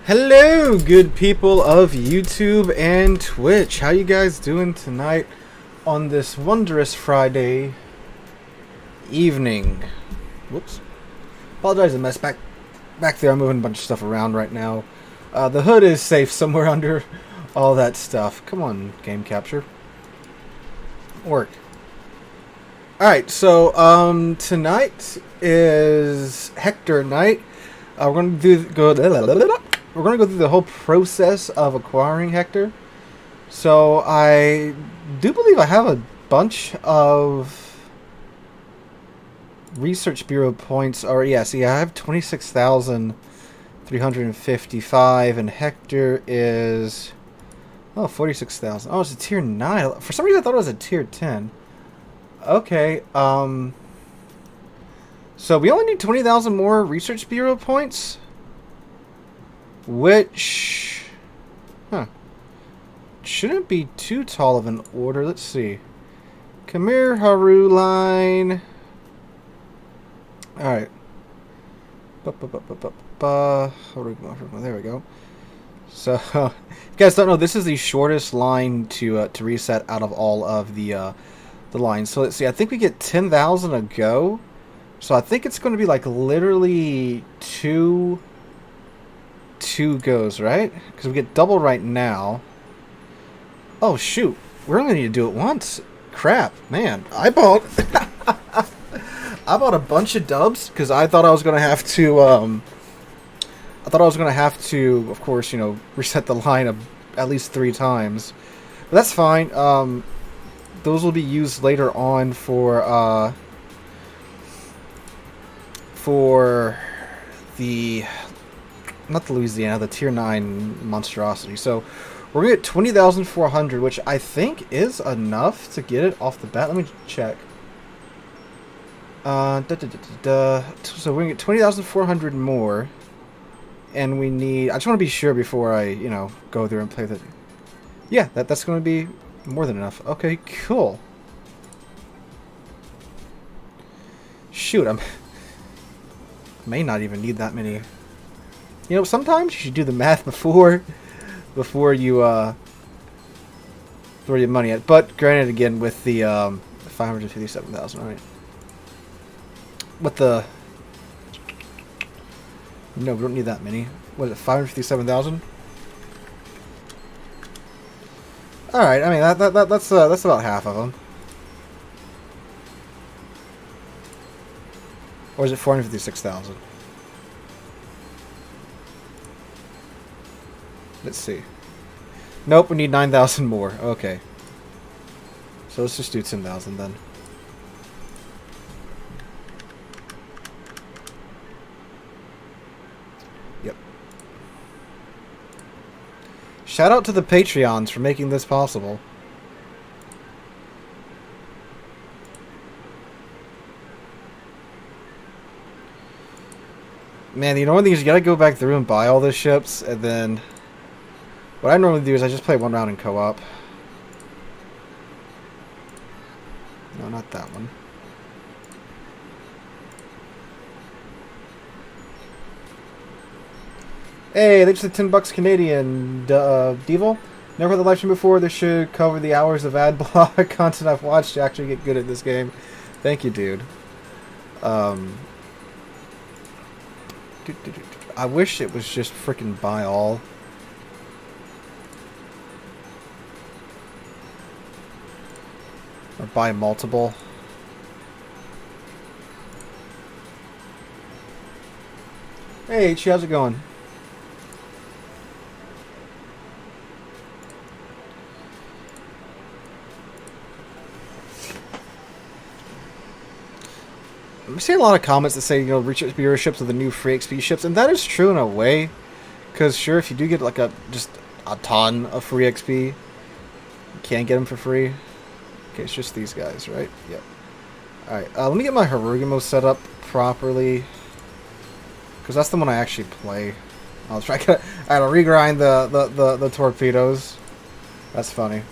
Hello, good people of YouTube and Twitch. How you guys doing tonight on this wondrous Friday evening? Whoops. Apologize, a mess back there. I'm moving a bunch of stuff around right now. The hood is safe somewhere under all that stuff. Come on, game capture. Work. Alright, so tonight is Hector night. We're going to go through the whole process of acquiring Hector. So I do believe I have a bunch of Research Bureau points. Or yeah, see, I have 26,355, and Hector is 46,000. Oh, it's a tier 9. For some reason, I thought it was a tier 10. Okay. So we only need 20,000 more Research Bureau points. Which, shouldn't be too tall of an order. Let's see. Come here, Haru line. Alright. There we go. So, if you guys don't know, this is the shortest line to reset out of all of the lines. So let's see. I think we get 10,000 a go. So I think it's going to be like literally two goes, right? Because we get double right now. Oh shoot, we're only need to do it once. Crap, man! I bought a bunch of dubs because I thought I was gonna have to. Of course, reset the line at least 3 times. But that's fine. Those will be used later on for the. Not the Louisiana, the tier 9 monstrosity. So we're going to get 20,400, which I think is enough to get it off the bat. Let me check. So we're going to get 20,400 more. And we need... I just want to be sure before I, go through and play the... Yeah, that's going to be more than enough. Okay, cool. Shoot, I may not even need that many... sometimes you should do the math before you throw your money at. But granted, again, with the 557,000, right? What the? No, we don't need that many. What is it? 557,000. All right. I mean, that's about half of them. Or is it 456,000? Let's see. Nope, we need 9,000 more. Okay. So let's just do 10,000 then. Yep. Shout out to the Patreons for making this possible. Man, one thing is you gotta go back through and buy all the ships, and then... What I normally do is I just play one round in co-op. No, not that one. Hey, thanks for the $10 Canadian, Devil. Never heard the live stream before. This should cover the hours of ad block content I've watched to actually get good at this game. Thank you, dude. I wish it was just freaking buy all. Or buy multiple. Hey H, how's it going? I'm seeing a lot of comments that say, Research Bureau ships are the new free XP ships, and that is true in a way. Because sure, if you do get like just a ton of free XP, you can get them for free. Okay, it's just these guys, right? Yep. Alright, let me get my Harugimo set up properly. Because that's the one I actually play. I'll try to regrind the torpedoes. That's funny.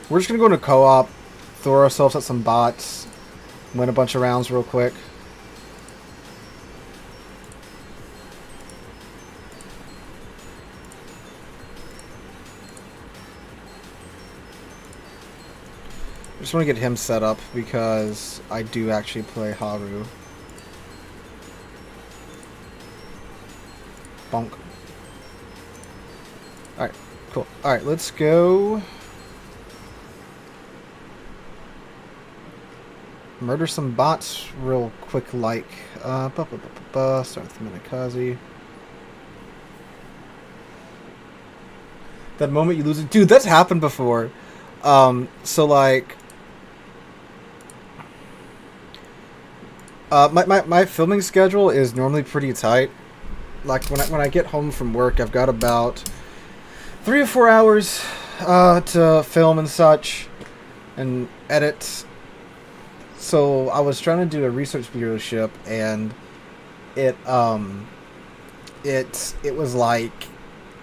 We're just going to go into co-op, throw ourselves at some bots, win a bunch of rounds real quick. just want to get him set up because I do actually play Haru. Bonk. Alright, cool. Alright, let's go. Murder some bots real quick like. Start with Minakaze. That moment you lose it. Dude, that's happened before. So like my filming schedule is normally pretty tight. Like when I get home from work, I've got about 3 or 4 hours to film and such and edit. So I was trying to do a research bureauship, and it was like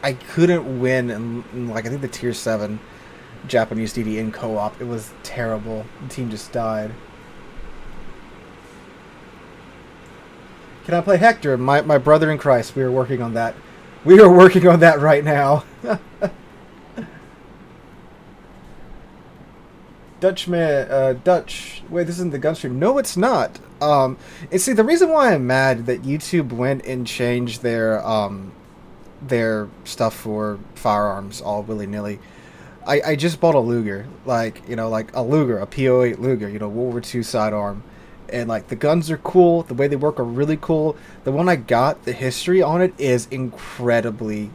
I couldn't win in like I think the tier 7 Japanese DD in co-op. It was terrible. The team just died. Can I play Hector? My brother in Christ. We are working on that. We are working on that right now. Dutch. Wait, this isn't the gun stream. No, it's not. And see, the reason why I'm mad that YouTube went and changed their stuff for firearms all willy-nilly. I just bought a Luger, like a Luger, a P08 Luger, World War II sidearm, and like the guns are cool. The way they work are really cool. The one I got, the history on it is incredibly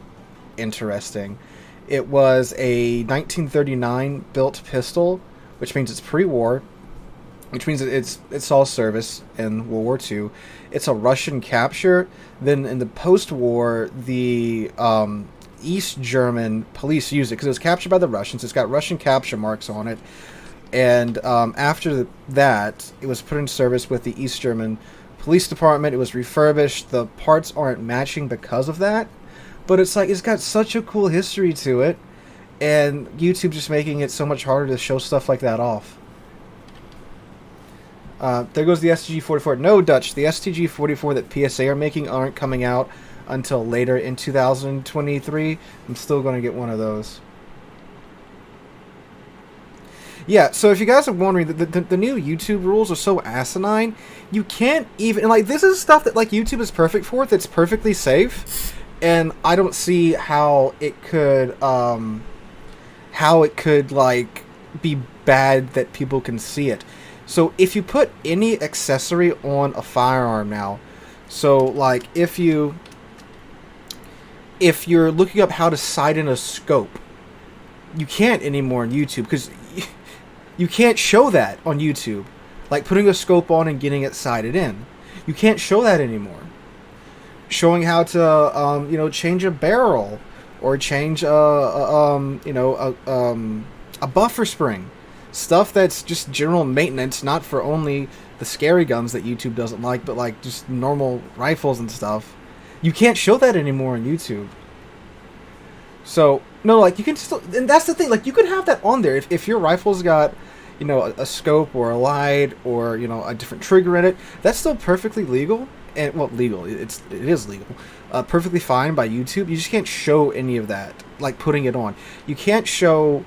interesting. It was a 1939 built pistol, which means it's pre-war, which means it's all service in World War II. It's a Russian capture. Then in the post-war, the East German police used it because it was captured by the Russians. It's got Russian capture marks on it. And after that, it was put in service with the East German police department. It was refurbished. The parts aren't matching because of that. But it's like, it's got such a cool history to it. And YouTube just making it so much harder to show stuff like that off. There goes the STG-44. No, Dutch. The STG-44 that PSA are making aren't coming out until later in 2023. I'm still going to get one of those. Yeah, so if you guys are wondering, the new YouTube rules are so asinine. You can't even... like, this is stuff that, like, YouTube is perfect for. That's perfectly safe. And I don't see how it could... like, be bad that people can see it. So if you put any accessory on a firearm now, so like if you're looking up how to sight in a scope, you can't anymore on YouTube because you can't show that on YouTube. Like putting a scope on and getting it sighted in, you can't show that anymore. Showing how to change a barrel or change a buffer spring. Stuff that's just general maintenance, not for only the scary guns that YouTube doesn't like, but like just normal rifles and stuff. You can't show that anymore on YouTube. So, no, like you can still, and that's the thing, like you could have that on there. If your rifle's got, a scope or a light or, a different trigger in it, that's still perfectly legal. And, well, legal, it is legal. Perfectly fine by YouTube. You just can't show any of that, like putting it on. You can't show,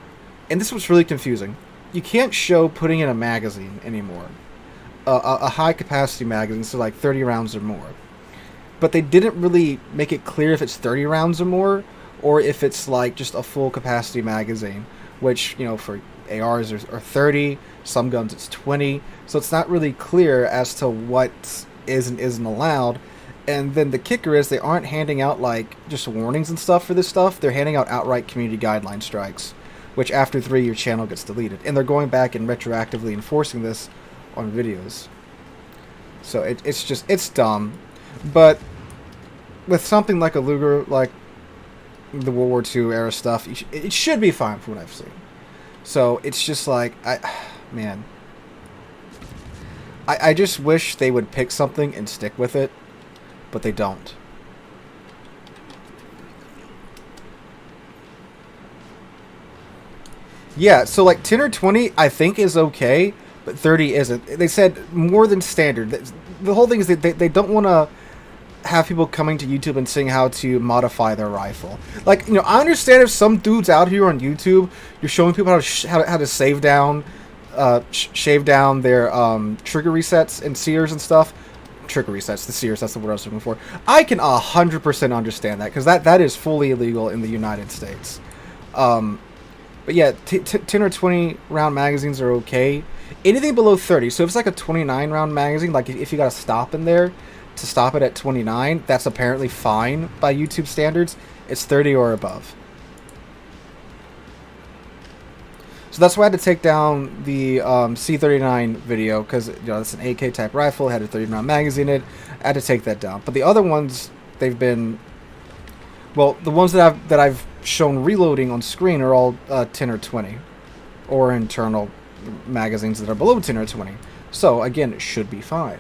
and this was really confusing. You can't show putting in a magazine anymore. A high-capacity magazine, so like 30 rounds or more. But they didn't really make it clear if it's 30 rounds or more, or if it's like just a full-capacity magazine, which, for ARs are 30, some guns it's 20, so it's not really clear as to what is and isn't allowed. And then the kicker is they aren't handing out like just warnings and stuff for this stuff. They're handing out outright community guideline strikes, which after 3 your channel gets deleted. And they're going back and retroactively enforcing this on videos. So it's dumb. But with something like a Luger, like the World War II era stuff, it should be fine from what I've seen. So it's just like, I just wish they would pick something and stick with it, but they don't. Yeah, so like 10 or 20 I think is okay, but 30 isn't. They said more than standard. The whole thing is that they don't want to have people coming to YouTube and seeing how to modify their rifle. Like, I understand if some dudes out here on YouTube, you're showing people how to save down shave down their trigger resets and sears and stuff. Trigger resets, the sears, that's the word I was looking for. I can 100% understand that, because that is fully illegal in the United States. But yeah, 10 or 20 round magazines are okay. Anything below 30, so if it's like a 29 round magazine, like if you got to stop in there to stop it at 29, that's apparently fine by YouTube standards. It's 30 or above. So that's why I had to take down the C39 video, because it's an AK type rifle, it had a 30 round magazine in it. I had to take that down. But the other ones, they've been, well, the ones that I've shown reloading on screen are all 10 or 20, or internal magazines that are below 10 or 20. So again, it should be fine.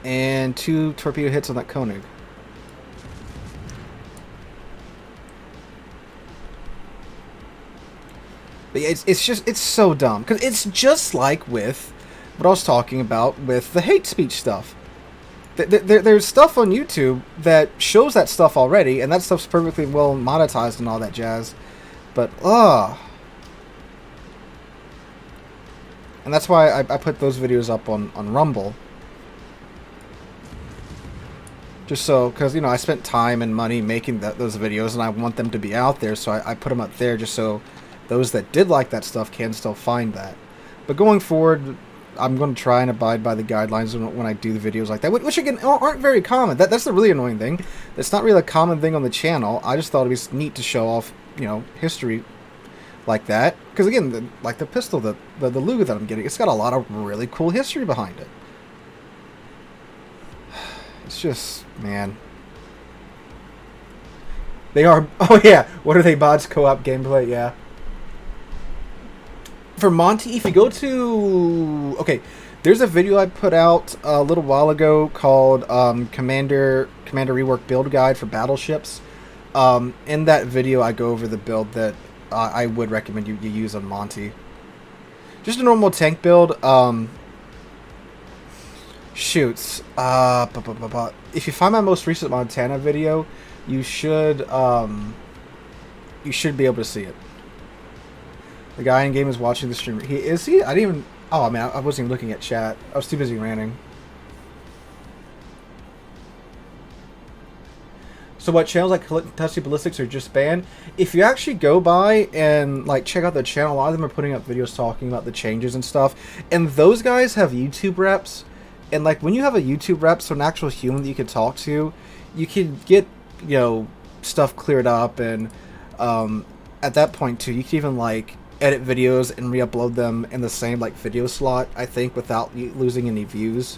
And 2 torpedo hits on that Koenig. But yeah, it's so dumb, because it's just like with what I was talking about with the hate speech stuff. There's stuff on YouTube that shows that stuff already, and that stuff's perfectly well monetized and all that jazz. But and that's why I put those videos up on Rumble. Just so, because I spent time and money making those videos, and I want them to be out there, so I put them up there just so those that did like that stuff can still find that. But going forward, I'm going to try and abide by the guidelines when I do the videos like that, which again aren't very common. That's the really annoying thing. It's not really a common thing on the channel. I just thought it'd be neat to show off, history like that. Because again, like the pistol, the Luger that I'm getting, it's got a lot of really cool history behind it. It's just, man. They are, oh yeah, what are they, bots? Co-op gameplay, yeah. For Monty, if you go to... Okay, there's a video I put out a little while ago called Commander Rework Build Guide for Battleships. In that video, I go over the build that I would recommend you use on Monty. Just a normal tank build. Shoots. If you find my most recent Montana video, you should be able to see it. The guy in game is watching the stream. Is he? I didn't even... Oh, man, I wasn't even looking at chat. I was too busy ranting. So what, channels like Touchy Ballistics are just banned? If you actually go by and check out the channel, a lot of them are putting up videos talking about the changes and stuff. And those guys have YouTube reps. And when you have a YouTube rep, so an actual human that you can talk to, you can get, stuff cleared up. And at that point, too, you can even, edit videos and re-upload them in the same video slot, I think, without losing any views.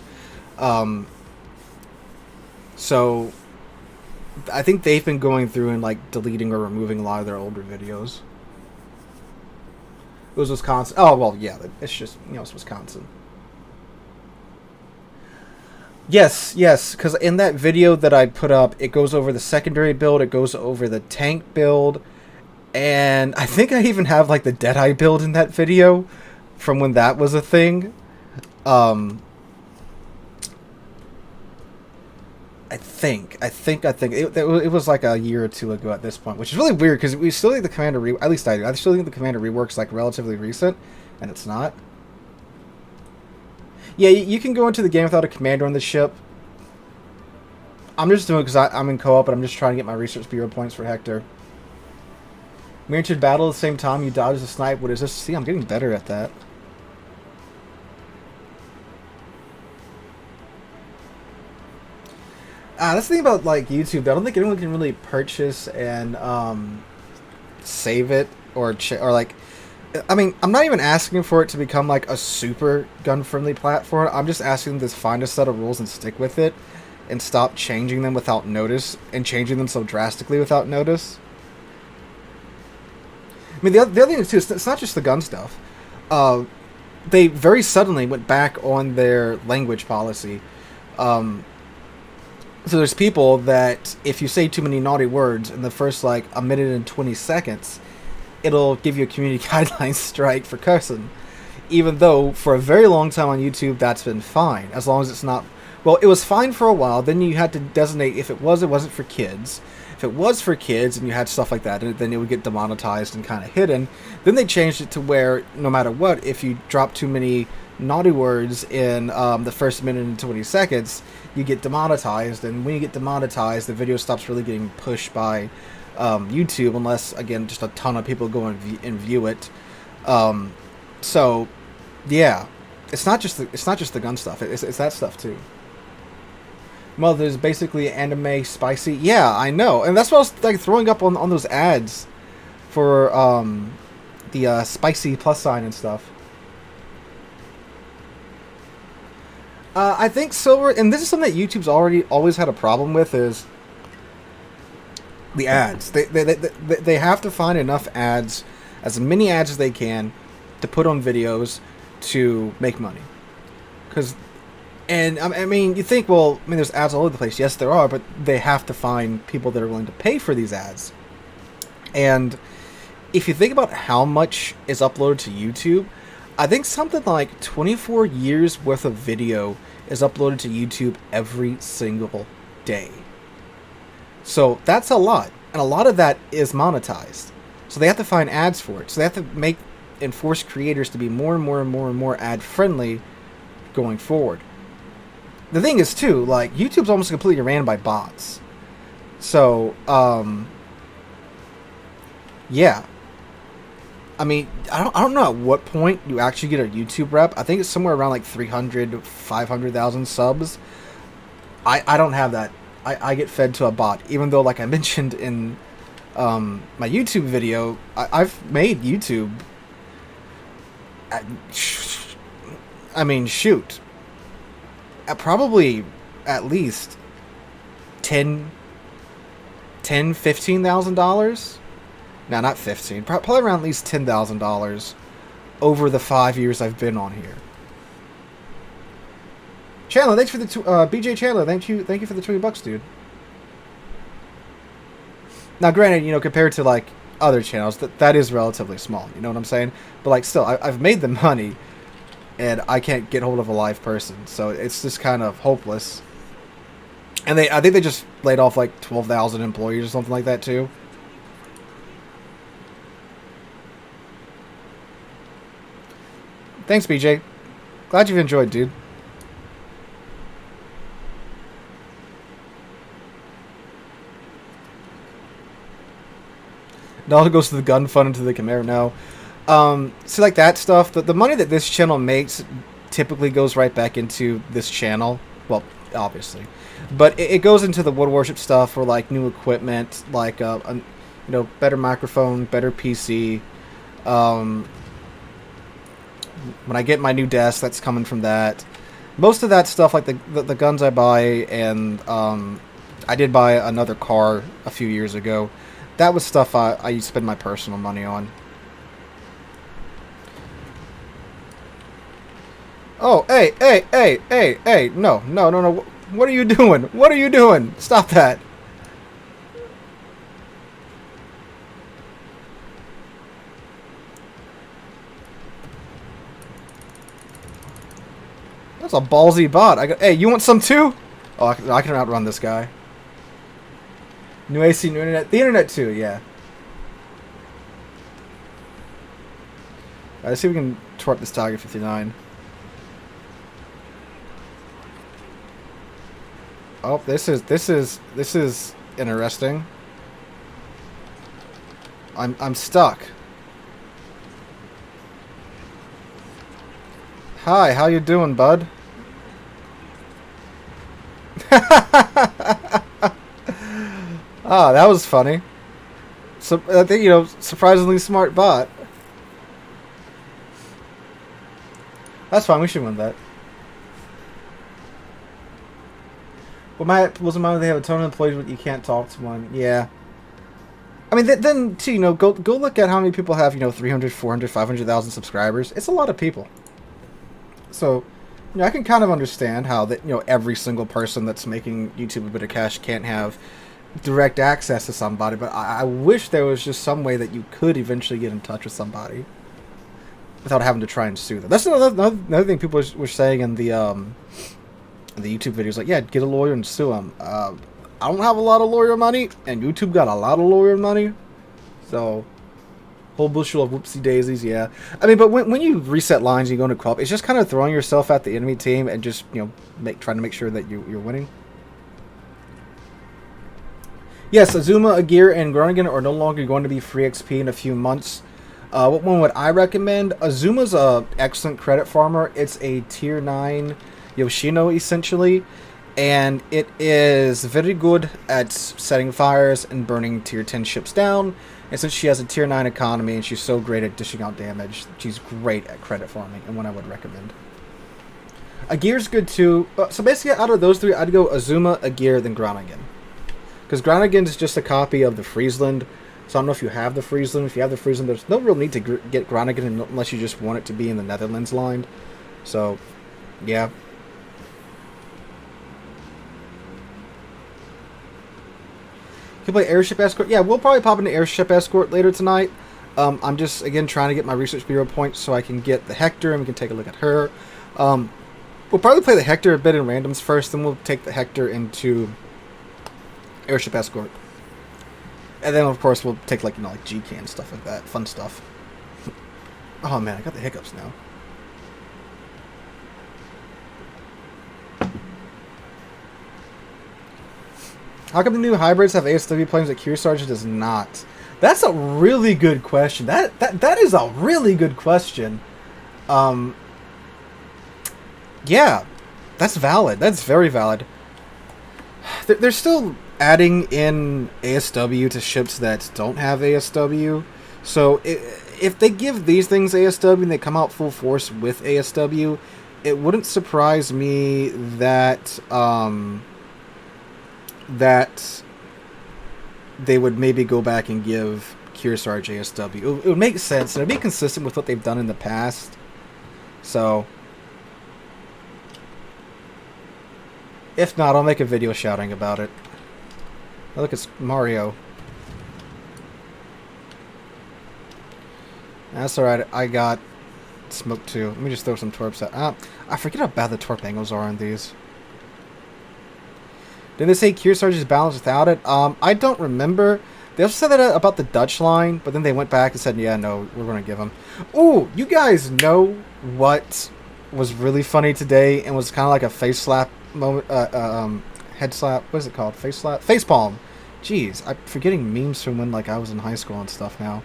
So I think they've been going through and deleting or removing a lot of their older videos. It was Wisconsin. Oh well, yeah, it's just it's Wisconsin. Yes, because in that video that I put up, it goes over the secondary build, it goes over the tank build. And I think I even have the Deadeye build in that video from when that was a thing. I think it was a year or two ago at this point, which is really weird because we still think the Commander at least I do. I still think the Commander rework's relatively recent, and it's not. Yeah, you can go into the game without a commander on the ship. I'm just doing it because I'm in co-op, and I'm just trying to get my research bureau points for Hector. We entered battle at the same time. You dodged a snipe. What is this? See, I'm getting better at that. That's the thing about YouTube. I don't think anyone can really purchase and save it or I mean, I'm not even asking for it to become a super gun-friendly platform. I'm just asking them to find a set of rules and stick with it, and stop changing them without notice and changing them so drastically without notice. I mean, the other thing is, too, it's not just the gun stuff. They very suddenly went back on their language policy. So there's people that, if you say too many naughty words in the first, a minute and 20 seconds, it'll give you a community guidelines strike for cursing. Even though, for a very long time on YouTube, that's been fine. As long as it's not... Well, it was fine for a while. Then you had to designate if it wasn't for kids. If if it was for kids and you had stuff like that, then it would get demonetized and kind of hidden. Then they changed it to where no matter what, if you drop too many naughty words in the first minute and 20 seconds, you get demonetized. And when you get demonetized, the video stops really getting pushed by YouTube, unless, again, just a ton of people go and view it. So, yeah, it's not just the gun stuff. It's that stuff too. Well, there's basically anime spicy. Yeah, I know, and that's what I was like throwing up on those ads for the spicy plus sign and stuff. I think Silver, and this is something that YouTube's always had a problem with, is the ads. They have to find enough ads, as many ads as they can, to put on videos to make money. And I mean, you think, well, I mean, there's ads all over the place. Yes, there are, but they have to find people that are willing to pay for these ads. And if you think about how much is uploaded to YouTube, I think something like 24 years worth of video is uploaded to YouTube every single day. So that's a lot. And a lot of that is monetized. So they have to find ads for it. So they have to force creators to be more and more ad friendly going forward. The thing is too, like, YouTube's almost completely ran by bots. So, yeah. I mean, I don't know at what point you actually get a YouTube rep. I think it's somewhere around like 300, 500,000 subs. I don't have that. I get fed to a bot. Even though, like I mentioned in my YouTube video, I've made YouTube. I mean, shoot. Probably at least $15,000. No, not 15. Probably around at least $10,000 over the 5 years I've been on here. Chandler, thanks for the BJ Chandler. Thank you for the $20, dude. Now, granted, compared to like other channels, that is relatively small. You know what I'm saying? But like, still, I've made the money, and I can't get hold of a live person, so it's just kind of hopeless. And I think they just laid off like 12,000 employees or something like that too. Thanks, BJ. Glad you've enjoyed, dude. It all goes to the gun fund and to the Camaro now. So like that stuff, the money that this channel makes typically goes right back into this channel. Well, obviously. But it goes into the Wood Warship stuff, or like new equipment, like better microphone, better PC. When I get my new desk, that's coming from that. Most of that stuff, like the guns I buy, and I did buy another car a few years ago. That was stuff I used to spend my personal money on. Oh, hey, no. What are you doing? What are you doing? Stop that. That's a ballsy bot. Hey, you want some too? Oh, I can outrun this guy. New AC, new internet. The internet too, yeah. Alright, let's see if we can twerp this Tiger 59. Oh, this is interesting. I'm stuck. Hi, how you doing, bud? Ah, that was funny. So I think, surprisingly smart bot. That's fine. We should win that. Well, wasn't mine they have a ton of employees, but you can't talk to one. Yeah. I mean, then too, go look at how many people have 300, 400, 500,000 subscribers. It's a lot of people. So, I can kind of understand how that every single person that's making YouTube a bit of cash can't have direct access to somebody, but I wish there was just some way that you could eventually get in touch with somebody without having to try and sue them. That's another thing people were saying in the YouTube videos, like, yeah, get a lawyer and sue them. I don't have a lot of lawyer money, and YouTube got a lot of lawyer money. So, whole bushel of whoopsie daisies, yeah. I mean, but when you reset lines and you go into co-op, it's just kind of throwing yourself at the enemy team and just, you know, trying to make sure that you're winning. Yes, Azuma, Agir, and Groningen are no longer going to be free XP in a few months. What one would I recommend? Azuma's a excellent credit farmer. It's a tier 9 Yoshino, essentially. And it is very good at setting fires and burning tier 10 ships down. And since she has a tier 9 economy and she's so great at dishing out damage, she's great at credit farming and one I would recommend. Agir's good too. So basically out of those three, I'd go Azuma, Agir, then Groningen. Because Groningen is just a copy of the Friesland. So I don't know if you have the Friesland. If you have the Friesland, there's no real need to get Groningen unless you just want it to be in the Netherlands line. So, yeah. You can play Airship Escort. Yeah, we'll probably pop into Airship Escort later tonight. I'm just, again, trying to get my Research Bureau points so I can get the Hector and we can take a look at her. We'll probably play the Hector a bit in randoms first, then we'll take the Hector into Airship Escort. And then, of course, we'll take, like, you know, like GK and stuff like that. Fun stuff. Oh, man, I got the hiccups now. How come the new hybrids have ASW planes that Kearsarge does not? That's a really good question. That is a really good question. Yeah, that's valid. That's very valid. They're still adding in ASW to ships that don't have ASW. So if they give these things ASW and they come out full force with ASW, it wouldn't surprise me that that they would maybe go back and give Kearsarge ASW. It would make sense, and it'd be consistent with what they've done in the past. So, if not, I'll make a video shouting about it. Oh, look, it's Mario. That's alright, I got smoke too. Let me just throw some torps out. I forget how bad the torp angles are on these. Did they say Kearsarge is balanced without it? I don't remember. They also said that about the Dutch line, but then they went back and said, yeah, no, we're going to give them. Ooh, you guys know what was really funny today and was kind of like a face slap moment, head slap, what is it called? Face slap? Face palm. Jeez, I'm forgetting memes from when like I was in high school and stuff now.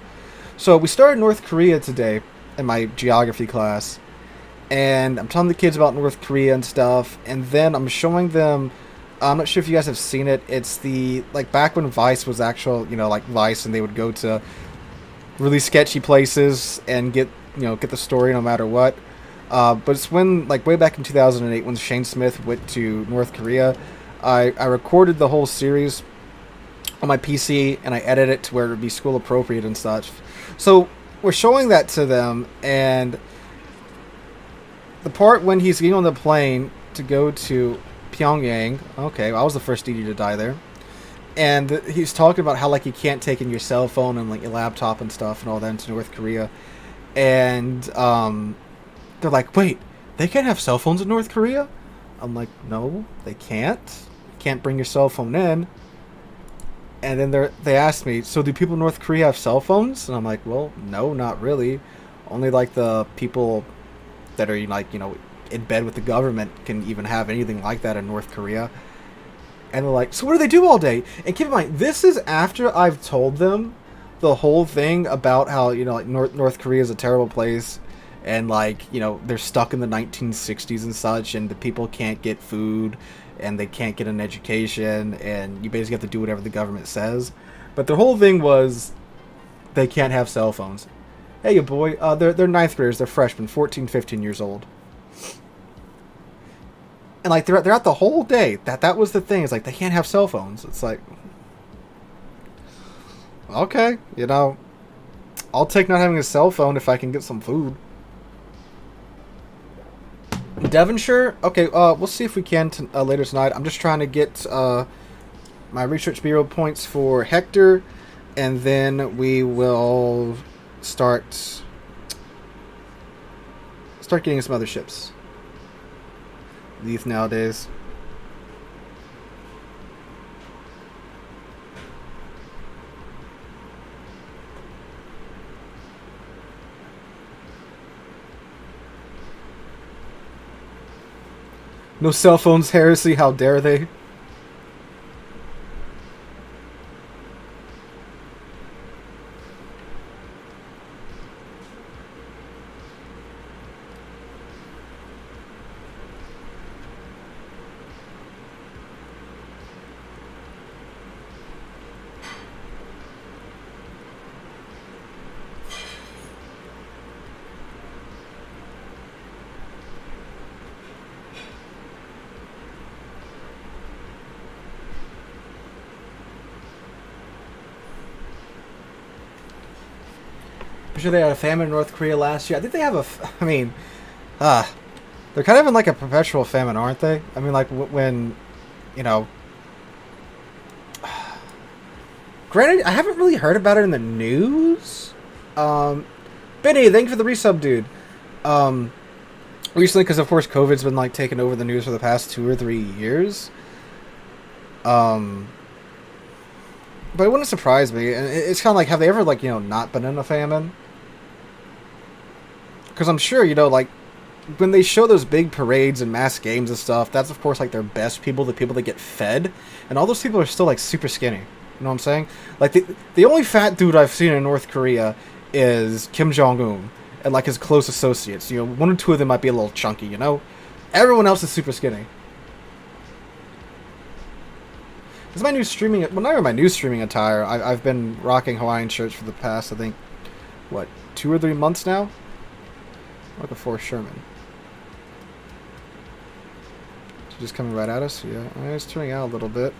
So we started North Korea today in my geography class, and I'm telling the kids about North Korea and stuff, and then I'm showing them, I'm not sure if you guys have seen it. It's the, like, back when Vice was actual, you know, like Vice, and they would go to really sketchy places and get, you know, get the story no matter what. But it's when, like, way back in 2008 when Shane Smith went to North Korea, I recorded the whole series on my PC, and I edited it to where it would be school appropriate and such. So we're showing that to them, and the part when he's getting on the plane to go to Pyongyang. Okay, I was the first DD to die there. And he's talking about how, like, you can't take in your cell phone and, like, your laptop and stuff and all that into North Korea. And they're like, wait, they can't have cell phones in North Korea? I'm like, no, they can't. You can't bring your cell phone in. And then they asked me, so do people in North Korea have cell phones? And I'm like, well, no, not really. Only, like, the people that are, like, you know, in bed with the government can even have anything like that in North Korea. And they're like, so what do they do all day? And keep in mind, this is after I've told them the whole thing about how, you know, like North Korea is a terrible place, and, like, you know, they're stuck in the 1960s and such, and the people can't get food, and they can't get an education, and you basically have to do whatever the government says. But the whole thing was they can't have cell phones. Hey, you boy, they're ninth graders, they're freshmen, 14, 15 years old. And, like, they're out the whole day. That was the thing. It's like, they can't have cell phones. It's like, okay, you know, I'll take not having a cell phone if I can get some food. Devonshire? Okay, we'll see if we can later tonight. I'm just trying to get my Research Bureau points for Hector, and then we will start getting some other ships. These nowadays. No cell phones heresy, how dare they? I'm sure they had a famine in North Korea last year. I think they have a. I mean, they're kind of in like a perpetual famine, aren't they? I mean, like when, you know. Granted, I haven't really heard about it in the news. Benny, thank you for the resub, dude. Recently, because of course COVID's been like taking over the news for the past 2 or 3 years. But it wouldn't surprise me. And it's kind of like, have they ever like, you know, not been in a famine? Because I'm sure, you know, like, when they show those big parades and mass games and stuff, that's, of course, like, their best people, the people that get fed. And all those people are still, like, super skinny. You know what I'm saying? Like, the only fat dude I've seen in North Korea is Kim Jong-un and, like, his close associates. You know, 1 or 2 of them might be a little chunky, you know? Everyone else is super skinny. This is my new streaming... Well, not even my new streaming attire. I've been rocking Hawaiian shirts for the past, I think, what, 2 or 3 months now? Like a Forrest Sherman. Just coming right at us? Yeah, it's turning out a little bit.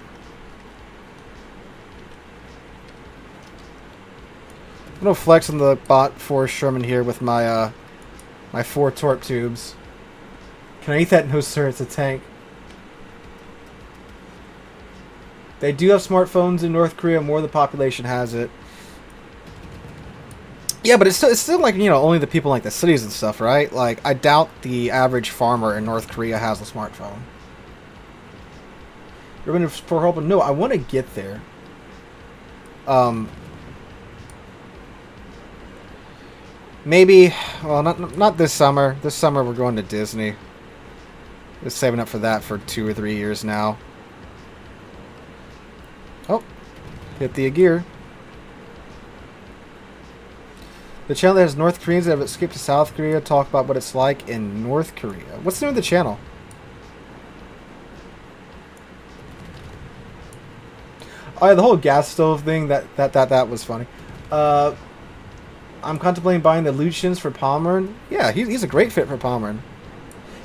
I'm gonna flex on the bot Forrest Sherman here with my my 4 torp tubes. Can I eat that? No sir, it's a tank. They do have smartphones in North Korea, more of the population has it. Yeah, but it's still like, you know, only the people in, like, the cities and stuff, right? Like, I doubt the average farmer in North Korea has a smartphone. Urban for help? No, I want to get there. Maybe, well, not this summer. This summer we're going to Disney. Just saving up for that for 2 or 3 years now. Oh, hit the gear. The channel that has North Koreans that have escaped to South Korea talk about what it's like in North Korea. What's the name of the channel? Oh yeah, the whole gas stove thing, that was funny. I'm contemplating buying the Lucians for Palmern. Yeah, he's a great fit for Palmern.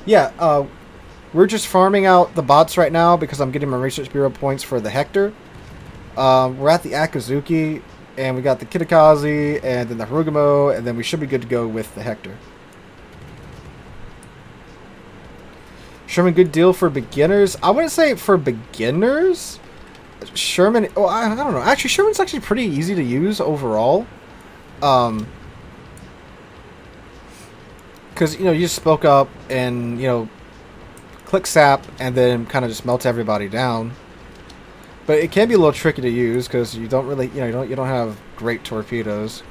Yeah, we're just farming out the bots right now because I'm getting my Research Bureau points for the Hector. We're at the Akazuki, and we got the Kitakazi, and then the Harugumo, and then we should be good to go with the Hector. Sherman, good deal for beginners? I wouldn't say for beginners. Sherman, oh, I don't know. Actually, Sherman's actually pretty easy to use overall. Because, you know, you just spoke up and, you know, click sap and then kind of just melt everybody down. But it can be a little tricky to use because you don't really, you know, you don't have great torpedoes.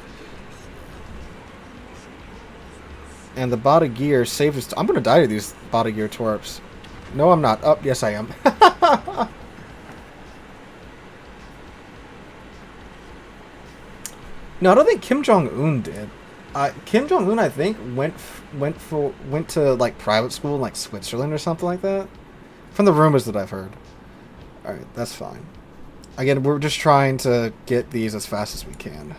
And the body gear saves. I'm gonna die to these body gear torps. No, I'm not. Oh, yes, I am. No, I don't think Kim Jong-un did. Kim Jong-un, I think, went to like private school in like Switzerland or something like that. From the rumors that I've heard. Alright, that's fine. Again, we're just trying to get these as fast as we can.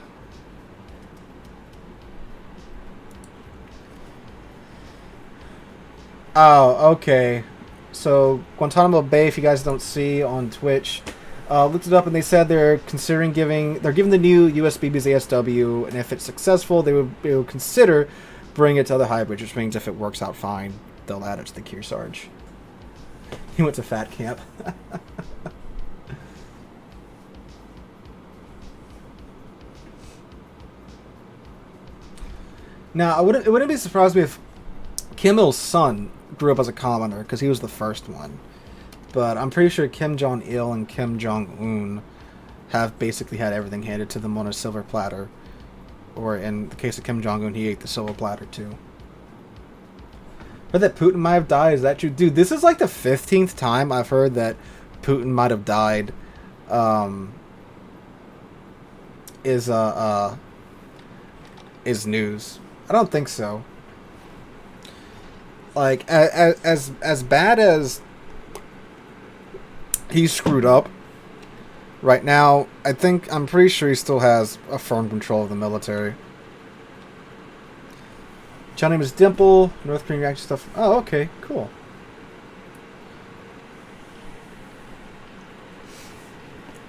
Oh, okay. So, Guantanamo Bay, if you guys don't see on Twitch, looked it up and they said they're giving the new US BB's ASW, and if it's successful, they would consider bringing it to other hybrids, which means if it works out fine, they'll add it to the Kearsarge. He went to fat camp. Now, it wouldn't be surprised me if Kim Il-'s son grew up as a commoner, because he was the first one. But I'm pretty sure Kim Jong-il and Kim Jong-un have basically had everything handed to them on a silver platter. Or in the case of Kim Jong-un, he ate the silver platter too. Heard that Putin might have died. Is that true? Dude, this is like the 15th time I've heard that Putin might have died. Is news. I don't think so. Like, as bad as he screwed up right now, I'm pretty sure he still has a firm control of the military. Channel name is Dimple. North Korean reaction stuff. Oh, okay, cool.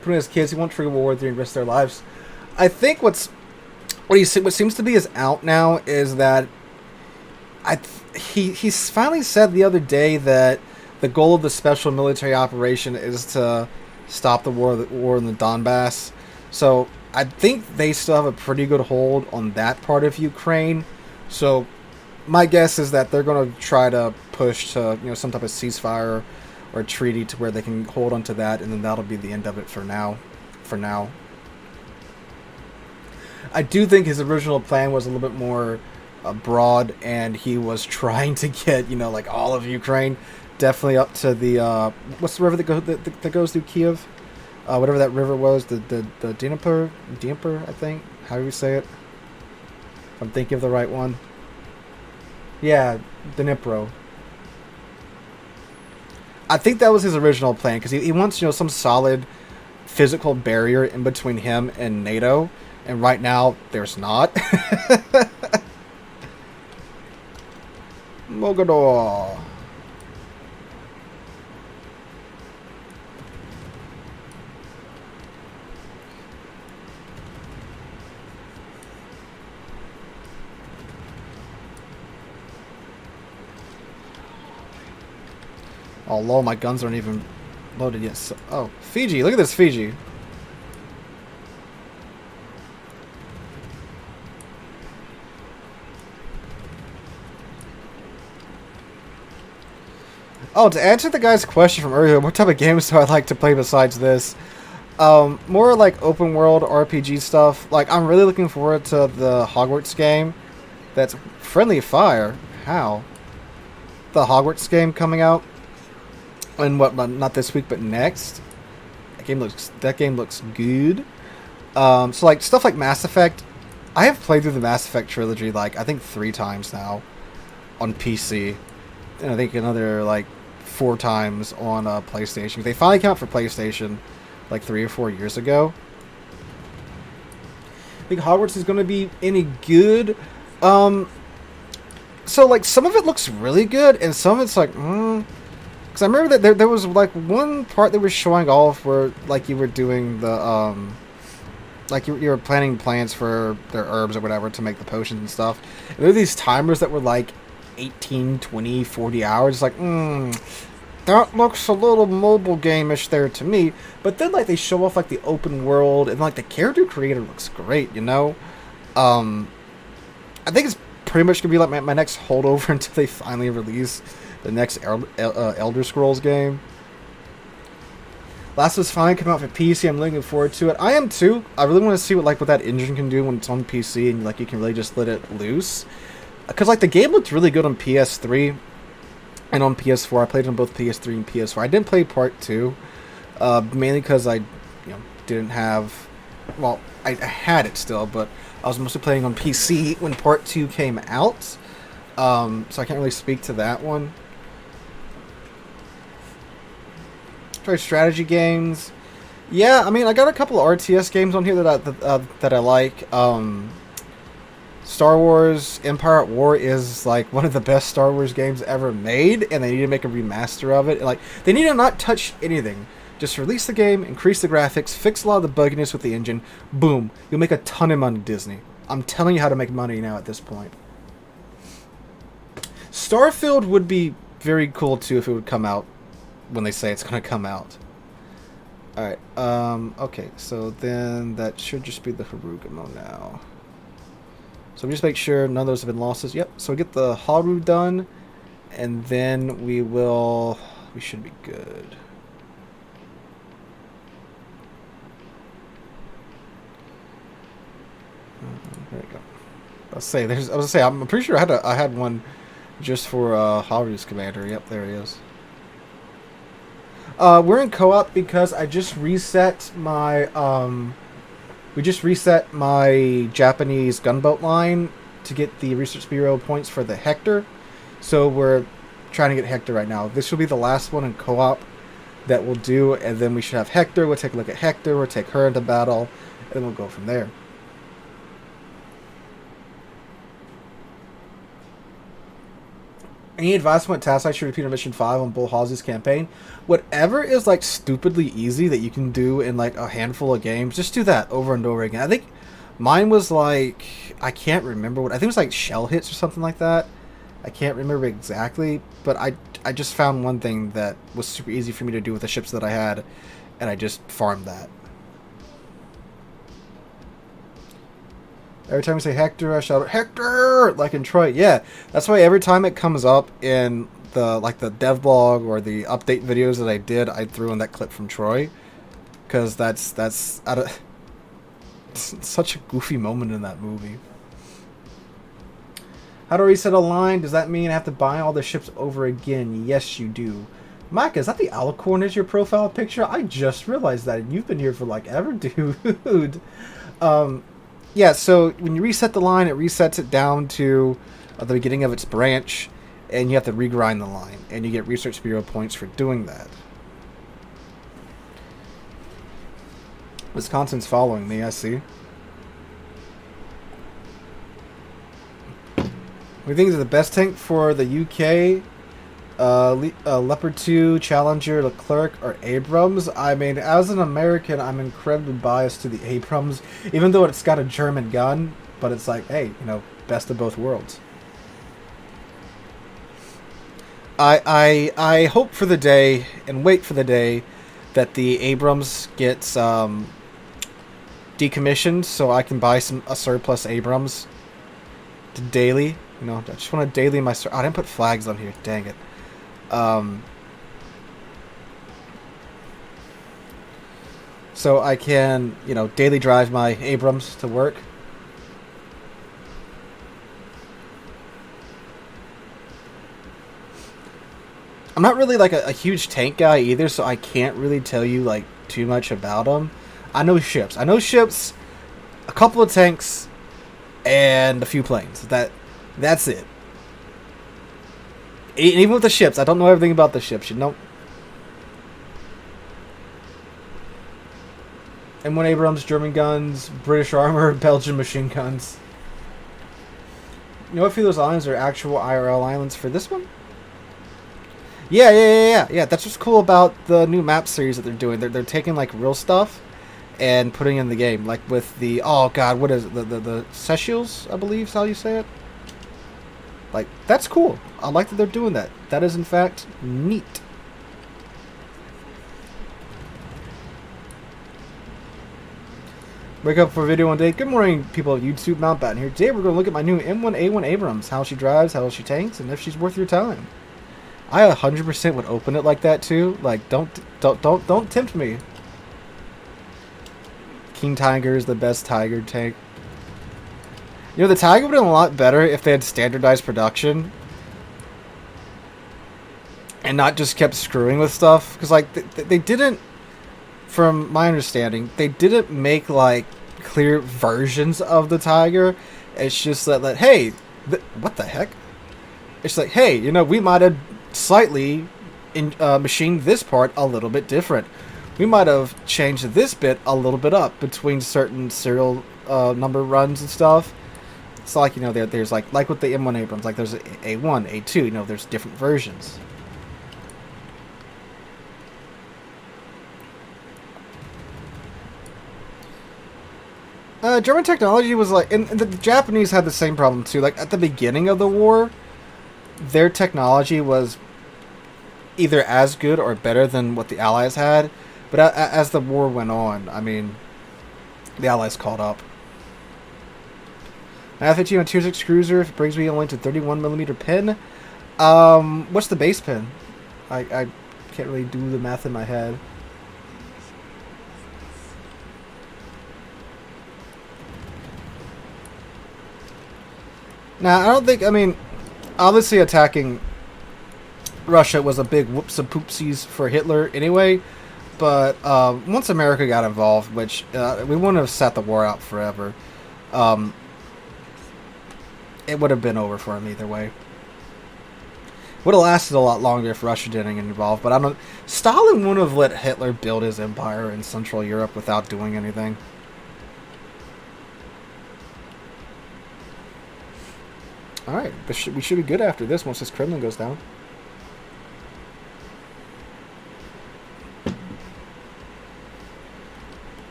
Putting his kids, he won't trigger World War III and risk their lives. I think what seems to be is out now is that he finally said the other day that the goal of the special military operation is to stop the war in the Donbass. So I think they still have a pretty good hold on that part of Ukraine. So my guess is that they're going to try to push to some type of ceasefire or treaty to where they can hold on to that, and then that'll be the end of it for now. I do think his original plan was a little bit more broad, and he was trying to get like all of Ukraine, definitely up to the what's the river that goes through Kiev, whatever that river was, the Dnieper, I think. How do you say it? If I'm thinking of the right one. Yeah, Dnipro. I think that was his original plan, because he wants some solid physical barrier in between him and NATO, and right now there's not. Mogador. Oh, lol, my guns aren't even loaded yet. So, oh, Fiji. Look at this Fiji. Oh, to answer the guy's question from earlier, what type of games do I like to play besides this? More like open world RPG stuff. Like, I'm really looking forward to the Hogwarts game. That's Friendly Fire. How? The Hogwarts game coming out. And not this week, but next. That game looks good. So like stuff like Mass Effect, I have played through the Mass Effect trilogy like I think 3 times now on PC, and I think another like 4 times on PlayStation. They finally came out for PlayStation like 3 or 4 years ago. I think Hogwarts is going to be any good. So like some of it looks really good, and some of it's like, Because I remember that there was like one part they were showing off where like you were doing the like you were planting plants for their herbs or whatever to make the potions and stuff. And there were these timers that were like 18, 20, 40 hours. It's like, that looks a little mobile game-ish there to me. But then like they show off like the open world, and like the character creator looks great, I think it's pretty much gonna be like my next holdover until they finally release the next Elder Scrolls game. Last of Us finally came out for PC. I'm looking forward to it. I am too. I really want to see what that engine can do when it's on PC and like you can really just let it loose. Because like the game looked really good on PS3 and on PS4. I played on both PS3 and PS4. I didn't play Part 2 mainly because I didn't have. Well, I had it still, but I was mostly playing on PC when Part 2 came out. So I can't really speak to that one. Try strategy games. Yeah, I mean, I got a couple of RTS games on here that I like. Star Wars Empire at War is like one of the best Star Wars games ever made, and they need to make a remaster of it. Like, they need to not touch anything. Just release the game, increase the graphics, fix a lot of the bugginess with the engine. Boom. You'll make a ton of money, Disney. I'm telling you how to make money now at this point. Starfield would be very cool too if it would come out when they say it's going to come out. Alright, okay, so then that should just be the Harugamo now. So we just make sure none of those have been losses. Yep, so we get the Haru done, and then we should be good. There we go. I'm pretty sure I had one Just for Haru's commander. Yep, there he is. We're in co-op because I just reset my we just reset my Japanese gunboat line to get the Research Bureau points for the Hector. So we're trying to get Hector right now. This will be the last one in co-op that we'll do, and then we should have Hector. We'll take a look at Hector. We'll take her into battle, and then we'll go from there. Any advice on what tasks I should repeat on Mission 5 on Bull Halsey's campaign? Whatever is, like, stupidly easy that you can do in, like, a handful of games, just do that over and over again. I think mine was, like, I can't remember what... I think it was, like, shell hits or something like that. I can't remember exactly, but I just found one thing that was super easy for me to do with the ships that I had, and I just farmed that. Every time we say Hector, I shout, Hector! Like in Troy. Yeah, that's why every time it comes up in the the dev blog or the update videos that I did, I threw in that clip from Troy. Because that's out of... It's such a goofy moment in that movie. How to reset a line? Does that mean I have to buy all the ships over again? Yes, you do. Micah, is that the Alicorn as your profile picture? I just realized that, and you've been here for like ever, dude. Yeah, so when you reset the line, it resets it down to the beginning of its branch, and you have to regrind the line, and you get Research Bureau points for doing that. Wisconsin's following me, I see. We think it's the best tank for the UK, Leopard 2, Challenger, Leclerc, or Abrams. I mean, as an American, I'm incredibly biased to the Abrams, even though it's got a German gun, but it's like, hey, you know, best of both worlds. I hope for the day, and wait for the day, that the Abrams gets decommissioned, so I can buy a surplus Abrams to daily. You know, I just want to daily my... Oh, I didn't put flags on here. Dang it. So I can, you know, daily drive my Abrams to work. I'm not really like a huge tank guy either, so I can't really tell you like too much about them. I know ships. I know ships, a couple of tanks, and a few planes. That's it. Even with the ships, I don't know everything about the ships, you know. M1 Abrams, German guns, British armor, Belgian machine guns. You know, if those islands are actual IRL islands for this one? Yeah. That's what's cool about the new map series that they're doing. They're taking like real stuff and putting it in the game. Like with the, oh god, what is it? The Seychelles, I believe is how you say it. Like, that's cool. I like that they're doing that. That is, in fact, neat. Wake up for a video one day. Good morning, people of YouTube. Mountbatten here. Today we're going to look at my new M1A1 Abrams. How she drives, how she tanks, and if she's worth your time. I 100% would open it like that, too. Like, don't tempt me. King Tiger is the best Tiger tank. You know, the Tiger would have been a lot better if they had standardized production and not just kept screwing with stuff. Because, like, they didn't, from my understanding, they didn't make, like, clear versions of the Tiger. It's just that hey, what the heck? It's like, hey, you know, we might have slightly machined this part a little bit different. We might have changed this bit a little bit up between certain serial number runs and stuff. It's like, you know, there's like with the M1 Abrams, like there's A1, A2, you know, there's different versions. German technology was like, and the Japanese had the same problem too. Like at the beginning of the war, their technology was either as good or better than what the Allies had. But as the war went on, I mean, the Allies caught up. I have 15 on Tier 6 cruiser. If it brings me only to 31mm pin. What's the base pin? I can't really do the math in my head. Now, I don't think, I mean, Obviously, attacking Russia was a big whoops and poopsies for Hitler anyway. But once America got involved, which we wouldn't have sat the war out forever, it would have been over for him either way. Would have lasted a lot longer if Russia didn't get involved. But I don't. Stalin wouldn't have let Hitler build his empire in Central Europe without doing anything. All right, we should be good after this once this Kremlin goes down.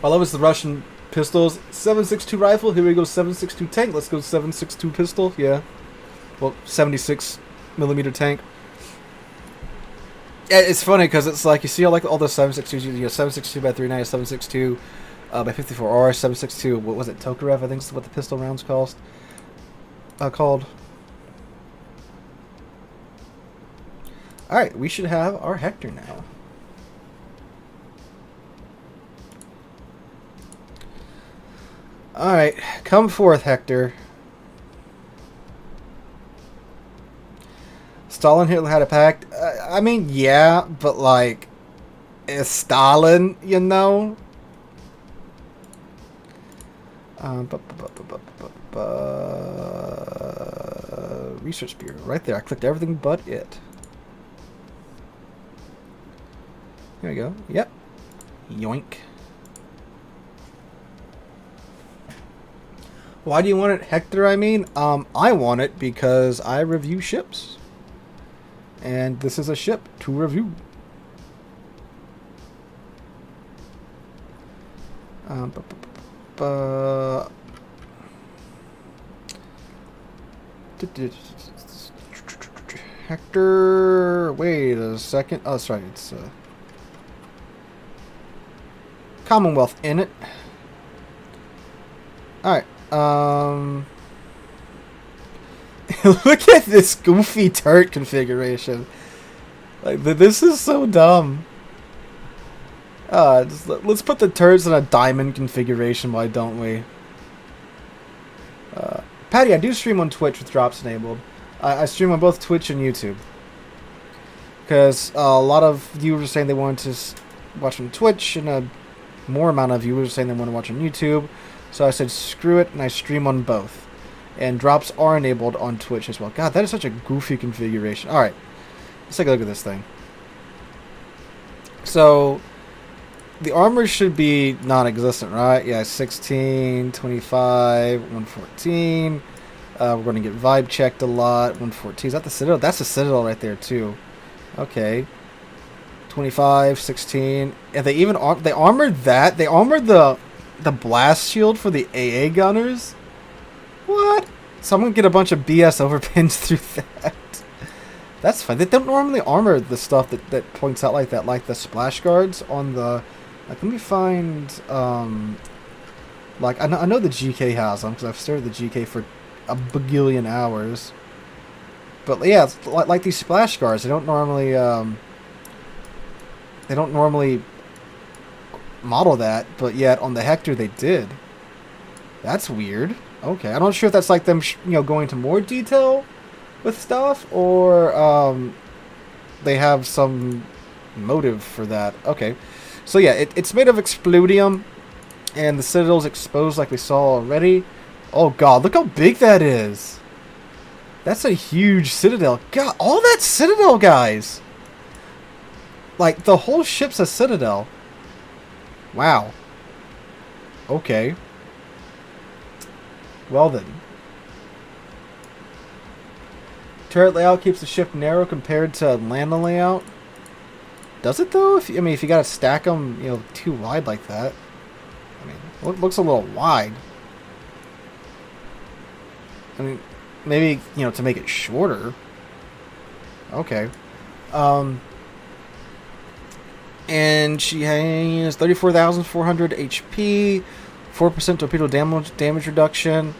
I love is the Russian pistols. 7.62 rifle. Here we go. 7.62 tank. Let's go 7.62 pistol. Yeah. Well, 76 millimeter tank. Yeah, it's funny because it's like you see all the 7.62s. You know, 7.62 by 39, 7.62 by 54R, 7.62. What was it? Tokarev, I think is what the pistol rounds called. All right, we should have our Hector now. All right, come forth, Hector. Stalin Hitler had a pact. I mean, yeah, but like, it's Stalin, you know. Research Bureau, right there. I clicked everything but it. Here we go. Yep. Yoink. Why do you want it, Hector? I mean, I want it because I review ships. And this is a ship to review. Hector, wait a second. Oh, that's right. It's Commonwealth in it. All right. Look at this goofy turret configuration. Like this is so dumb. Let's put the turrets in a diamond configuration. Why don't we? Patty, I do stream on Twitch with drops enabled. I stream on both Twitch and YouTube. Because a lot of viewers are saying they want to watch on Twitch, and a more amount of viewers are saying they want to watch on YouTube. So I said screw it, and I stream on both. And drops are enabled on Twitch as well. God, that is such a goofy configuration. Alright, let's take a look at this thing. So, the armor should be non-existent, right? Yeah, 16, 25, 114. We're going to get vibe checked a lot. 114. Is that the Citadel? That's the Citadel right there, too. Okay. 25, 16. And they even they armored that. They armored the blast shield for the AA gunners. What? So I'm going to get a bunch of BS overpins through that. That's fine. They don't normally armor the stuff that points out like that. Like the splash guards on the... Like, let me find... like, I know the GK has them, because I've started the GK for a bagillion hours. But, yeah, it's like these splash guards, they don't normally... they don't normally model that, but yet on the Hector they did. That's weird. Okay, I'm not sure if that's like them, going into more detail with stuff, or they have some motive for that. Okay, so yeah, it's made of explodium, and the Citadel's exposed like we saw already. Oh god, look how big that is! That's a huge Citadel. God, all that Citadel, guys! Like, the whole ship's a Citadel. Wow. Okay. Well then. Turret layout keeps the ship narrow compared to land layout. Does it though? If you gotta stack them, too wide like that. I mean, it looks a little wide. I mean, maybe to make it shorter. Okay. And she has 34,400 HP, 4% torpedo damage reduction.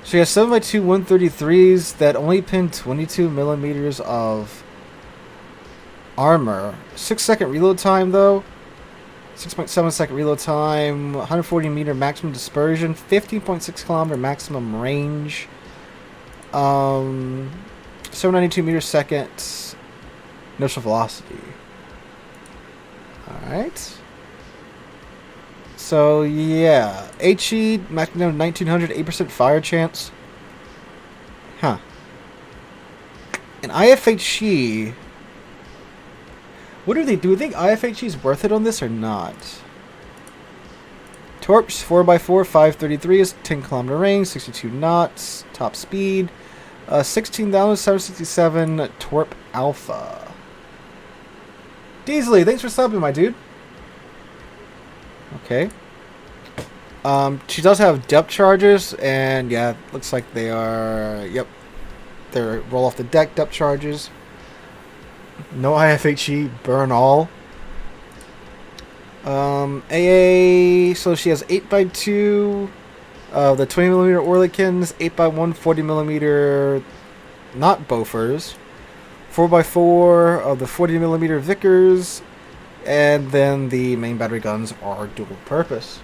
She has 7x2 133s that only pin 22 millimeters of armor. 6-second reload time though. 6.7 second reload time. 140 meter maximum dispersion. 15.6 kilometer maximum range. 792 meters second. Notional velocity. Alright. So, yeah. HE, maximum 1900, 8% fire chance. Huh. And IFHE... What do they do? Do you think IFHE is worth it on this or not? Torps, 4x4, 533 is 10 kilometer range, 62 knots, top speed, 16,767 Torp Alpha. Deasley, thanks for subbing, my dude. Okay. She does have depth charges, and yeah, looks like they are, yep, they're roll off the deck depth charges. No IFHE, burn all. AA, so she has 8x2 the 20mm Orlikins, 8x1 40mm not Bofors, 4x4 of the 40mm Vickers, and then the main battery guns are dual purpose.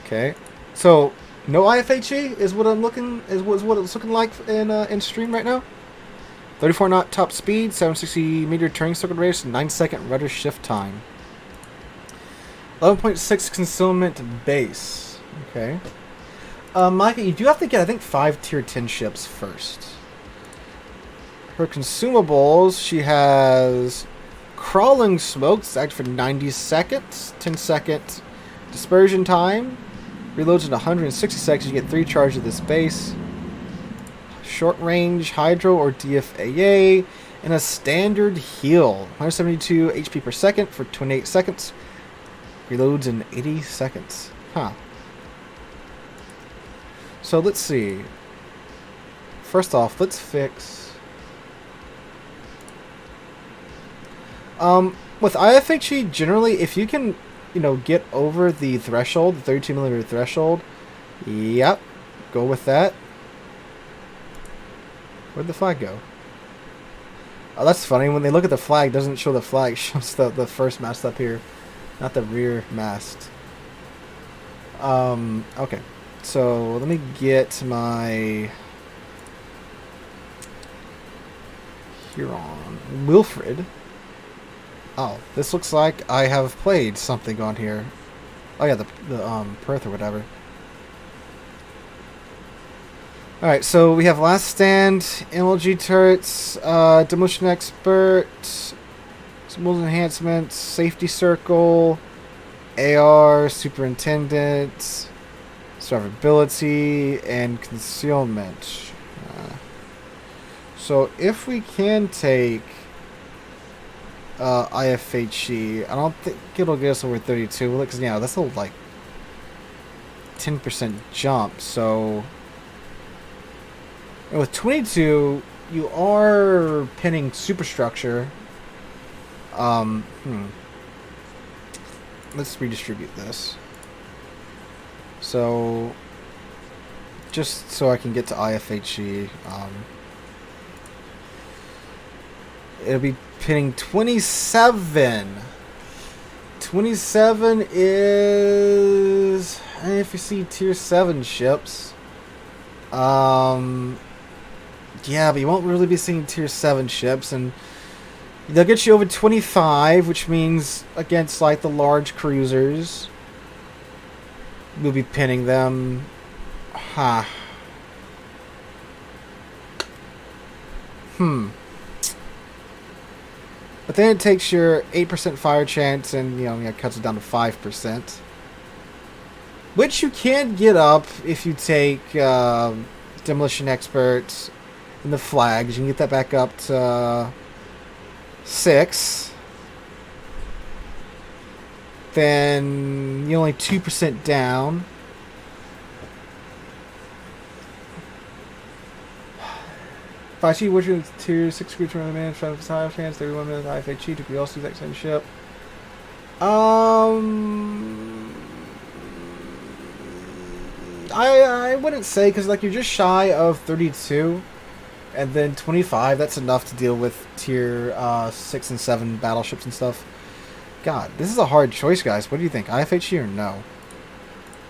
Okay, so no IFHE is what I'm looking is what it's looking like in stream right now. 34 knot top speed, 760 meter turning circle radius, 9-second rudder shift time. 11.6 concealment base. Okay. Micah, you do have to get, I think, 5 tier 10 ships first. Her consumables, she has crawling smokes, active for 90 seconds, 10-second dispersion time, reloads in 160 seconds, you get 3 charges of this base. Short range hydro or DFAA, and a standard heal, 172 HP per second for 28 seconds, reloads in 80 seconds. Huh. So let's see. First off, let's fix. With IFHE, generally, if you can, get over the threshold, the 32mm threshold, yep, go with that. Where'd the flag go? Oh, that's funny. When they look at the flag, it doesn't show the flag. It shows the first mast up here, not the rear mast. Okay. So, let me get my Huron. Wilfred. Oh, this looks like I have played something on here. Oh yeah, the Perth or whatever. Alright, so we have Last Stand, MLG turrets, Demolition Expert, Symbols Enhancements, Safety Circle, AR, Superintendent, Survivability, and Concealment. So if we can take IFHE, I don't think it'll get us over 32, because yeah, that's a like 10% jump, so... And with 22, you are pinning superstructure. Let's redistribute this. So, just so I can get to IFHE, it'll be pinning 27. 27 is, if you see tier 7 ships, yeah, but you won't really be seeing tier 7 ships, and they'll get you over 25, which means against like the large cruisers, we'll be pinning them. Huh. But then it takes your 8% fire chance and, cuts it down to 5%. Which you can get up if you take Demolition Experts and the flags. You can get that back up to 6. Then you're only 2% down. If I see which is tier 6 creature on the man, 5 high chance, 31 minutes IFHE, do we also do that same ship? I wouldn't say, because like you're just shy of 32. And then 25, that's enough to deal with tier 6 and 7 battleships and stuff. God, this is a hard choice, guys. What do you think? IFHE or no?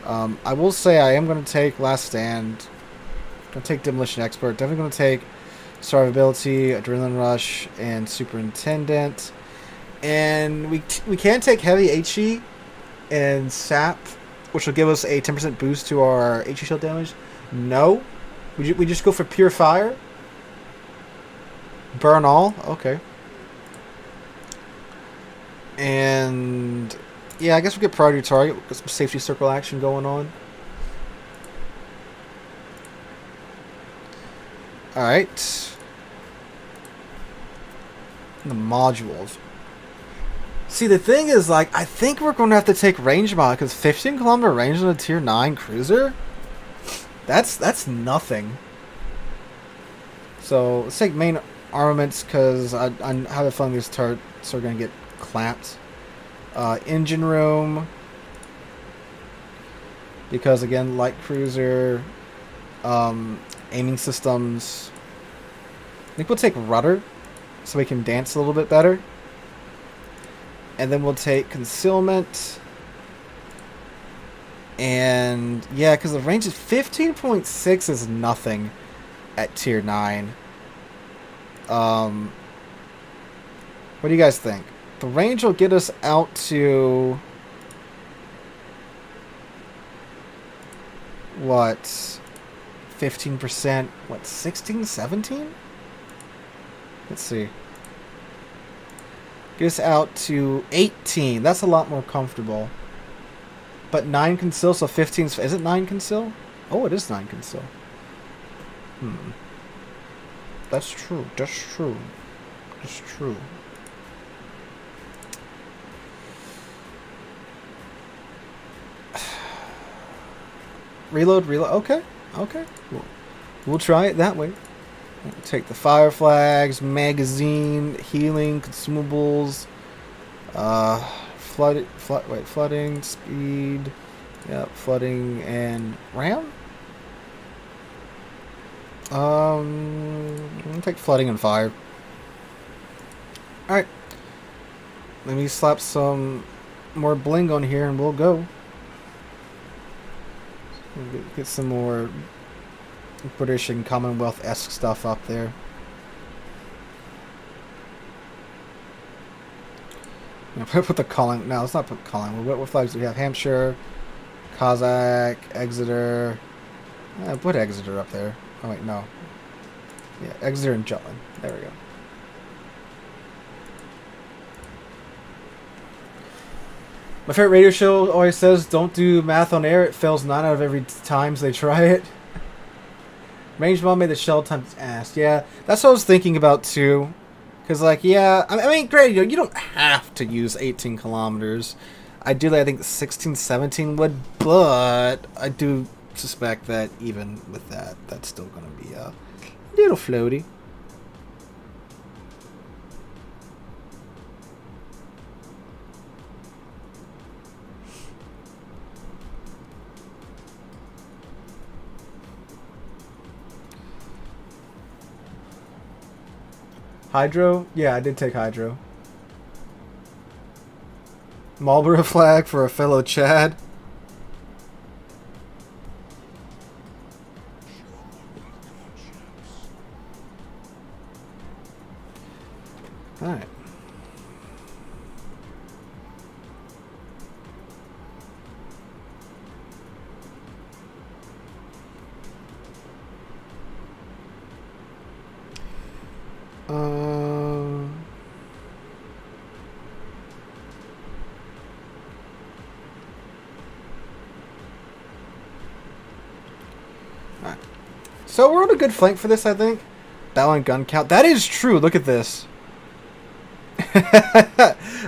I will say I am going to take Last Stand. Going to take Demolition Expert. Definitely going to take Survivability, Adrenaline Rush, and Superintendent. And we can take Heavy HE and Sap, which will give us a 10% boost to our HE shield damage. No. We just go for Pure Fire. Burn all. Okay. And yeah, I guess we'll get Priority Target. We've got some Safety Circle action going on. Alright. The modules. See, the thing is, like, I think we're going to have to take range mod, because 15-kilometer range on a tier 9 cruiser? That's nothing. So, let's take main armaments, because I have a feeling these turrets are going to get clamped. Engine room. Because, again, light cruiser. Aiming systems. I think we'll take rudder, so we can dance a little bit better. And then we'll take concealment. And yeah, because the range is 15.6 is nothing at tier 9. What do you guys think? The range will get us out to what? 15%? What, 16, 17? Let's see. Get us out to 18. That's a lot more comfortable. But 9 conceal, so 15. Is it 9 conceal? Oh, it is 9 conceal. That's true. That's true. That's true. Reload. Okay. Okay. We'll try it that way. We'll take the fire flags, magazine, healing, consumables, flooding, speed, yeah, flooding, and ram. I'll take flooding and fire. All right. Let me slap some more bling on here, and we'll go. We'll get some more British and Commonwealth-esque stuff up there. Put the calling. No, let's not put calling. What flags do we have? Hampshire, Cossack, Exeter. Put Exeter up there. Oh wait, no. Yeah, Exeter and Jutland. There we go. My favorite radio show always says, "Don't do math on air. It fails 9 out of every times they try it." Range mod made the shell times ass. Yeah, that's what I was thinking about too. Because, like, yeah, I mean, great, you don't have to use 18 kilometers. Ideally, I think 16, 17 would, but I do suspect that even with that, that's still going to be a little floaty. Hydro? Yeah, I did take Hydro. Marlboro flag for a fellow Chad. Alright. Alright. So we're on a good flank for this, I think. Battle and gun count. That is true. Look at this.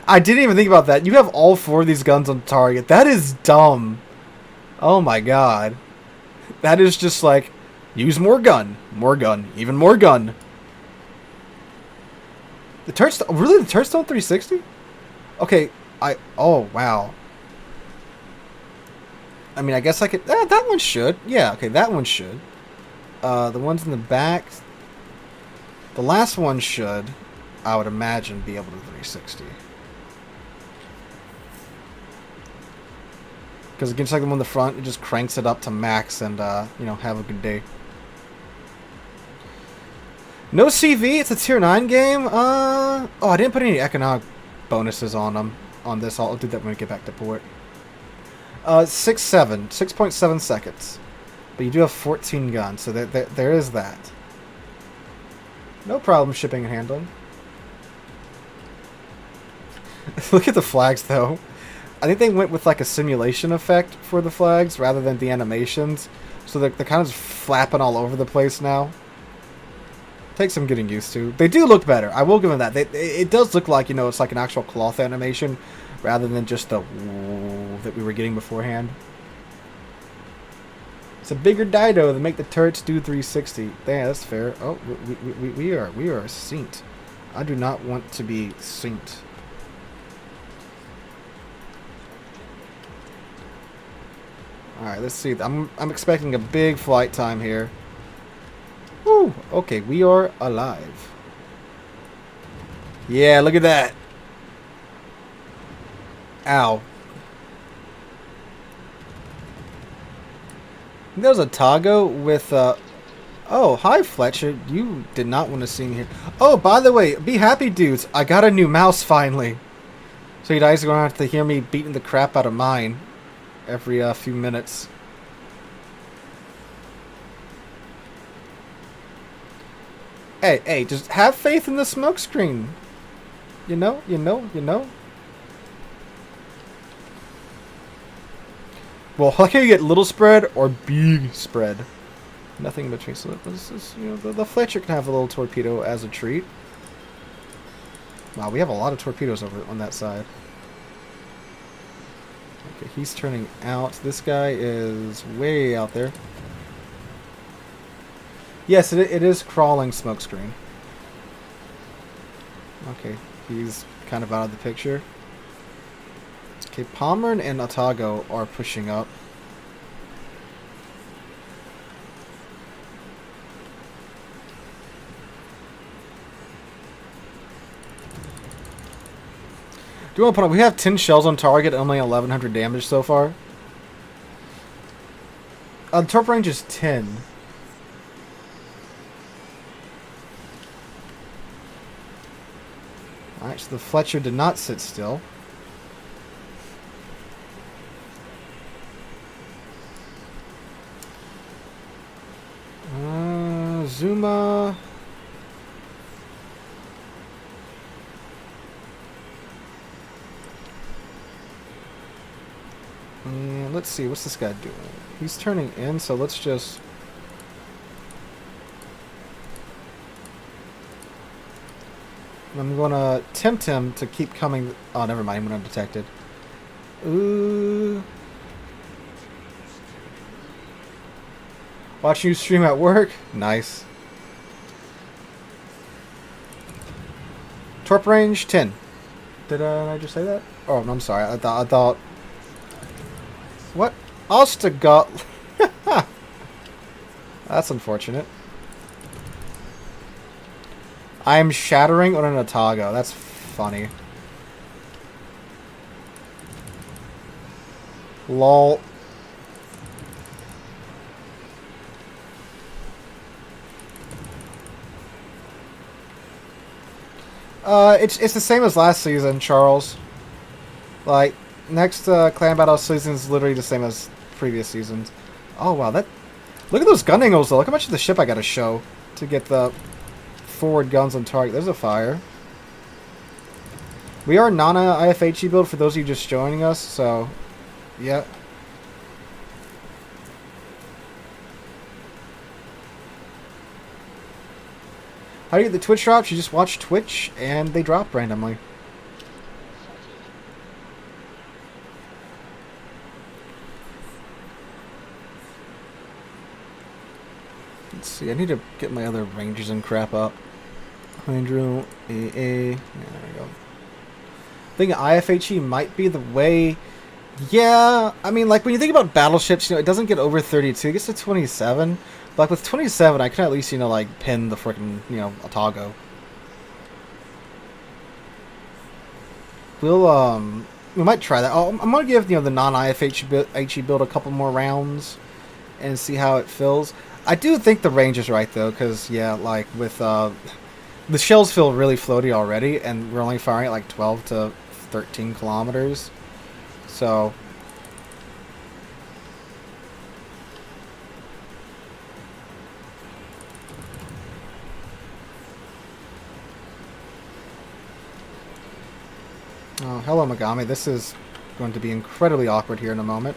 I didn't even think about that. You have all 4 of these guns on target. That is dumb. Oh my god. That is just like, use more gun, even more gun. The turret's really the turret's on 360? Okay, oh wow. I mean, I guess I could. That one should. Yeah, okay, that one should. The ones in the back. The last one should, I would imagine, be able to 360. Because against like the one in the front, it just cranks it up to max and, you know, have a good day. No CV, it's a tier 9 game. Oh, I didn't put any economic bonuses on them. On this, I'll do that when we get back to port. 6.7 seconds. But you do have 14 guns, so there is that. No problem shipping and handling. Look at the flags, though. I think they went with like a simulation effect for the flags rather than the animations. So they're kind of just flapping all over the place now. Takes some getting used to. They do look better. I will give them that. It does look like, you know, it's like an actual cloth animation rather than just the that we were getting beforehand. It's a bigger dido to make the turrets do 360. Yeah, that's fair. Oh, we are synced. I do not want to be synced. All right, let's see. I'm expecting a big flight time here. Woo! Okay, we are alive. Yeah, look at that. Ow. There's a Tago with, Oh, hi, Fletcher. You did not want to see me here. Oh, by the way, be happy, dudes. I got a new mouse, finally. So you guys are going to have to hear me beating the crap out of mine every few minutes. Hey, just have faith in the smoke screen. You know. Well, how can you get little spread or big spread? Nothing in between. So this is, you know, the Fletcher can have a little torpedo as a treat. Wow, we have a lot of torpedoes over on that side. Okay, he's turning out. This guy is way out there. Yes, it is crawling smokescreen. Okay, he's kind of out of the picture. Okay, Pommern and Otago are pushing up. Do you want to put on? We have 10 shells on target, only 1100 damage so far. The torp range is 10. Alright, so the Fletcher did not sit still. Zuma. And let's see, what's this guy doing? He's turning in, so let's just... I'm going to tempt him to keep coming... Oh, never mind, he went undetected. Ooh. Watch you stream at work? Nice. Torp range, 10. Did I just say that? Oh, no, I'm sorry. I thought... What? Ostagot... That's unfortunate. I am shattering on an Otago. That's funny. Lol. It's the same as last season, Charles. Like, next clan battle season is literally the same as previous seasons. Oh wow, that... Look at those gun angles though. Look how much of the ship I gotta show to get the forward guns on target. There's a fire. We are non-IFHE build for those of you just joining us, so yeah. How do you get the Twitch drops? You just watch Twitch and they drop randomly. Let's see, I need to get my other Rangers and crap up. Hydro, AA, yeah, there we go. I think IFHE might be the way. Yeah, I mean, like, when you think about battleships, you know, it doesn't get over 32, it gets to 27. But, like, with 27, I can at least, you know, like, pin the frickin', you know, Otago. We'll, we might try that. I'm gonna give the non-IFHE build a couple more rounds and see how it feels. I do think the range is right though, because yeah, like with the shells feel really floaty already, and we're only firing at like 12 to 13 kilometers. So oh, hello Megami. This is going to be incredibly awkward here in a moment.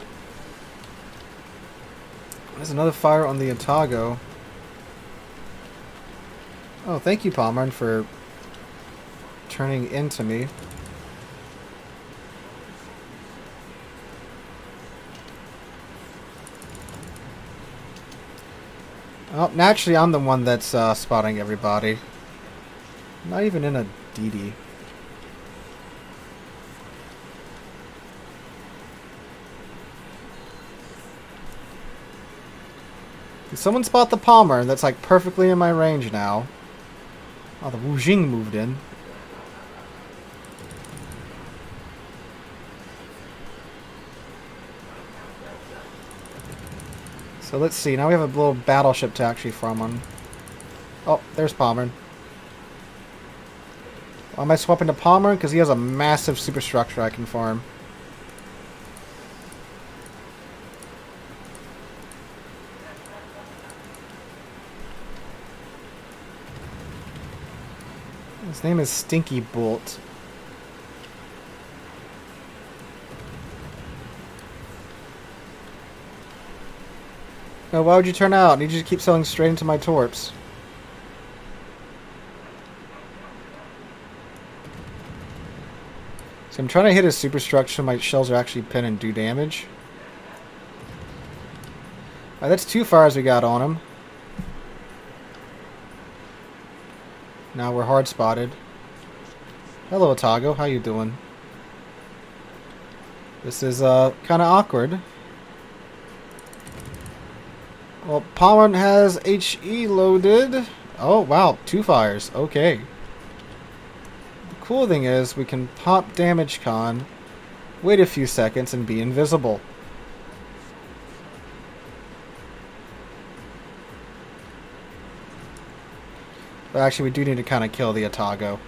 There's another fire on the Otago. Oh, thank you, Palmer, for turning into me. Oh, naturally, I'm the one that's spotting everybody. Not even in a DD. Did someone spot the Palmer? That's like perfectly in my range now. Oh, the Wu Jing moved in. So let's see. Now we have a little battleship to actually farm on. Oh, there's Palmer. Why am I swapping to Palmer? Because he has a massive superstructure I can farm. His name is Stinky Bolt. No, why would you turn out? You just keep selling straight into my torps. So I'm trying to hit his superstructure so my shells are actually pin and do damage. Alright, that's 2 fires we got on him. Now we're hard spotted. Hello, Otago. How you doing? This is kind of awkward. Well, Palmer has HE loaded. Oh, wow. 2 fires. Okay. The cool thing is we can pop damage con, wait a few seconds, and be invisible. But actually, we do need to kind of kill the Otago.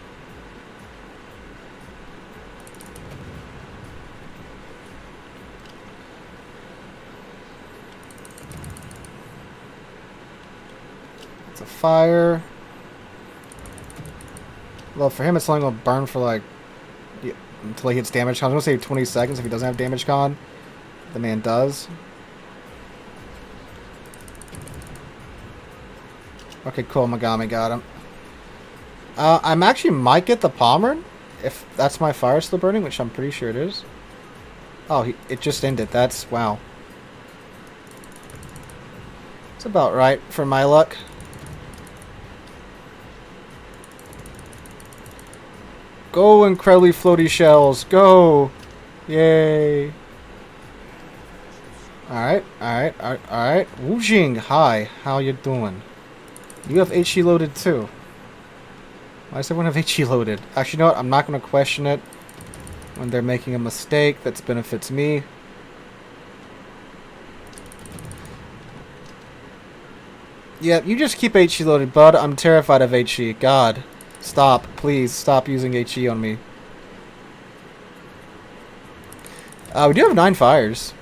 It's a fire. Well, for him, it's only going to burn for like until he hits damage con. I was going to say 20 seconds if he doesn't have damage con. The man does. Okay, cool. Megami got him. I'm actually might get the Palmer if that's my fire still burning, which I'm pretty sure it is. Oh, it just ended. That's wow. It's about right for my luck. Go, incredibly floaty shells. Go. Yay. Alright, alright, alright, alright. Wu Jing, hi. How you doing? You have HE loaded too. Why does everyone have HE loaded? Actually, you know what? I'm not going to question it when they're making a mistake that benefits me. Yeah, you just keep HE loaded, bud. I'm terrified of HE. God. Stop. Please, stop using HE on me. We do have 9 fires.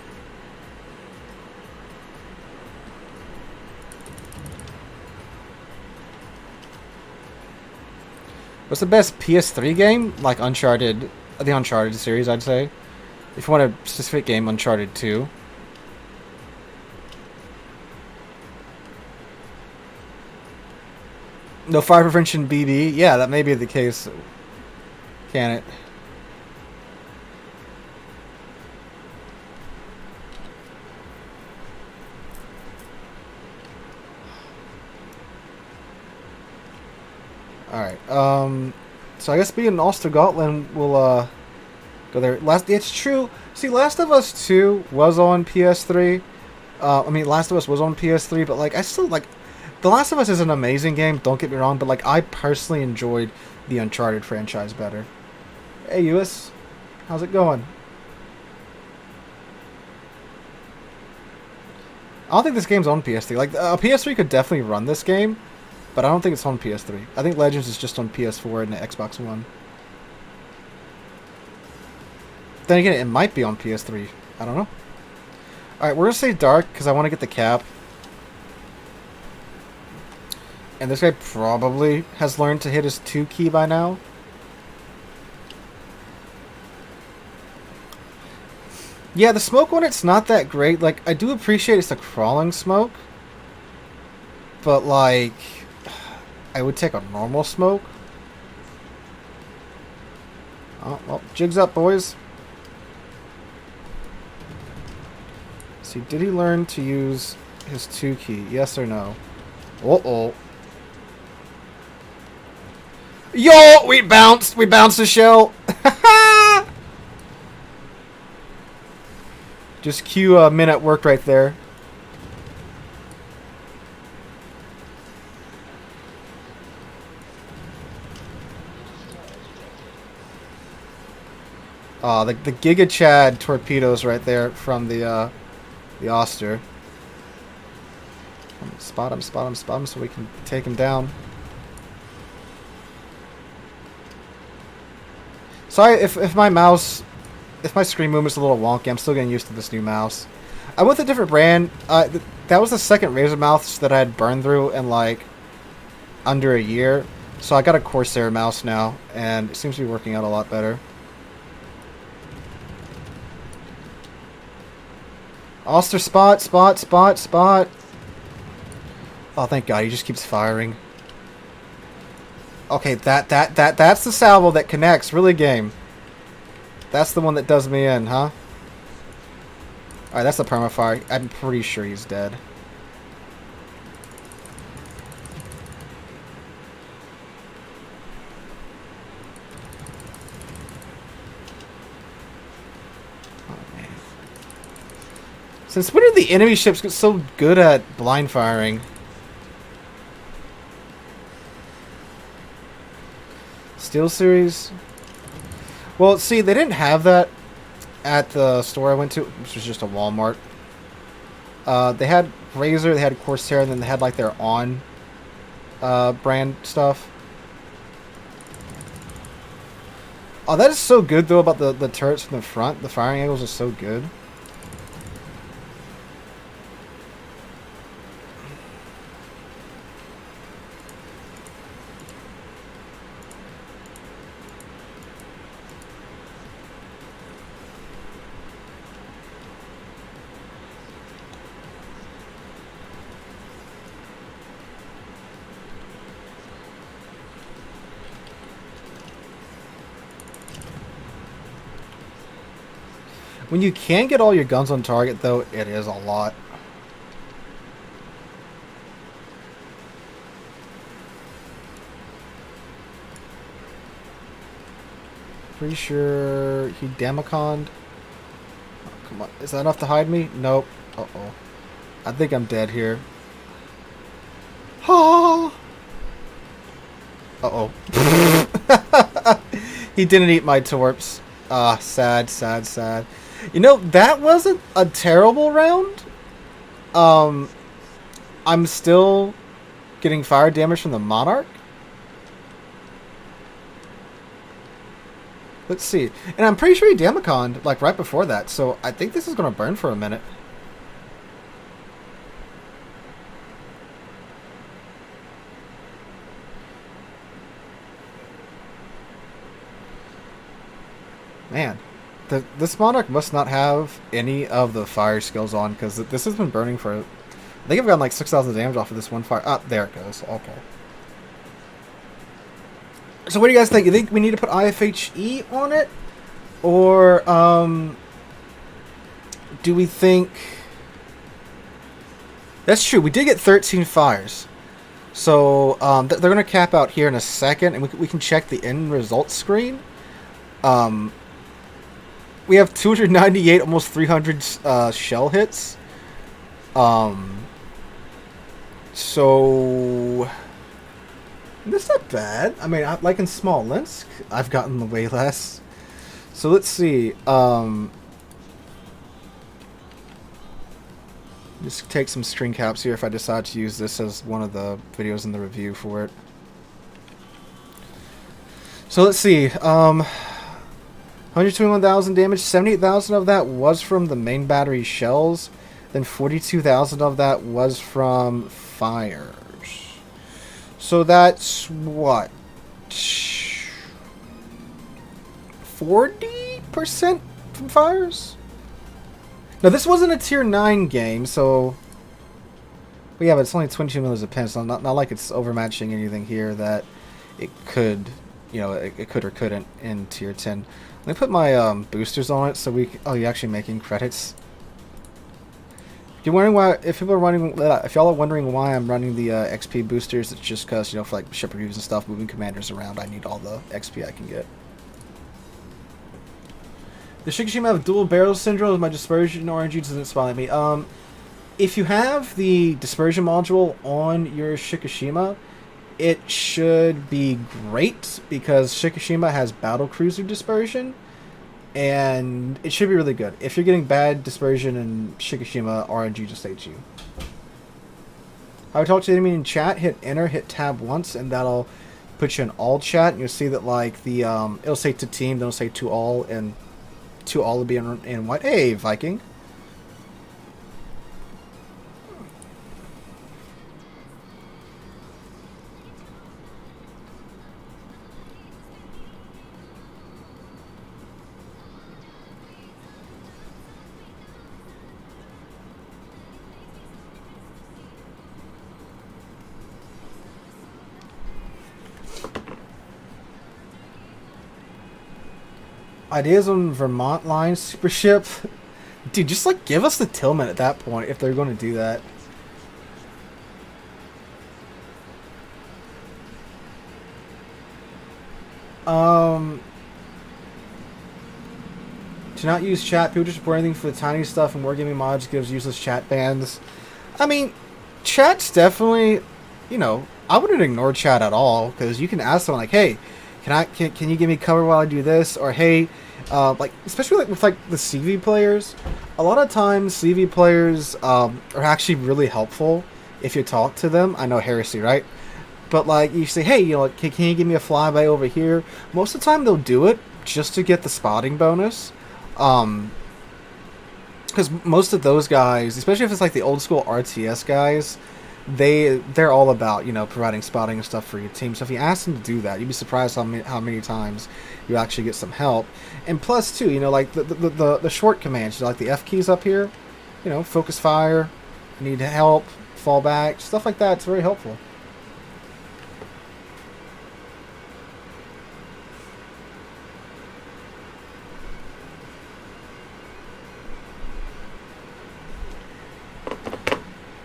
What's the best PS3 game? Like Uncharted, the Uncharted series, I'd say. If you want a specific game, Uncharted 2. No fire prevention BB? Yeah, that may be the case. Can it? Alright, so I guess being in Ostergotland will, go there. It's true. See, Last of Us 2 was on PS3. I mean, Last of Us was on PS3, but, like, I still, like, The Last of Us is an amazing game, don't get me wrong, but, like, I personally enjoyed the Uncharted franchise better. Hey, Uis. How's it going? I don't think this game's on PS3. Like, a PS3 could definitely run this game, but I don't think it's on PS3. I think Legends is just on PS4 and the Xbox One. Then again, it might be on PS3. I don't know. Alright, we're going to say Dark because I want to get the cap. And this guy probably has learned to hit his 2 key by now. Yeah, the smoke one, it's not that great. Like, I do appreciate it's a crawling smoke. But, like, I would take a normal smoke. Oh, well, jigs up, boys. See, did he learn to use his 2 key? Yes or no? Uh-oh. Yo! We bounced! We bounced the shell! Just cue men at work right there. The Giga Chad torpedoes right there from the Oster. Spot him so we can take him down. Sorry if my mouse, if my screen movement's a little wonky. I'm still getting used to this new mouse. I went with a different brand. That was the second Razer mouse that I had burned through in like under a year. So I got a Corsair mouse now, and it seems to be working out a lot better. Oster spot. Oh, thank God, he just keeps firing. Okay, that's the salvo that connects. Really, game. That's the one that does me in, huh? Alright, that's the permafire. I'm pretty sure he's dead. Oh, man. Since when did the enemy ships get so good at blind firing? Steel Series? Well, see, they didn't have that at the store I went to, which was just a Walmart. They had Razer, they had Corsair, and then they had like their On brand stuff. Oh, that is so good though about the turrets from the front. The firing angles are so good. When you can get all your guns on target, though, it is a lot. Pretty sure he Damaconed. Oh, come on. Is that enough to hide me? Nope. Uh-oh. I think I'm dead here. Oh! Uh-oh. He didn't eat my torps. Ah, sad. You know, that wasn't a terrible round. I'm still getting fire damage from the Monarch. Let's see. And I'm pretty sure he Damaconed, like, right before that. So I think this is going to burn for a minute. Man. This Monarch must not have any of the fire skills on, because this has been burning for... I think I've gotten like 6,000 damage off of this one fire. Ah, there it goes. Okay. So what do you guys think? You think we need to put IFHE on it? Or, do we think... That's true. We did get 13 fires. So, they're going to cap out here in a second, and we can check the end result screen. We have 298, almost 300 shell hits. So that's not bad. I mean, like in Smolensk, I've gotten way less. So let's see. Just take some screen caps here if I decide to use this as one of the videos in the review for it. So let's see. 121,000 damage. 78,000 of that was from the main battery shells. Then 42,000 of that was from fires. So that's what? 40% from fires? Now, this wasn't a tier 9 game, so... But yeah, but it's only 22 millers a pin, so not like it's overmatching anything here that it could, you know, it could or couldn't in tier 10. Let me put my boosters on it so we can... Oh, you're actually making credits. If you're wondering why... If people are running... If y'all are wondering why I'm running the XP boosters, it's just because, you know, for like ship reviews and stuff, moving commanders around, I need all the XP I can get. The Shikishima have dual barrel syndrome. My dispersion RNG doesn't smile at me. If you have the dispersion module on your Shikishima, it should be great because Shikishima has battle cruiser dispersion, and it should be really good. If you're getting bad dispersion in Shikishima, RNG just hates you. I would talk to the enemy in chat. Hit enter, hit tab once, and that'll put you in all chat. And you'll see that like the it'll say to team, then it'll say to all, and to all will be in white. Hey, Viking. Ideas on Vermont line super ship. Dude, just like give us the Tillman at that point if they're going to do that. To not use chat, people just report anything for the tiny stuff, and wargaming mods gives useless chat bans. I mean, chat's definitely, you know, I wouldn't ignore chat at all because you can ask someone like, hey, can you give me cover while I do this? Or hey, like especially like with like the CV players, a lot of times CV players are actually really helpful if you talk to them. I know heresy, right? But like you say, hey, you know, like, can you give me a flyby over here? Most of the time they'll do it just to get the spotting bonus. Because most of those guys, especially if it's like the old school RTS guys, they're all about, you know, providing spotting and stuff for your team. So if you ask them to do that, you'd be surprised how many times you actually get some help. And plus too, you know, like the short commands, you know, like the F keys up here, you know, focus fire, need help, fall back, stuff like that. It's very helpful.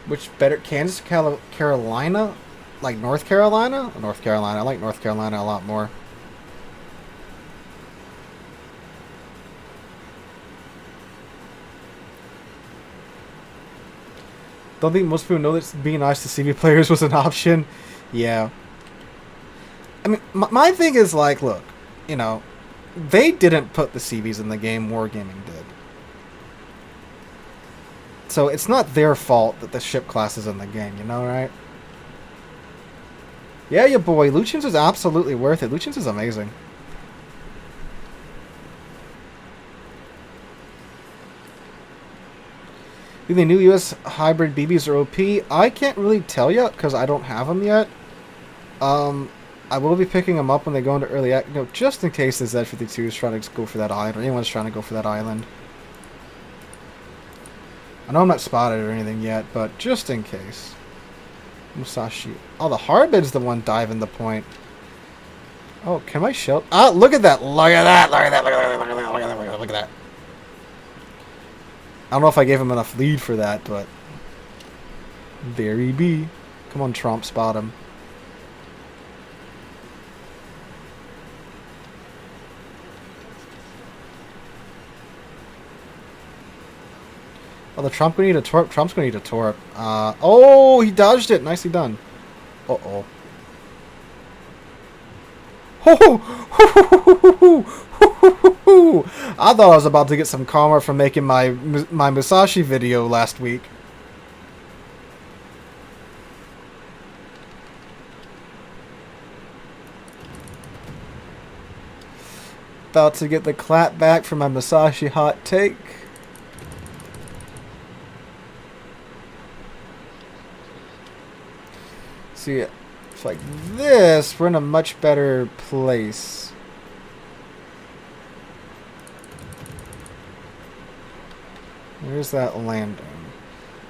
Which better, Kansas, Carolina, like North Carolina? North Carolina. I like North Carolina a lot more. Don't think most people know that being nice to CV players was an option. Yeah. I mean, my thing is like, look, you know, they didn't put the CVs in the game, Wargaming did. So it's not their fault that the ship class is in the game, you know, right? Yeah, your boy. Lucian's is absolutely worth it. Lucian's is amazing. Do the new US hybrid BBs are OP? I can't really tell you because I don't have them yet. I will be picking them up when they go into early act, you know, just in case the Z52 is trying to go for that island, or anyone's trying to go for that island. I know I'm not spotted or anything yet, but just in case. Musashi. Oh, the Harbin's the one diving the point. Oh, can I shell? Ah, look at that! Look at that! Look at that! Look at that! Look at that! Look at that! Look at that! I don't know if I gave him enough lead for that, but there he be. Come on, Trump, spot him. Oh, the Trump gonna need a torp. Trump's gonna need a torp. Oh, he dodged it. Nicely done. Uh-oh. I thought I was about to get some karma from making my Musashi video last week. About to get the clap back for my Musashi hot take. See, it's like this, we're in a much better place. Where's that landing?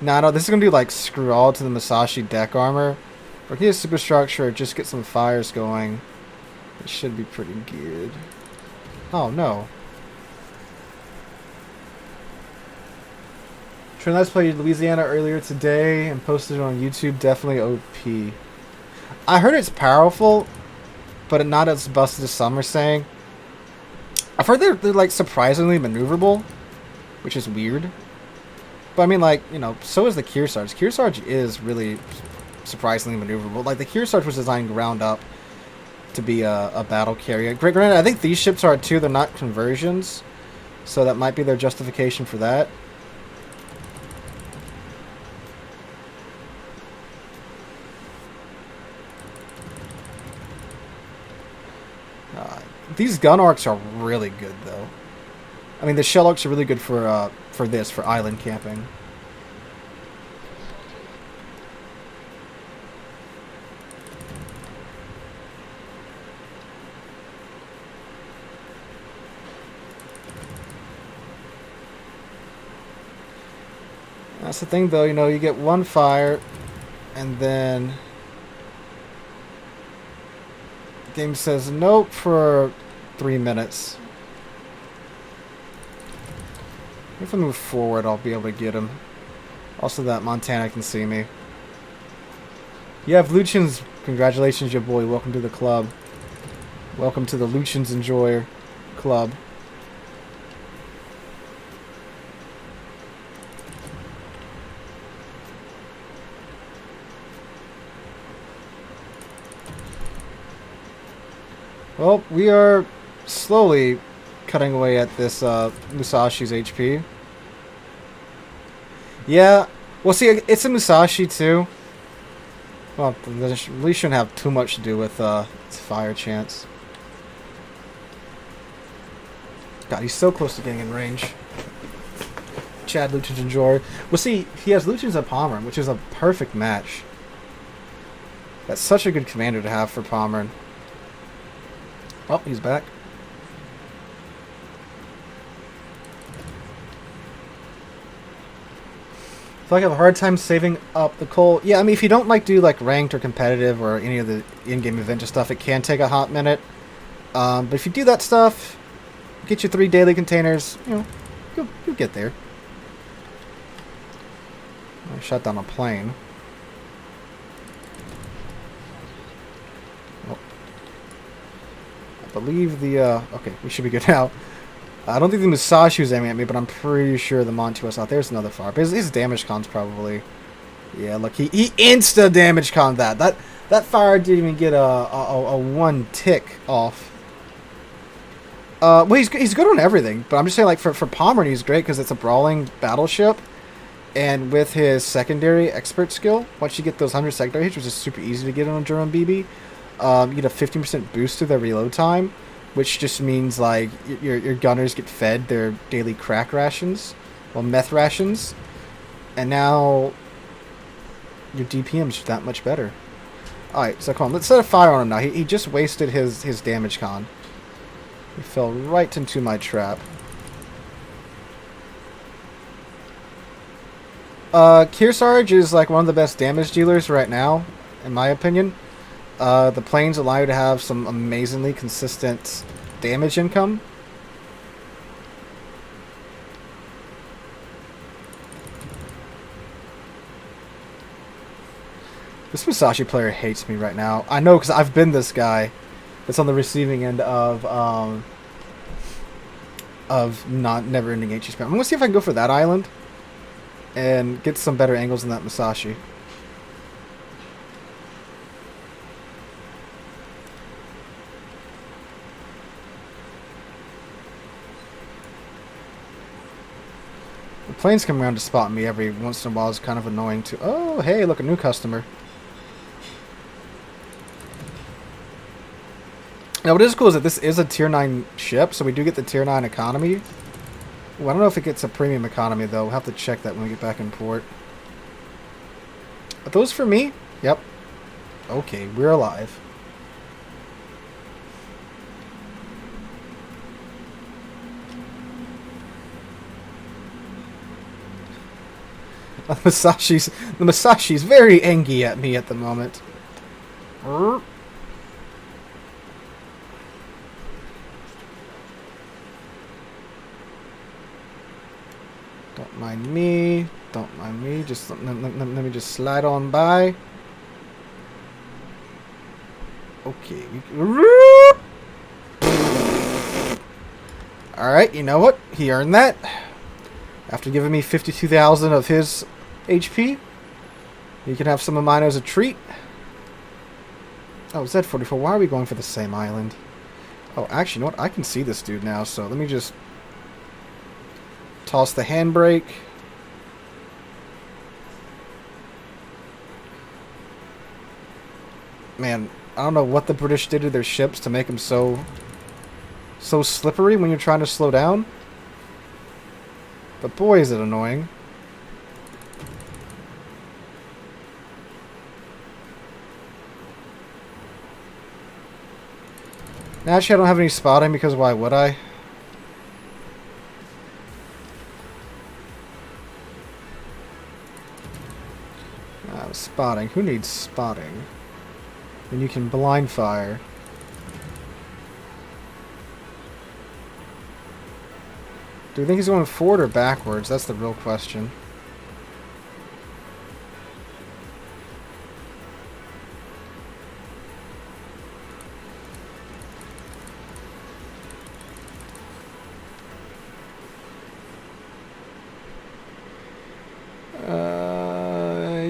No, this is going to do like screw all to the Musashi deck armor. Or get a superstructure, or just get some fires going. It should be pretty good. Oh no. Let's played Louisiana earlier today and posted it on YouTube. Definitely OP. I heard it's powerful, but not as busted as some are saying. I've heard they're like surprisingly maneuverable, which is weird. But I mean, like, you know, so is the Kearsarge. Kearsarge is really surprisingly maneuverable. Like, the Kearsarge was designed ground up to be a battle carrier. Granted, I think these ships are too. They're not conversions, so that might be their justification for that. These gun arcs are really good, though. I mean, the shell arcs are really good for island camping. That's the thing, though. You know, you get one fire, and then the game says nope for 3 minutes. If I move forward, I'll be able to get him. Also, that Montana can see me. You have Lucians. Congratulations, your boy. Welcome to the club. Welcome to the Lucians Enjoyer Club. Well, we are slowly cutting away at this Musashi's HP. Yeah, well, see, it's a Musashi too. Well, this really shouldn't have too much to do with its fire chance. God, he's so close to getting in range. Chad Lucian's Enjoyer. Well, see, he has Lucian's and Pommern, which is a perfect match. That's such a good commander to have for Pommern. Oh, he's back. I feel like I have a hard time saving up the coal. Yeah, I mean, if you don't like do like ranked or competitive or any of the in-game event stuff, it can take a hot minute. But if you do that stuff, get your 3 daily containers, you know, you'll get there. I shut down a plane. I believe the, okay, we should be good now. I don't think the Musashi was aiming at me, but I'm pretty sure the Monty was out. There's another fire. But his damage con's probably... Yeah, look, he insta-damage con that. That fire didn't even get a 1 tick off. Well, he's good on everything, but I'm just saying, like, for Pommern, he's great because it's a brawling battleship. And with his secondary expert skill, once you get those 100 secondary hits, which is super easy to get on a German BB, you get a 15% boost to their reload time, which just means like your gunners get fed their daily crack rations, well, meth rations, and now your DPM's that much better. Alright, so come on, let's set a fire on him now. He just wasted his damage con. He fell right into my trap. Kearsarge is like one of the best damage dealers right now, in my opinion. The planes allow you to have some amazingly consistent damage income. This Musashi player hates me right now. I know, because I've been this guy that's on the receiving end of never-ending HP spam. I'm gonna see if I can go for that island and get some better angles in that Musashi. The planes come around to spot me every once in a while is kind of annoying too. Oh, hey, look, a new customer. Now, what is cool is that this is a tier 9 ship, so we do get the tier 9 economy. Ooh, I don't know if it gets a premium economy, though. We'll have to check that when we get back in port. Are those for me? Yep. Okay, we're alive. The Musashi's very angry at me at the moment. Don't mind me. Don't mind me. Just let me just slide on by. Okay. Alright, you know what? He earned that. After giving me 52,000 of his HP, you can have some of mine as a treat. Oh, Z44, why are we going for the same island? Oh, actually, you know what? I can see this dude now, so let me just toss the handbrake. Man, I don't know what the British did to their ships to make them so slippery when you're trying to slow down. But boy, is it annoying. Actually, I don't have any spotting because why would I? Spotting. Who needs spotting? When you can blind fire. Do you think he's going forward or backwards? That's the real question.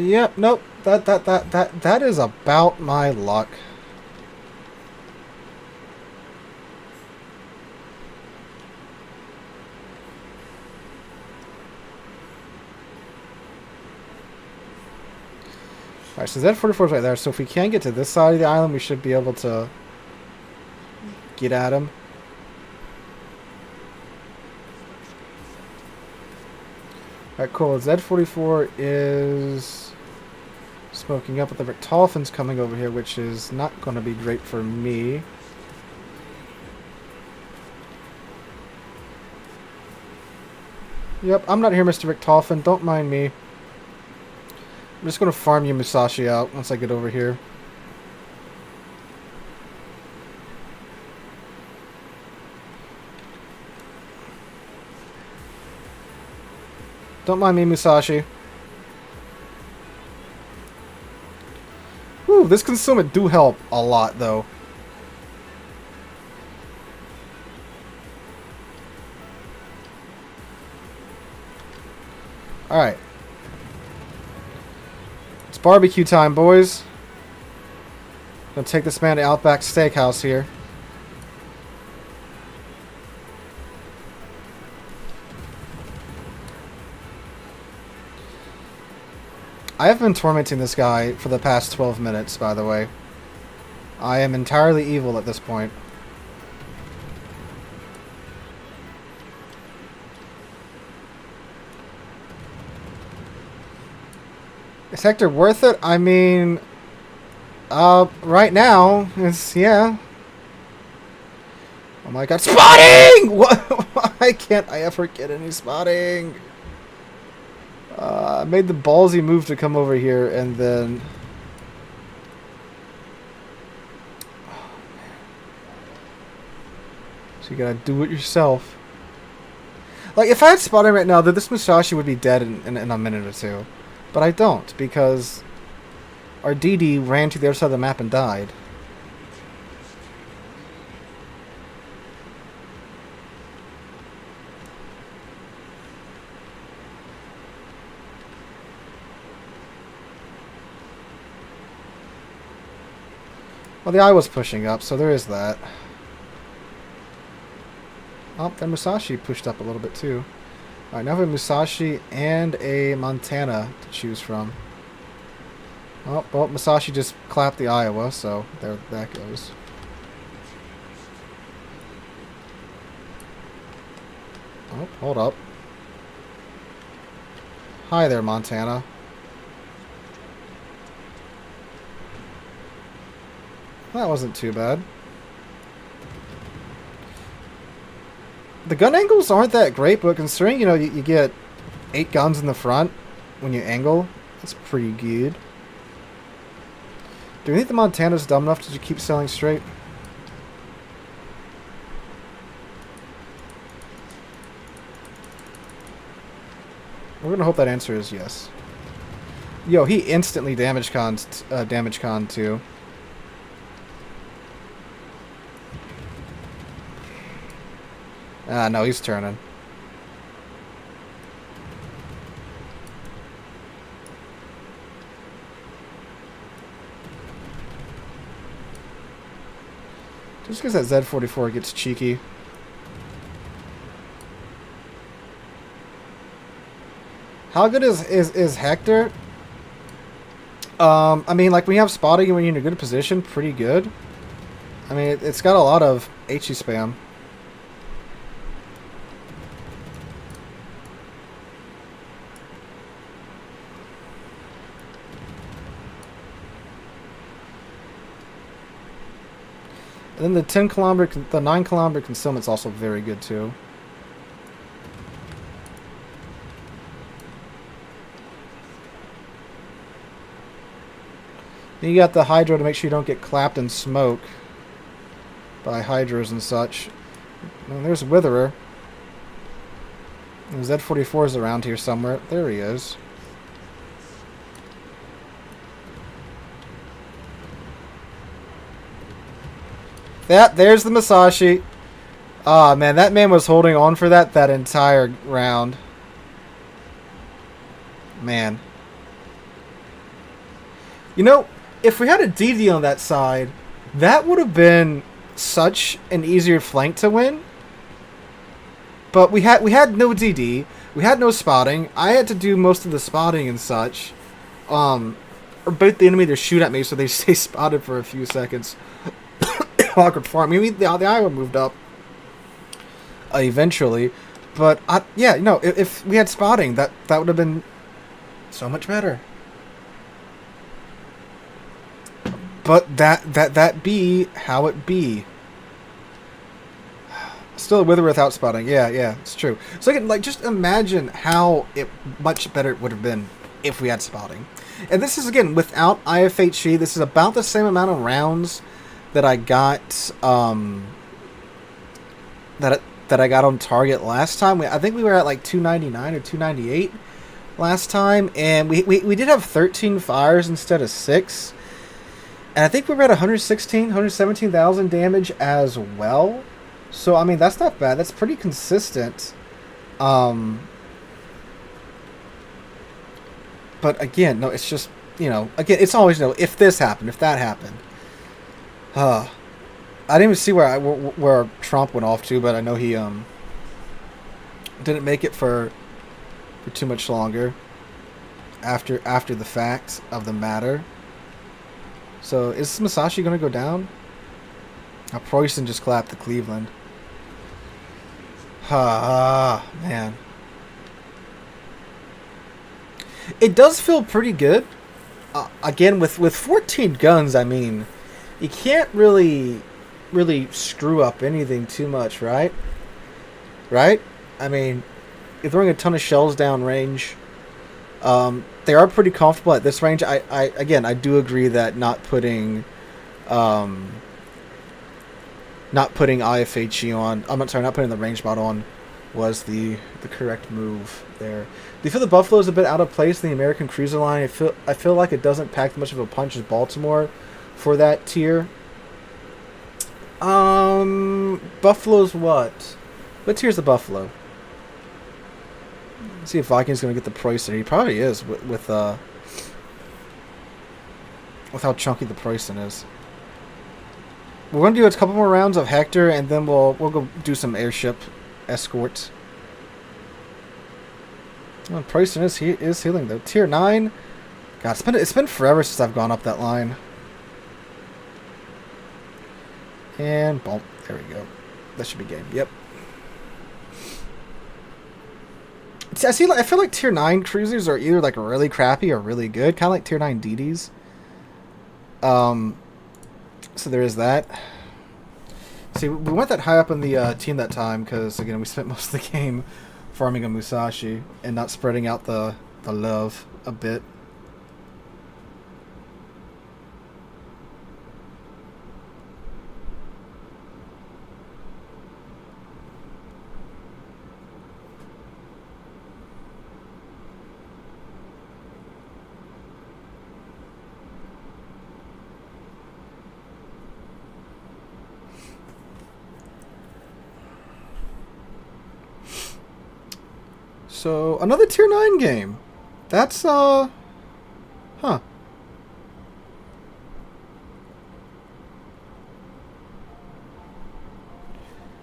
Yep, nope. That is about my luck. Alright, so Z44 is right there. So if we can get to this side of the island, we should be able to get at him. Alright, cool. Z44 is smoking up, but the Richtolfen's coming over here, which is not going to be great for me. Yep, I'm not here, Mr. Richtolfen. Don't mind me. I'm just going to farm you Musashi out once I get over here. Don't mind me, Musashi. Whew, this concealment do help a lot, though. Alright. It's barbecue time, boys. Gonna take this man to Outback Steakhouse here. I have been tormenting this guy for the past 12 minutes, by the way. I am entirely evil at this point. Is Hector worth it? I mean, right now, it's, yeah. Oh my god, spotting! What? Why can't I ever get any spotting? I made the ballsy move to come over here and then... Oh, man. So you gotta do it yourself. Like, if I had spotting right now, then this Musashi would be dead in a minute or two. But I don't, because our DD ran to the other side of the map and died. Well, the eye was pushing up, so there is that. Oh, then Musashi pushed up a little bit too. Alright, now we have Musashi and a Montana to choose from. Oh, well, Musashi just clapped the Iowa, so there that goes. Oh, hold up. Hi there, Montana. That wasn't too bad. The gun angles aren't that great, but considering, you know, you get 8 guns in the front when you angle, that's pretty good. Do you think the Montana's dumb enough to keep selling straight? We're gonna hope that answer is yes. Yo, he instantly damage con too. Ah, no, he's turning. Just because that Z44 gets cheeky. How good is Hector? I mean, like, when you have spotting and when you're in a good position, pretty good. I mean, it's got a lot of HE spam. And then the 10-kilometer, the 9-kilometer concealment's also very good too. Then you got the hydro to make sure you don't get clapped in smoke by hydros and such. And there's Witherer. And Z44 is around here somewhere. There he is. There's the Masashi. Ah, man, that man was holding on for that entire round. Man. You know, if we had a DD on that side, that would have been such an easier flank to win. But we had no DD. We had no spotting. I had to do most of the spotting and such. Or both the enemy to shoot at me so they stay spotted for a few seconds. Awkward farm. Maybe the Iowa moved up eventually, but yeah, you know, if we had spotting, that would have been so much better. But that be how it be. Still a Wither without spotting. Yeah, it's true. So again, like, just imagine how much better it would have been if we had spotting. And this is, again, without IFHE. This is about the same amount of rounds that I got that I got on target last time. I think we were at like 299 or 298 last time, and we did have 13 fires instead of 6. And I think we were at 117,000 damage as well. So I mean, that's not bad. That's pretty consistent. But again, no, it's just, you know, again, it's always, you know, if this happened, if that happened. I didn't even see where Trump went off to, but I know he didn't make it for too much longer after the fact of the matter. So is Masashi gonna go down? Preußen just clapped the Cleveland. Man. It does feel pretty good. Again, with 14 guns, I mean, you can't really screw up anything too much, right? Right? I mean, you're throwing a ton of shells down range. They are pretty comfortable at this range. I do agree that not putting IFHE on, not putting the range mod on was the correct move there. Do you feel the Buffalo is a bit out of place in the American Cruiser line? I feel like it doesn't pack much of a punch as Baltimore for that tier. Buffalo's what? What tier's the Buffalo? Let's see if Viking's gonna get the Preußen. He probably is with how chunky the Preußen is. We're gonna do a couple more rounds of Hector, and then we'll go do some Airship escorts. Well, Preußen is healing though. Tier 9. God, it's been forever since I've gone up that line. And boom, there we go. That should be game. Yep. See, I feel like tier 9 cruisers are either like really crappy or really good, kind of like tier 9 DDs. So there is that. See, we went that high up in the team that time because, again, we spent most of the game farming a Musashi and not spreading out the love a bit. So, another tier 9 game. That's, huh.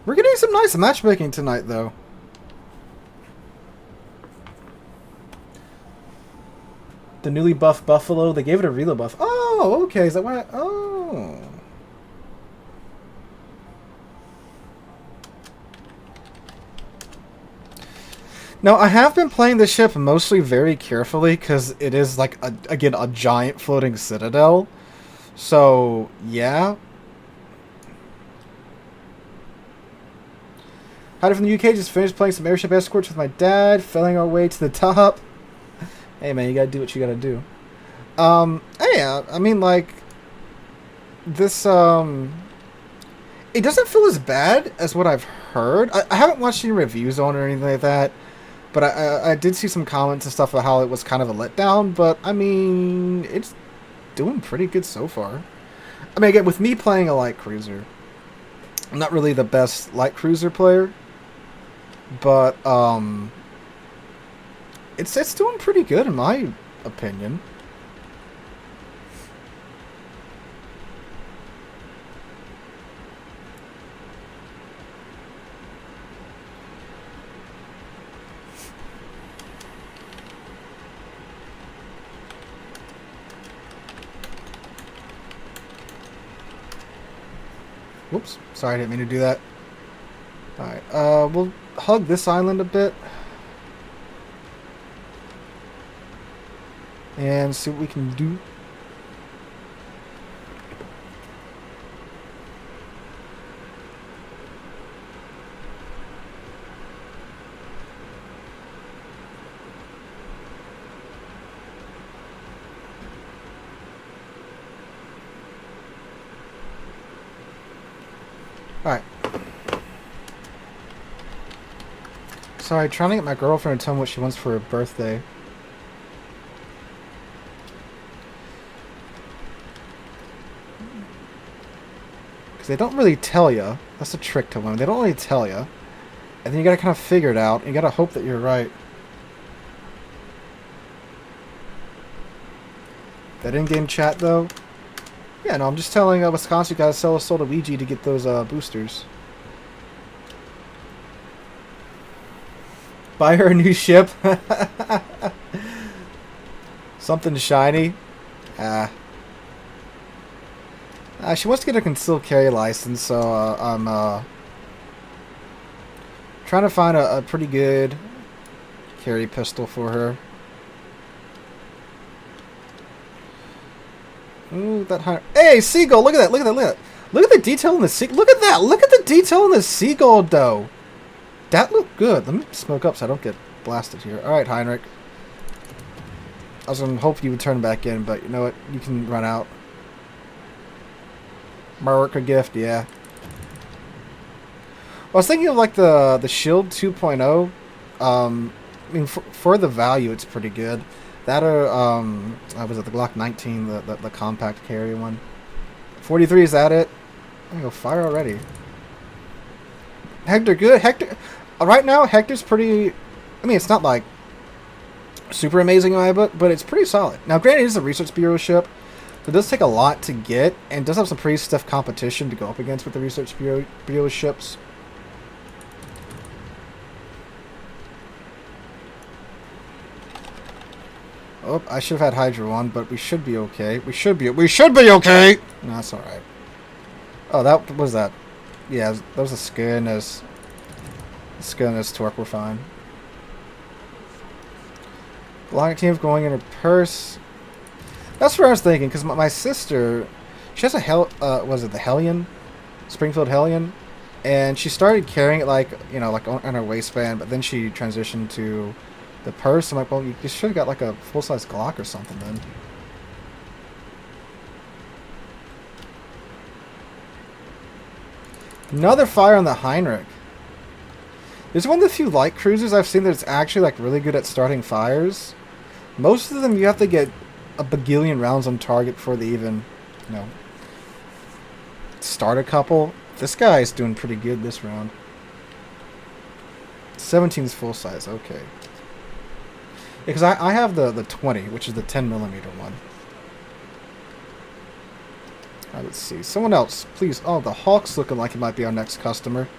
We're getting some nice matchmaking tonight, though. The newly buffed Buffalo, they gave it a reload buff. Oh, okay. Is that why? Oh. Now, I have been playing this ship mostly very carefully because it is, like, again, a giant floating citadel. So, yeah. Howdy from the UK, just finished playing some Airship escorts with my dad, filling our way to the top. Hey, man, you gotta do what you gotta do. Yeah, I mean, like, this, it doesn't feel as bad as what I've heard. I haven't watched any reviews on it or anything like that. But I did see some comments and stuff about how it was kind of a letdown, but, I mean, it's doing pretty good so far. I mean, again, with me playing a light cruiser, I'm not really the best light cruiser player, but, it's doing pretty good in my opinion. Whoops. Sorry, I didn't mean to do that. Alright, we'll hug this island a bit. And see what we can do. Alright. Sorry, trying to get my girlfriend to tell me what she wants for her birthday. Because they don't really tell you. That's a trick to women. They don't really tell you. And then you gotta kind of figure it out. You gotta hope that you're right. That in-game chat, though? Yeah, no, I'm just telling Wisconsin you gotta sell a soul to Ouija to get those boosters. Buy her a new ship. Something shiny. She wants to get a concealed carry license, so I'm trying to find a pretty good carry pistol for her. Ooh, that high. Hey, seagull! Look at that! Look at that! Look at that! Look at the detail in the sea. Look at that! Look at the detail in the seagull, though. That looked good. Let me smoke up so I don't get blasted here. All right, Heinrich. I was gonna hope you would turn back in, but you know what? You can run out. Marker gift, yeah. I was thinking of like the Shield 2.0. I mean, for the value, it's pretty good. That or was it the Glock 19, the compact carry one? 43, is that it? I'm gonna go fire already. Hector, good. Hector, right now, Hector's pretty. I mean, it's not like super amazing in my book, but it's pretty solid. Now, granted, it is a Research Bureau ship, so it does take a lot to get, and does have some pretty stiff competition to go up against with the Research Bureau ships. Oh, I should have had Hydra on, but we should be okay. We should be okay! No, that's alright. Oh, that was that. Yeah, that was a Skirness. Skirness torque, we're fine. Glock team's going in her purse. That's what I was thinking, because my sister, she has a was it the Hellion? Springfield Hellion? And she started carrying it like, you know, like on her waistband, but then she transitioned to the purse. I'm like, well, you should have got like a full-size Glock or something then. Another fire on the Heinrich. There's one of the few light cruisers I've seen that's actually like really good at starting fires. Most of them you have to get a bagillion rounds on target before they even, you know, start a couple. This guy's doing pretty good this round. 17's full size, okay. Because I have the 20, which is the 10mm one. Alright, let's see. Someone else, please. Oh, the Hawk's looking like it might be our next customer.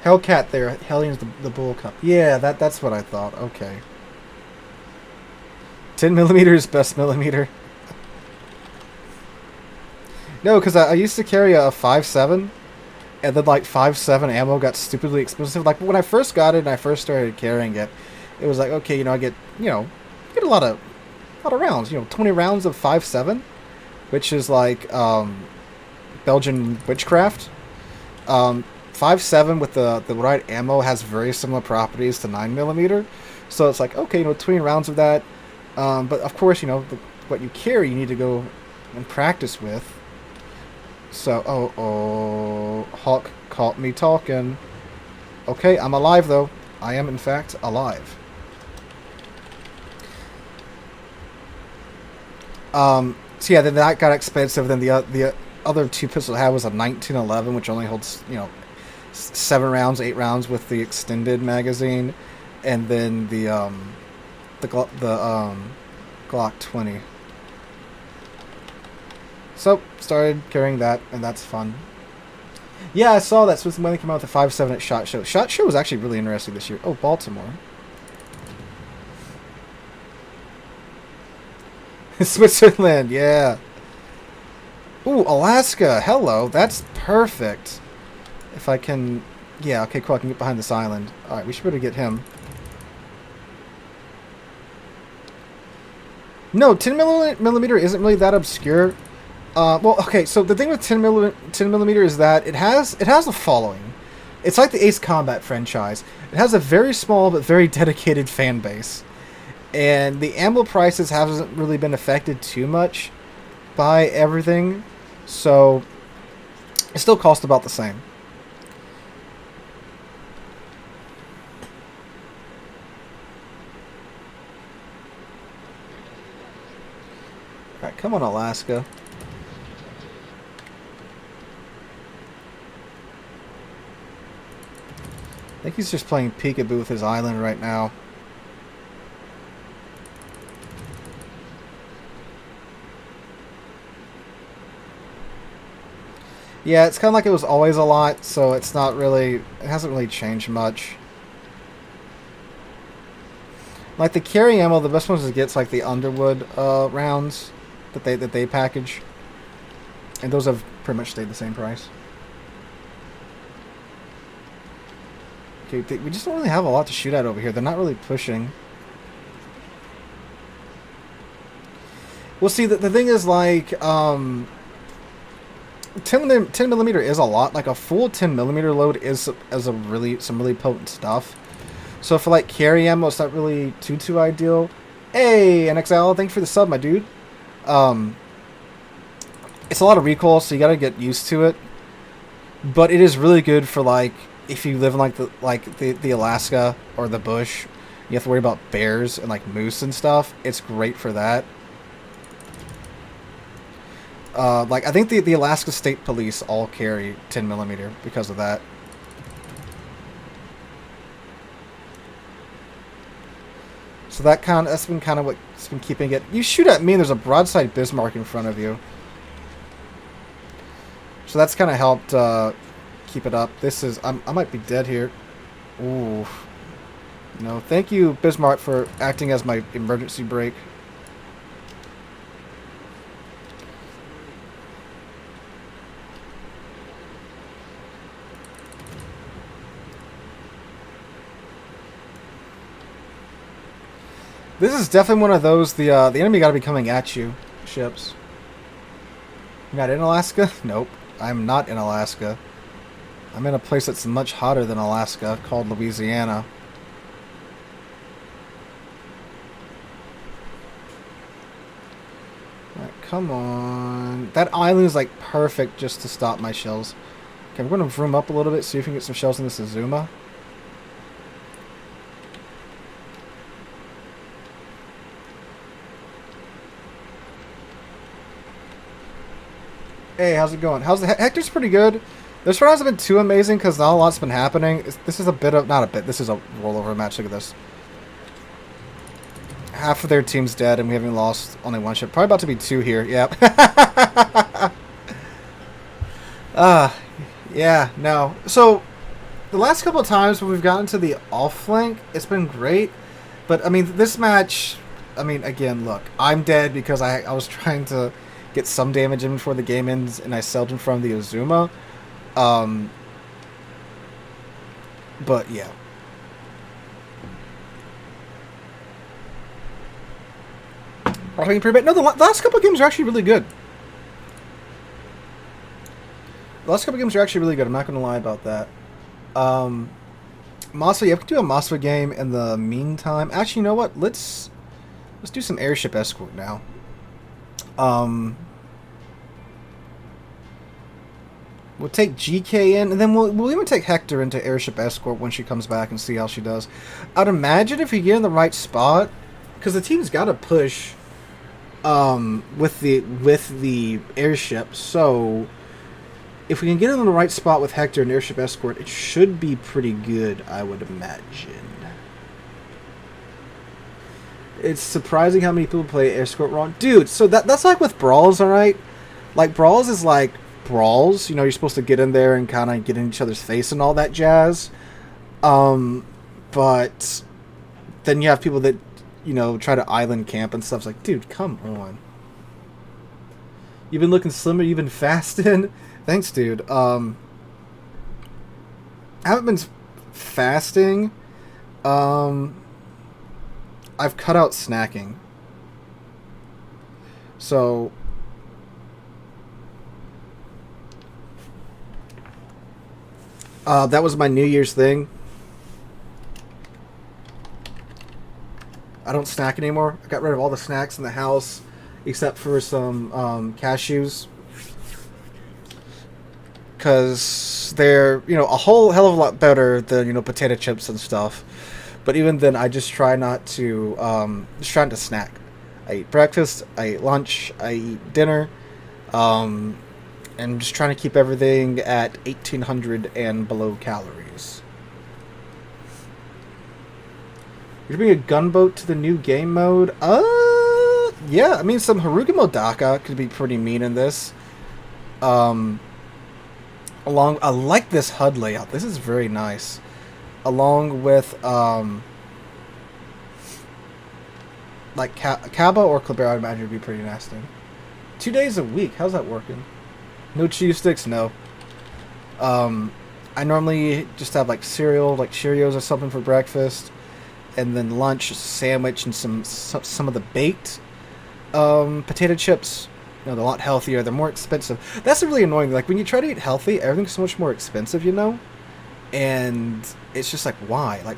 Hellcat there. Hellion's the Bull Cup. Yeah, that's what I thought. Okay. 10mm is best millimeter. No, because I used to carry a 5.7, and then like 5.7 ammo got stupidly expensive. Like when I first got it and I first started carrying it, it was like, okay, you know, I get, you know, get a lot of rounds. You know, 20 rounds of 5.7, which is like Belgian witchcraft. 5.7 with the right ammo has very similar properties to 9mm, so it's like, okay, you know, 20 rounds of that. But of course, you know, what you carry, you need to go and practice with. So, Hawk caught me talking. Okay, I'm alive though. I am in fact alive. So yeah, then that got expensive. Then the other two pistols I had was a 1911, which only holds, you know, 7 rounds, 8 rounds with the extended magazine, and then the Glock 20. So, started carrying that, and that's fun. Yeah, I saw that. So when they came out with the 5.7 at SHOT Show. SHOT Show was actually really interesting this year. Oh, Baltimore. Switzerland, yeah. Ooh, Alaska. Hello. That's perfect. If I can... Yeah, okay, cool. I can get behind this island. Alright, we should better get him. No, 10mm isn't really that obscure. Well, okay, so the thing with 10mm is that it has a following. It's like the Ace Combat franchise. It has a very small but very dedicated fan base. And the ammo prices hasn't really been affected too much by everything. So, it still costs about the same. Alright, come on, Alaska. I think he's just playing peekaboo with his island right now. Yeah, it's kind of like it was always a lot, so it's not really... It hasn't really changed much. Like the carry ammo, the best ones to get is like the Underwood rounds that they package, and those have pretty much stayed the same price. Okay, we just don't really have a lot to shoot at over here. They're not really pushing. Well, see, the thing is, like, 10mm is a lot. Like, a full 10mm load is some really potent stuff. So for, like, carry ammo, it's not really too ideal. Hey, NXL, thanks for the sub, my dude. It's a lot of recoil, so you gotta get used to it. But it is really good for, like, if you live in the Alaska or the bush, you have to worry about bears and like moose and stuff. It's great for that. Like I think the Alaska State Police all carry 10mm because of that. So that's been kind of what's been keeping it. You shoot at me and there's a broadside Bismarck in front of you. So that's kind of helped keep it up. This is... I might be dead here. Ooh. No, thank you, Bismarck, for acting as my emergency brake. This is definitely one of those, the enemy gotta be coming at you ships. You're not in Alaska? Nope. I'm not in Alaska. I'm in a place that's much hotter than Alaska, called Louisiana. Alright, come on. That island is like perfect just to stop my shells. Okay, we're gonna vroom up a little bit, see if we can get some shells in this Azuma. Hey, how's it going? How's the Hector's pretty good. This run hasn't been too amazing because not a lot's been happening. This is a bit of, not a bit, this is a rollover match. Look at this. Half of their team's dead and we haven't lost only one ship. Probably about to be 2 here. Yep. Yeah, no. So, the last couple of times when we've gotten to the off flank, it's been great. But, I mean, this match, I mean, again, look, I'm dead because I was trying to get some damage in before the game ends, and I sailed in front of the Azuma. But yeah. Pretty bad. No, the last couple of games are actually really good. The last couple of games are actually really good. I'm not going to lie about that. Mosfa, you have to do a Mosfa game in the meantime. Actually, you know what? Let's do some Airship escort now. We'll take GK in, and then we'll even take Hector into Airship escort when she comes back and see how she does. I'd imagine if we get in the right spot, because the team's got to push with the airship. So if we can get in the right spot with Hector and Airship escort, it should be pretty good, I would imagine. It's surprising how many people play escort wrong. Dude, so that's like with brawls, alright? Like, brawls is like brawls. You know, you're supposed to get in there and kind of get in each other's face and all that jazz. But then you have people that, you know, try to island camp and stuff. It's like, dude, come on. You've been looking slimmer, you've been fasting. Thanks, dude. I haven't been fasting. I've cut out snacking. So that was my New Year's thing. I don't snack anymore. I got rid of all the snacks in the house except for some cashews. Because they're, you know, a whole hell of a lot better than, you know, potato chips and stuff. But even then, I just try not to, snack. I eat breakfast, I eat lunch, I eat dinner, and just trying to keep everything at 1,800 and below calories. You're bringing a gunboat to the new game mode? Yeah, I mean, some Haruka Modaka could be pretty mean in this. I like this HUD layout. This is very nice. Along with, like, Kaba or Kleber, I would imagine would be pretty nasty. 2 days a week, how's that working? No cheese sticks? No. I normally just have, like, cereal, like Cheerios or something for breakfast. And then lunch, a sandwich, and some of the baked potato chips. You know, they're a lot healthier. They're more expensive. That's really annoying. Like, when you try to eat healthy, everything's so much more expensive, you know? And it's just like, why? Like,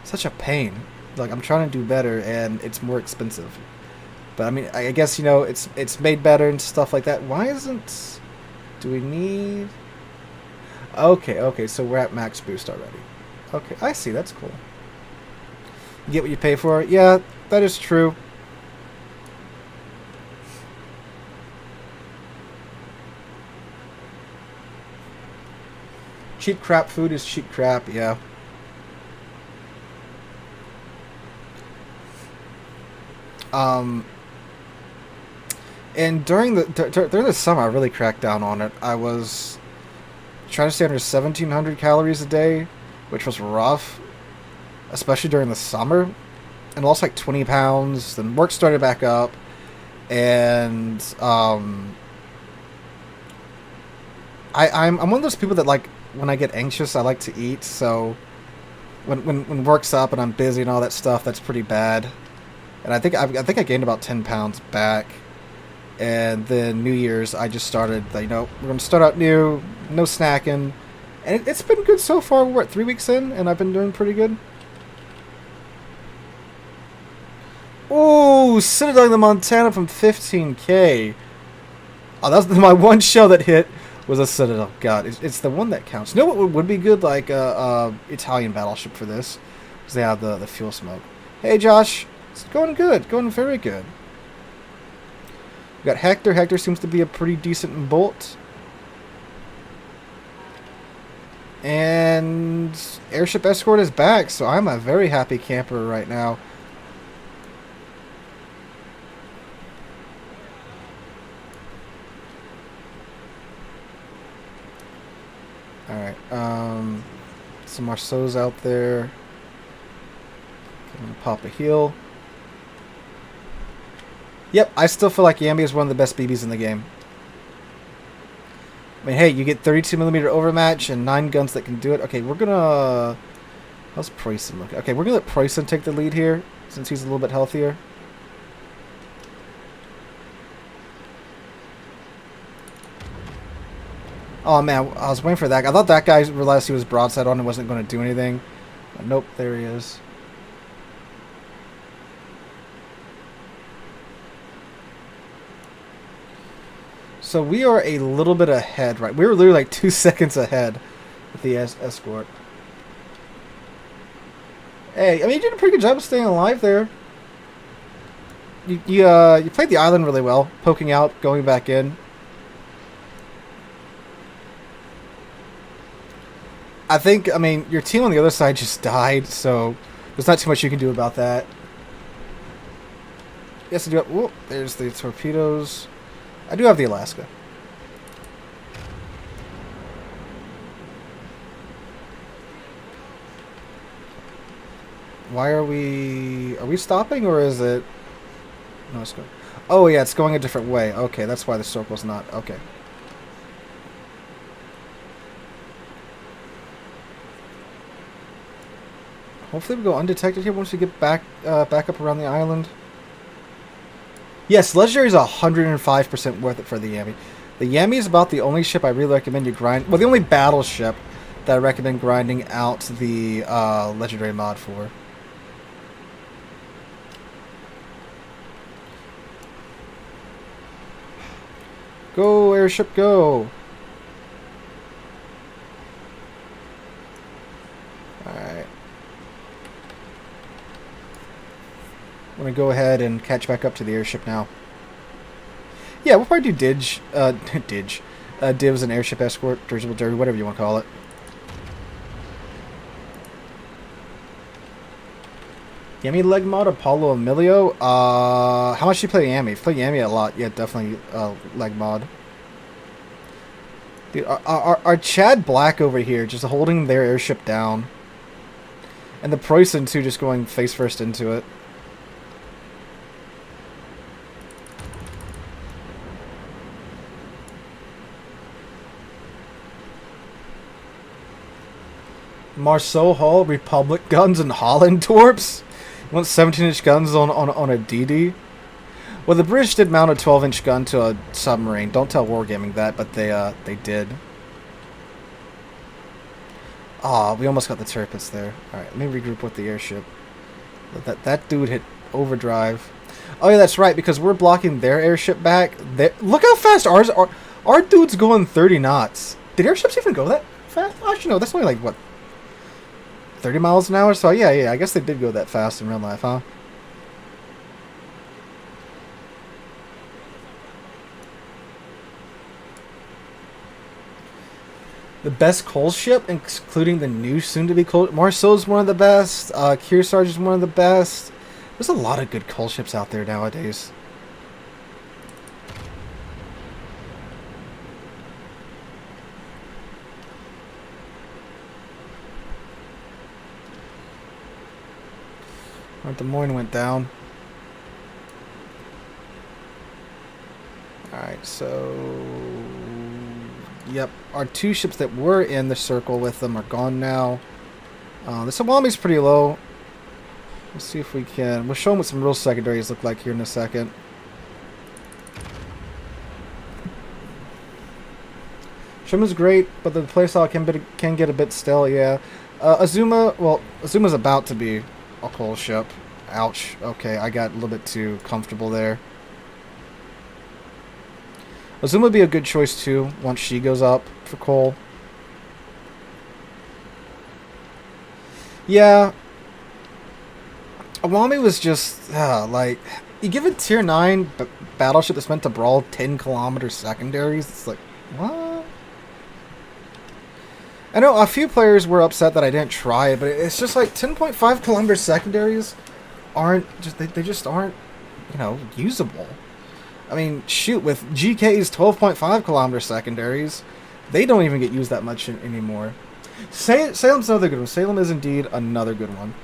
such a pain. Like, I'm trying to do better, and it's more expensive. But, I mean, I guess, you know, it's made better and stuff like that. Why isn't... Do we need... Okay, so we're at max boost already. Okay, I see. That's cool. You get what you pay for. Yeah, that is true. Cheap crap food is cheap crap, yeah. And during the summer, I really cracked down on it. I was trying to stay under 1,700 calories a day, which was rough, especially during the summer. And lost like 20 pounds. Then work started back up, and I'm one of those people that, like, when I get anxious, I like to eat. So When work's up and I'm busy and all that stuff, that's pretty bad. And I think I gained about 10 pounds back. And then New Year's, I just started, you know, we're going to start out new, no snacking. And it's been good so far. We're, what, 3 weeks in? And I've been doing pretty good. Ooh, Citadel the Montana from 15k. Oh, that's my one shell that hit was a Citadel. God, it's the one that counts. You know what would be good? Like Italian battleship for this. Because they have the fuel smoke. Hey, Josh. It's going good. Going very good. We got Hector. Hector seems to be a pretty decent bolt. And Airship Escort is back, so I'm a very happy camper right now. Alright, some Marceaus out there. I'm gonna pop a heal. Yep, I still feel like Yami is one of the best BBs in the game. I mean, hey, you get 32mm overmatch and 9 guns that can do it. Okay, we're gonna... How's Preussen look? Okay, we're gonna let Preussen take the lead here, since he's a little bit healthier. Oh man, I was waiting for that. I thought that guy realized he was broadside on and wasn't going to do anything. But nope, there he is. So we are a little bit ahead, right? We were literally like 2 seconds ahead with the escort. Hey, I mean, you did a pretty good job of staying alive there. You played the island really well, poking out, going back in. I think, I mean, your team on the other side just died, so there's not too much you can do about that. Yes, I do. Whoop, there's the torpedoes. I do have the Alaska. Why are we stopping, or is it... No, it's going... Oh, yeah, it's going a different way. Okay, that's why the circle's not... Okay. Hopefully we go undetected here once we get back up around the island. Yes, Legendary is 105% worth it for the Yami. The Yami is about the only ship I really recommend you grind... Well, the only battleship that I recommend grinding out the Legendary mod for. Go, Airship, go! Alright. I'm going to go ahead and catch back up to the airship now. Yeah, we'll probably do divs and airship escort, dirigible derby, whatever you want to call it. Yami leg mod, Apollo Emilio. How much do you play Yami? If you play Yami a lot, yeah, definitely leg mod. Dude, our Chad Black over here just holding their airship down. And the Preussen too just going face first into it. Marceau Hall, Republic guns, and Holland torps. You want 17-inch guns on a DD? Well, the British did mount a 12-inch gun to a submarine. Don't tell Wargaming that, but they did. Ah, we almost got the turrets there. All right, let me regroup with the airship. That dude hit overdrive. Oh yeah, that's right, because we're blocking their airship back. Look how fast ours are. Our dude's going 30 knots. Did airships even go that fast? Actually, no. That's only like what, 30 miles an hour? So yeah, I guess they did go that fast in real life, huh? The best coal ship, including the new soon-to-be coal... Marceau's one of the best. Kearsarge is one of the best. There's a lot of good coal ships out there nowadays. Des Moines went down. Alright, so... Yep, our 2 ships that were in the circle with them are gone now. The Salami's pretty low. Let's see if we can. We'll show them what some real secondaries look like here in a second. Shima's great, but the playstyle can get a bit stale, yeah. Azuma, well, Azuma's about to be a coal ship. Ouch. Okay, I got a little bit too comfortable there. Azuma would be a good choice too, once she goes up for coal. Yeah. Awami was just, like, you give a tier 9 battleship that's meant to brawl 10-kilometer secondaries, it's like, what? I know a few players were upset that I didn't try it, but it's just like 10.5 kilometer secondaries aren't just they just aren't, you know, usable. I mean, shoot, with GK's 12.5 kilometer secondaries, they don't even get used that much anymore. Salem's another good one. Salem is indeed another good one.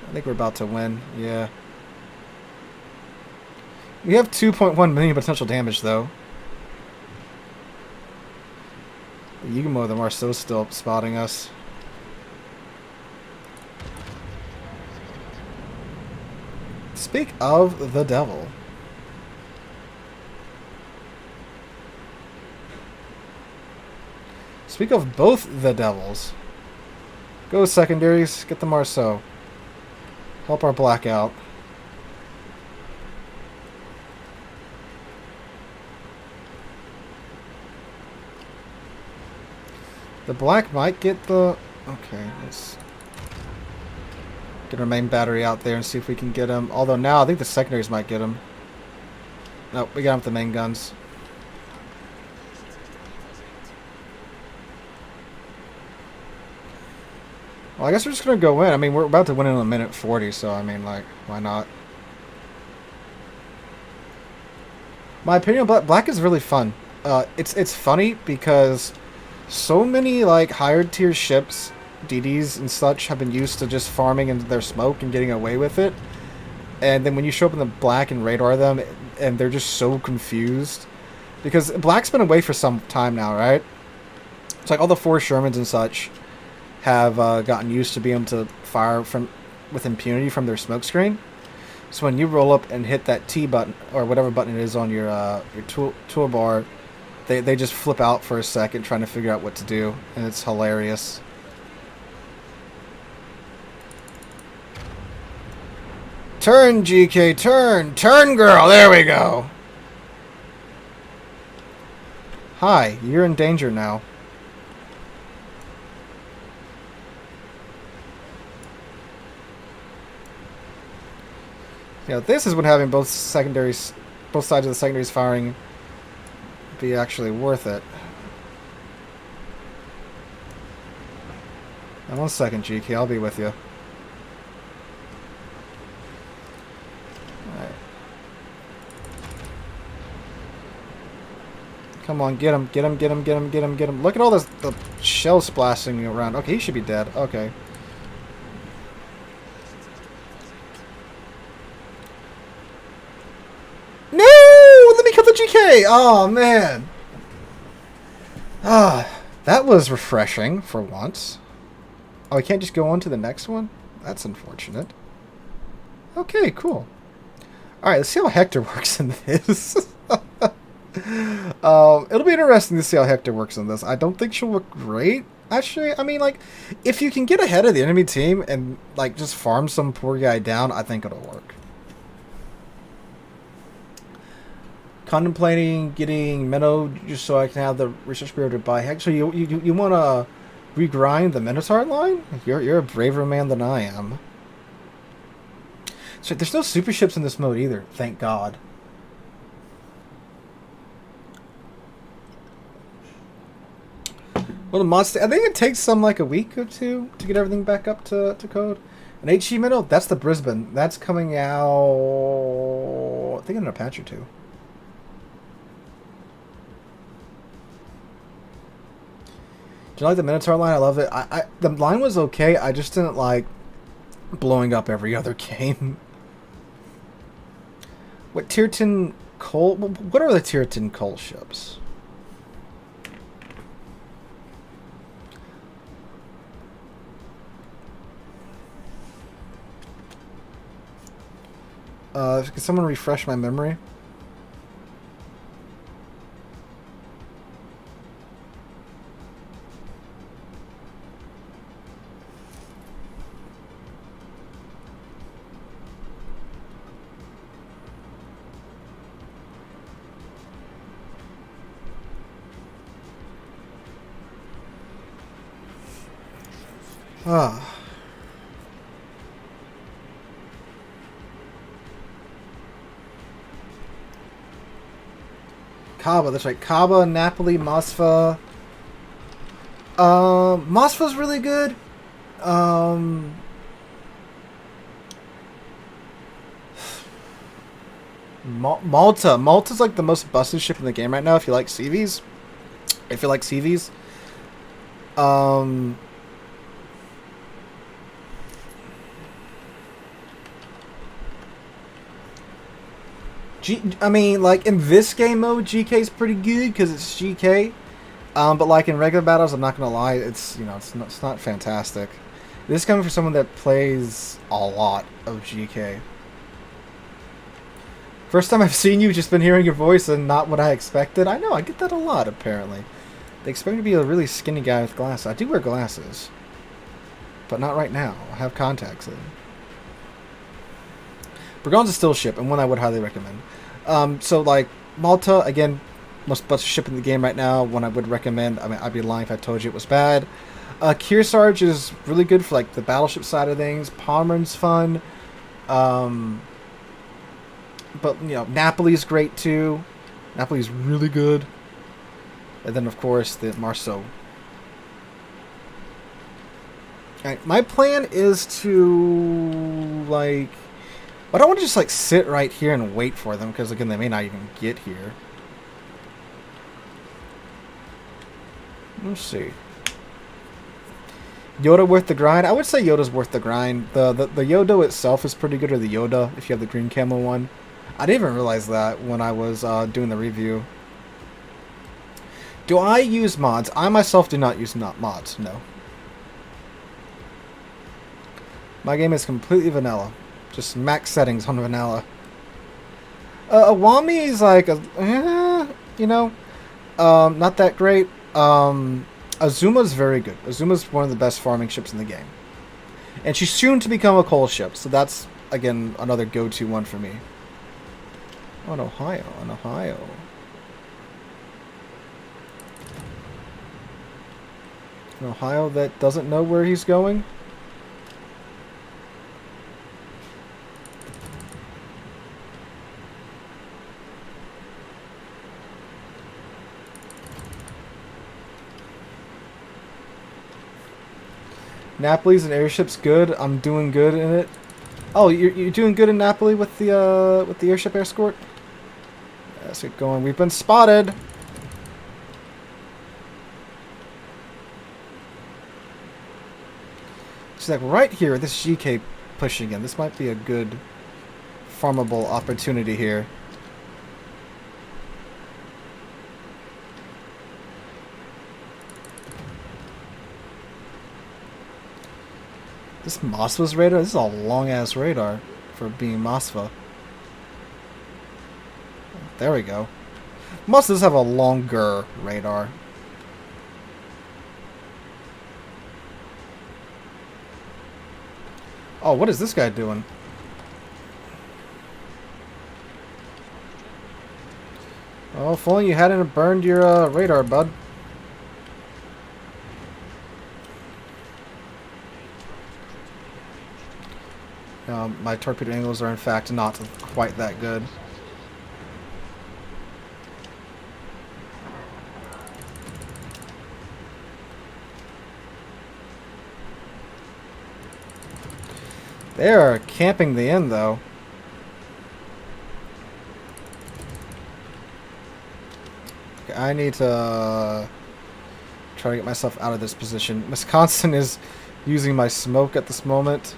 I think we're about to win. Yeah. We have 2.1 million potential damage, though. Yugamo them are so still spotting us. Speak of the devil. Speak of both the devils. Go secondaries, get the Marceau. Help our blackout. The black might get the... Okay, let's get our main battery out there and see if we can get him. Although now I think the secondaries might get him. Nope, we got him with the main guns. Well, I guess we're just going to go in. I mean, we're about to win in a minute 40, so I mean, like, why not? My opinion, black is really fun. It's funny because so many like higher tier ships, DDs and such, have been used to just farming into their smoke and getting away with it. And then when you show up in the black and radar them, and they're just so confused. Because black's been away for some time now, right? It's like all the 4 Shermans and such have gotten used to being able to fire with impunity from their smoke screen. So when you roll up and hit that T button, or whatever button it is on your toolbar, they just flip out for a second trying to figure out what to do, and it's hilarious. Turn, GK, turn! Turn, girl! There we go! Hi, you're in danger now. Yeah, this is when having both sides of the secondaries firing be actually worth it. Now, 1 second, GK, I'll be with you. Alright. Come on, get him, get him, get him, get him, get him, get him. Look at all this, the shell splashing around. Okay, he should be dead. Okay. GK! Oh, man. That was refreshing for once. Oh, I can't just go on to the next one? That's unfortunate. Okay, cool. Alright, let's see how Hector works in this. It'll be interesting to see how Hector works in this. I don't think she'll look great. Actually, I mean, like, if you can get ahead of the enemy team and, like, just farm some poor guy down, I think it'll work. Contemplating getting Minnow just so I can have the research bureau to buy Hector. So you want to regrind the Minotaur line? You're a braver man than I am. So there's no super ships in this mode either, thank God. Well, the mod I think it takes some like a week or two to get everything back up to code. An HE Minnow, that's the Brisbane. That's coming out, I think, in a patch or two. Do you like the Minotaur line? I love it. The line was okay. I just didn't like blowing up every other game. What tier 10 coal? What are the tier 10 coal ships? Can someone refresh my memory? Ah. Kaba, that's right. Kaba, Napoli, Mosfa. Mosfa's really good. Malta. Malta's like the most busted ship in the game right now if you like CVs. If you like CVs. I mean, like, in this game mode, GK's pretty good because it's GK. But, like, in regular battles, I'm not going to lie, it's, you know, it's not fantastic. This is coming from someone that plays a lot of GK. First time I've seen you, just been hearing your voice and not what I expected. I know, I get that a lot, apparently. They expect me to be a really skinny guy with glasses. I do wear glasses. But not right now. I have contacts in. Burgon's a still ship, and one I would highly recommend. So, like, Malta, again, most busted ship in the game right now, one I would recommend. I mean, I'd be lying if I told you it was bad. Kearsarge is really good for, like, the battleship side of things. Pomeran's fun. But, you know, Napoli's great, too. Napoli's really good. And then, of course, the Marceau. Alright, my plan is to, like... I don't want to just, like, sit right here and wait for them, because, again, they may not even get here. Let's see. Yoda worth the grind? I would say Yoda's worth the grind. The Yoda itself is pretty good, or the Yoda, if you have the green camo one. I didn't even realize that when I was doing the review. Do I use mods? I myself do not use mods, no. My game is completely vanilla. Just max settings on vanilla. Awami is like, you know, not that great. Azuma's very good. Azuma's one of the best farming ships in the game. And she's soon to become a coal ship, so that's, again, another go-to one for me. Oh, an Ohio, an Ohio. An Ohio that doesn't know where he's going? Napoli's and Airship's good. I'm doing good in it. Oh, you're doing good in Napoli with the Airship escort? Let's get going. We've been spotted. She's like right here. This GK pushing in. This might be a good farmable opportunity here. This Mosfa's radar? This is a long-ass radar for being Mosfa. There we go. Mosfas have a longer radar. Oh, what is this guy doing? Oh, if only you hadn't burned your radar, bud. My torpedo angles are in fact not quite that good. They are camping the inn though. Okay, I need to try to get myself out of this position. Wisconsin is using my smoke at this moment.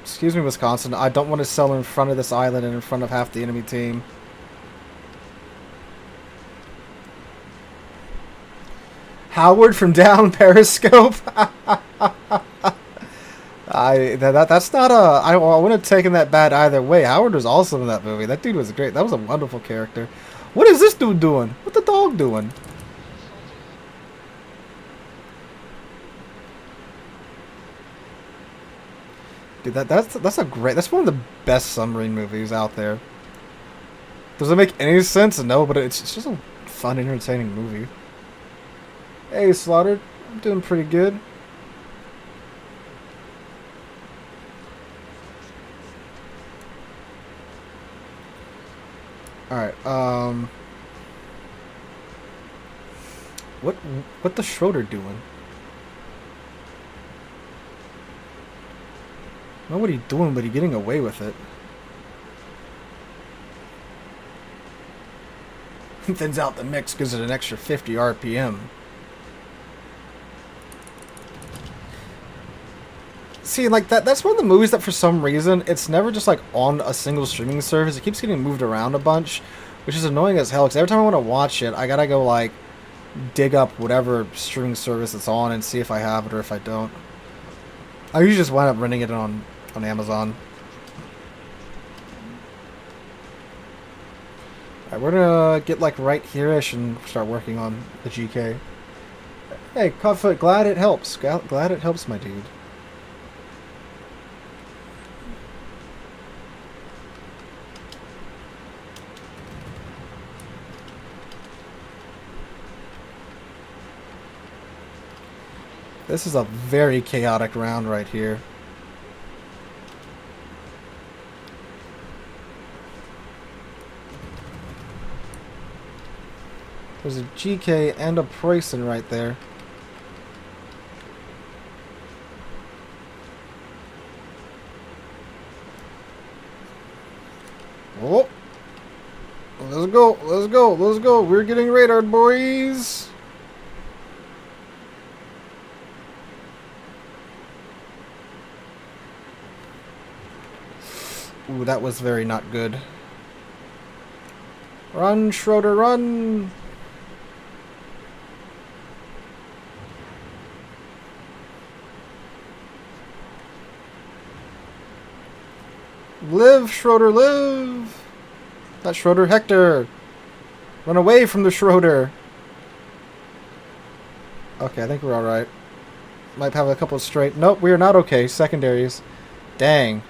Excuse me, Wisconsin. I don't want to sell in front of this island and in front of half the enemy team. Howard from down Periscope. That's not a. I wouldn't have taken that bad either way. Howard was awesome in that movie. That dude was great. That was a wonderful character. What is this dude doing? What the dog doing? Dude, that's a great. That's one of the best submarine movies out there. Does it make any sense? No, but it's just a fun, entertaining movie. Hey, Slaughtered. I'm doing pretty good. Alright, what the Schroeder doing? I don't know what he's doing, but he's getting away with it. Thins out the mix, gives it an extra 50 RPM. See, like, that's one of the movies that for some reason, it's never just, like, on a single streaming service. It keeps getting moved around a bunch, which is annoying as hell, because every time I want to watch it, I gotta go, like, dig up whatever streaming service it's on and see if I have it or if I don't. I usually just wind up renting it on Amazon. Alright, we're gonna get, like, right here-ish and start working on the GK. Hey, Codfoot, glad it helps. Glad it helps, my dude. This is a very chaotic round right here. There's a GK and a Preußen right there. Oh! Let's go, let's go, let's go. We're getting radared, boys. Ooh, that was very not good. Run, Schroeder, run! Live, Schroeder, live! Not Schroeder, Hector! Run away from the Schroeder! Okay, I think we're alright. Might have a couple of straight... Nope, we are not okay. Secondaries. Dang.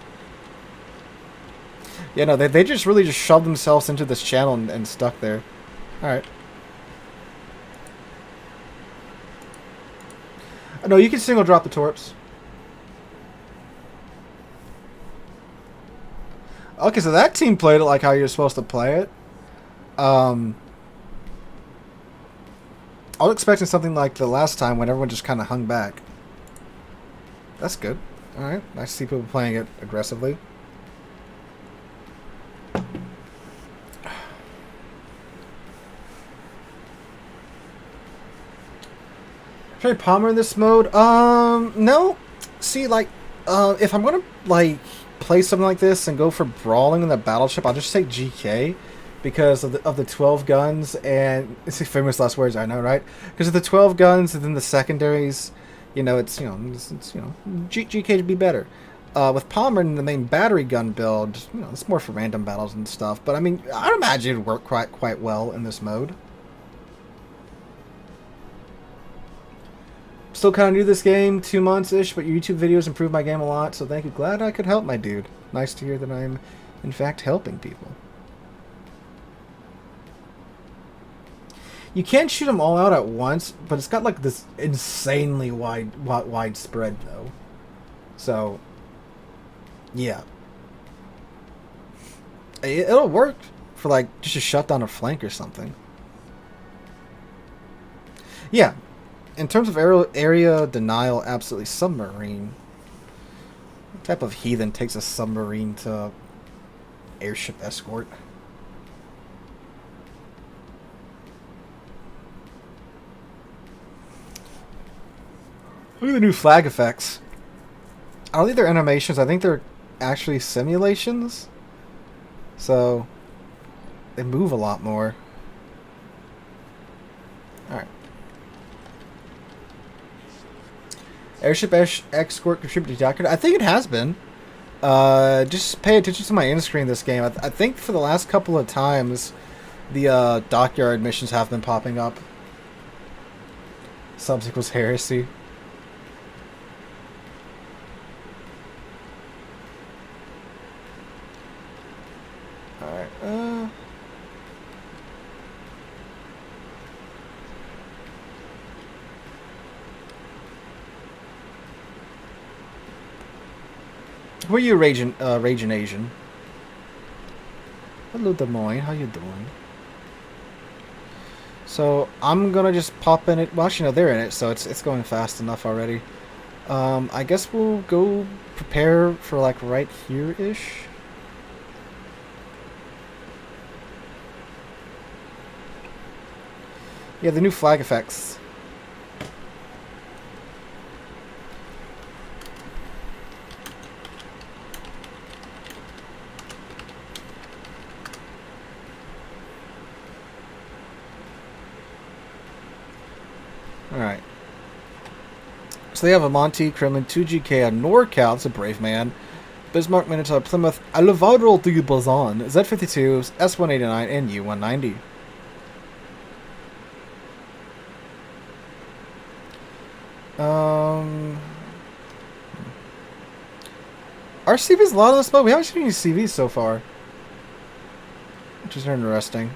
Yeah, no, they just really just shoved themselves into this channel and stuck there. Alright. No, you can single drop the torps. Okay, so that team played it like how you're supposed to play it. I was expecting something like the last time when everyone just kind of hung back. That's good. Alright, nice to see people playing it aggressively. Try Palmer in this mode? No. See, like, if I'm gonna, like, play something like this and go for brawling in the battleship, I'll just take GK because of the 12 guns and it's famous last words, I know, right? Because of the 12 guns and then the secondaries, you know, GK would be better. With Palmer in the main battery gun build, you know, it's more for random battles and stuff. But I mean, I'd imagine it'd work quite well in this mode. Still kind of new to this game, 2 months-ish, but your YouTube videos improved my game a lot, so thank you. Glad I could help, my dude. Nice to hear that I'm, in fact, helping people. You can't shoot them all out at once, but it's got, like, this insanely widespread, though. So, yeah. It'll work for, like, just to shut down a flank or something. Yeah. In terms of area denial, absolutely submarine. What type of heathen takes a submarine to airship escort? Look at the new flag effects. I don't think they're animations. I think they're actually simulations. So they move a lot more. Alright. Airship escort contributed to Declan. I think it has been. Just pay attention to my end screen this game. I think for the last couple of times, the dockyard missions have been popping up. Subs equals heresy. Alright, who are you, Raging Asian? Hello, Des Moines. How you doing? So I'm gonna just pop in it. Well, actually, no, they're in it, so it's going fast enough already. I guess we'll go prepare for like right here-ish. Yeah, the new flag effects. Alright. So they have a Monty, Kremlin, 2GK, a NorCal, that's a brave man. Bismarck, Minotaur, Plymouth, Alevadro de Bazan, Z52, S189, and U190. Our CV's a lot of this mode. We haven't seen any CVs so far, which is interesting.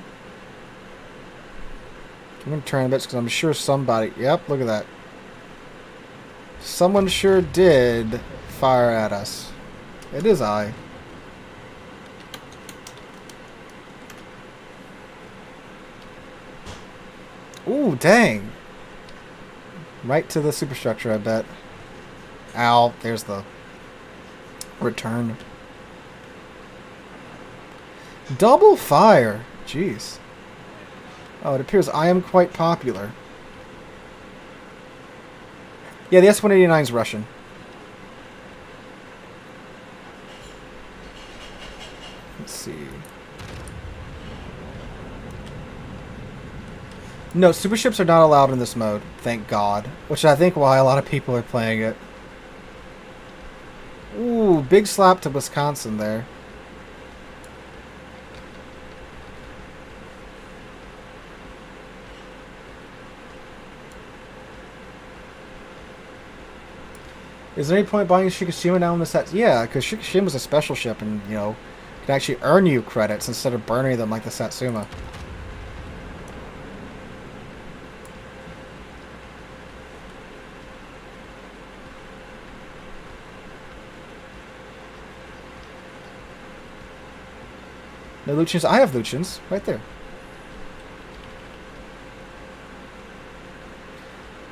I'm gonna turn a bit because I'm sure somebody. Yep, look at that. Someone sure did fire at us. It is I. Ooh, dang. Right to the superstructure, I bet. Ow, there's the return. Double fire. Jeez. Oh, it appears I am quite popular. Yeah, the S-189 is Russian. Let's see. No, super ships are not allowed in this mode, thank God. Which I think why a lot of people are playing it. Ooh, big slap to Wisconsin there. Is there any point buying Shikishima now in the sets? Yeah, because Shikishima's a special ship and, you know, can actually earn you credits instead of burning them like the Satsuma. No Lucians? I have Lucians right there.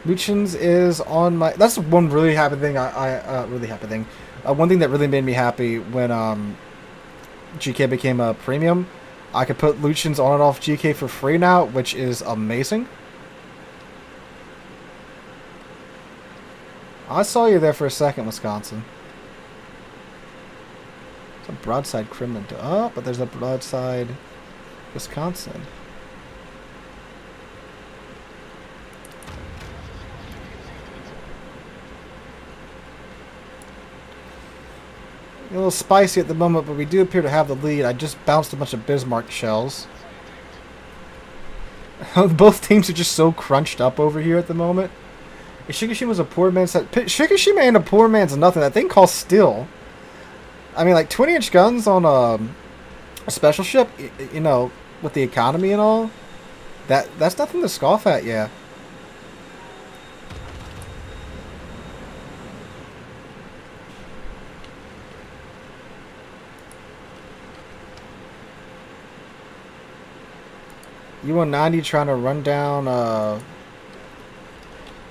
Lucians is on my. That's one really happy thing. Really happy thing. One thing that really made me happy when GK became a premium. I could put Lucians on and off GK for free now, which is amazing. I saw you there for a second, Wisconsin. It's a broadside Kremlin. Oh, but there's a broadside Wisconsin. A little spicy at the moment, but we do appear to have the lead. I just bounced a bunch of Bismarck shells. Both teams are just so crunched up over here at the moment. Shikishima's a poor man's set. Shikishima ain't a poor man's nothing. That thing costs steel. I mean, like 20-inch guns on a special ship, you know, with the economy and all. That's nothing to scoff at, yeah. U-190 trying to run down,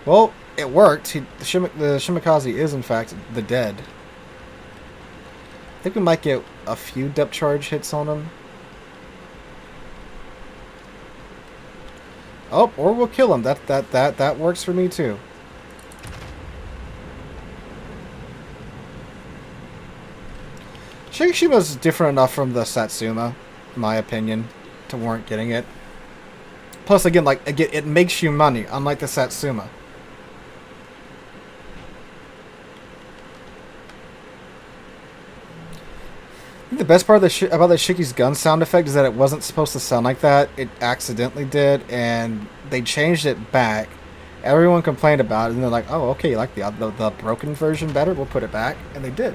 well, it worked. The Shimakaze is, in fact, the dead. I think we might get a few depth charge hits on him. Oh, or we'll kill him. That works for me, too. Shikishima's different enough from the Satsuma, in my opinion, to warrant getting it. Plus, again, it makes you money, unlike the Satsuma. think the best part of about the Shicky's gun sound effect is that it wasn't supposed to sound like that. It accidentally did, and they changed it back. Everyone complained about it, and they're like, "Oh, okay, you like the broken version better? We'll put it back," and they did.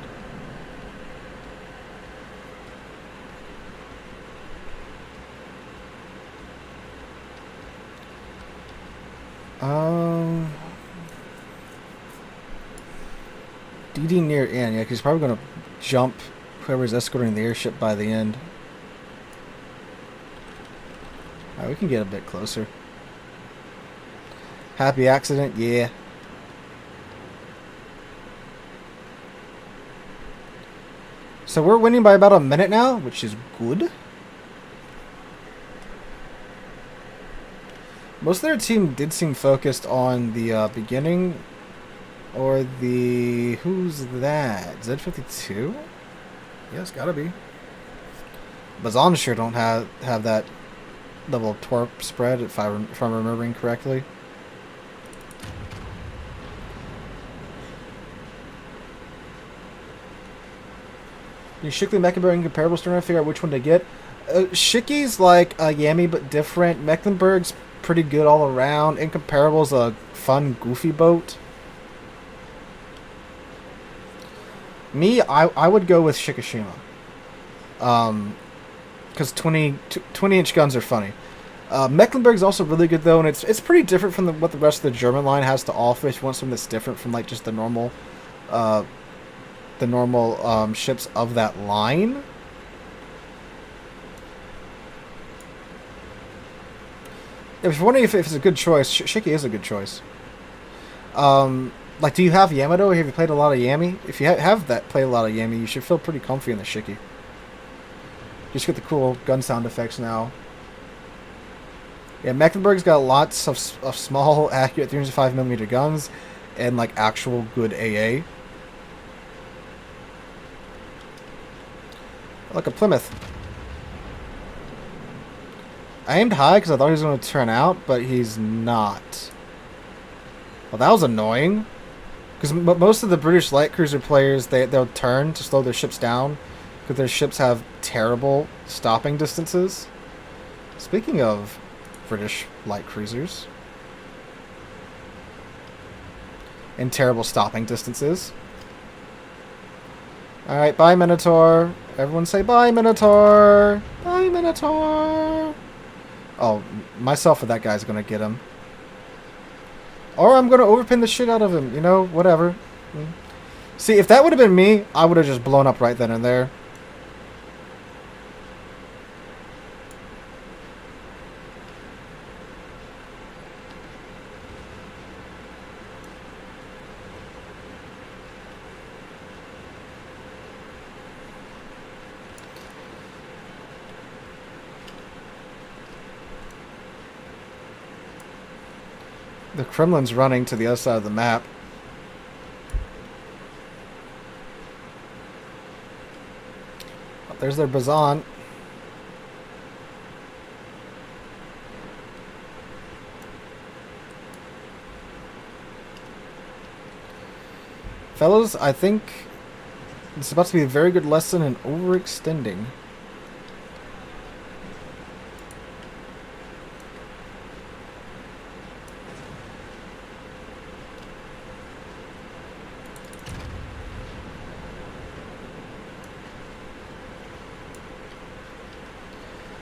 DD near end, yeah, because he's probably gonna jump whoever's escorting the airship by the end. Alright, we can get a bit closer. Happy accident, yeah. So we're winning by about a minute now, which is good. Most of their team did seem focused on the beginning, or the... Who's that? Z52? Yeah, it's gotta be. Bazan sure don't have that level of torp spread, if I'm remembering correctly. You Shickley Mecklenburg and comparables trying to figure out which one to get. Shicky's like a Yami but different. Mecklenburg's pretty good all around. Incomparable's a fun, goofy boat. Me, I would go with Shikishima. Because 20-inch guns are funny. Mecklenburg's also really good though, and it's pretty different from what the rest of the German line has to offer. If you want something that's different from like just the normal ships of that line. If you're wondering if it's a good choice, Shiki is a good choice. Like, do you have Yamato, or have you played a lot of Yami? If you have played a lot of Yami, you should feel pretty comfy in the Shiki. You just get the cool gun sound effects now. Yeah, Mecklenburg's got lots of small, accurate 305mm guns, and like actual good AA. Like a Plymouth. I aimed high because I thought he was going to turn out, but he's not. Well, that was annoying. Because most of the British light cruiser players, they'll turn to slow their ships down, because their ships have terrible stopping distances. Speaking of British light cruisers and terrible stopping distances. Alright, bye Minotaur. Everyone say bye Minotaur. Bye Minotaur. Oh, myself or that guy's gonna get him. Or I'm gonna overpin the shit out of him, you know, whatever. See, if that would have been me, I would have just blown up right then and there. The Kremlin's running to the other side of the map. Oh, there's their Bazan. Fellas, I think this is about to be a very good lesson in overextending.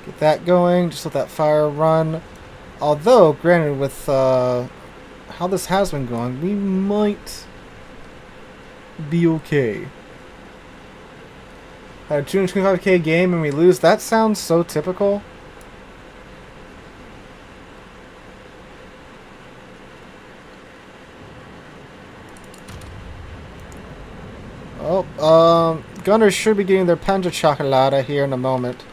Get that going, just let that fire run. Although, granted, with how this has been going, we might be okay. Had a 225k game and we lose. That sounds so typical. Oh, Gunners should be getting their Panzer Chocolata here in a moment.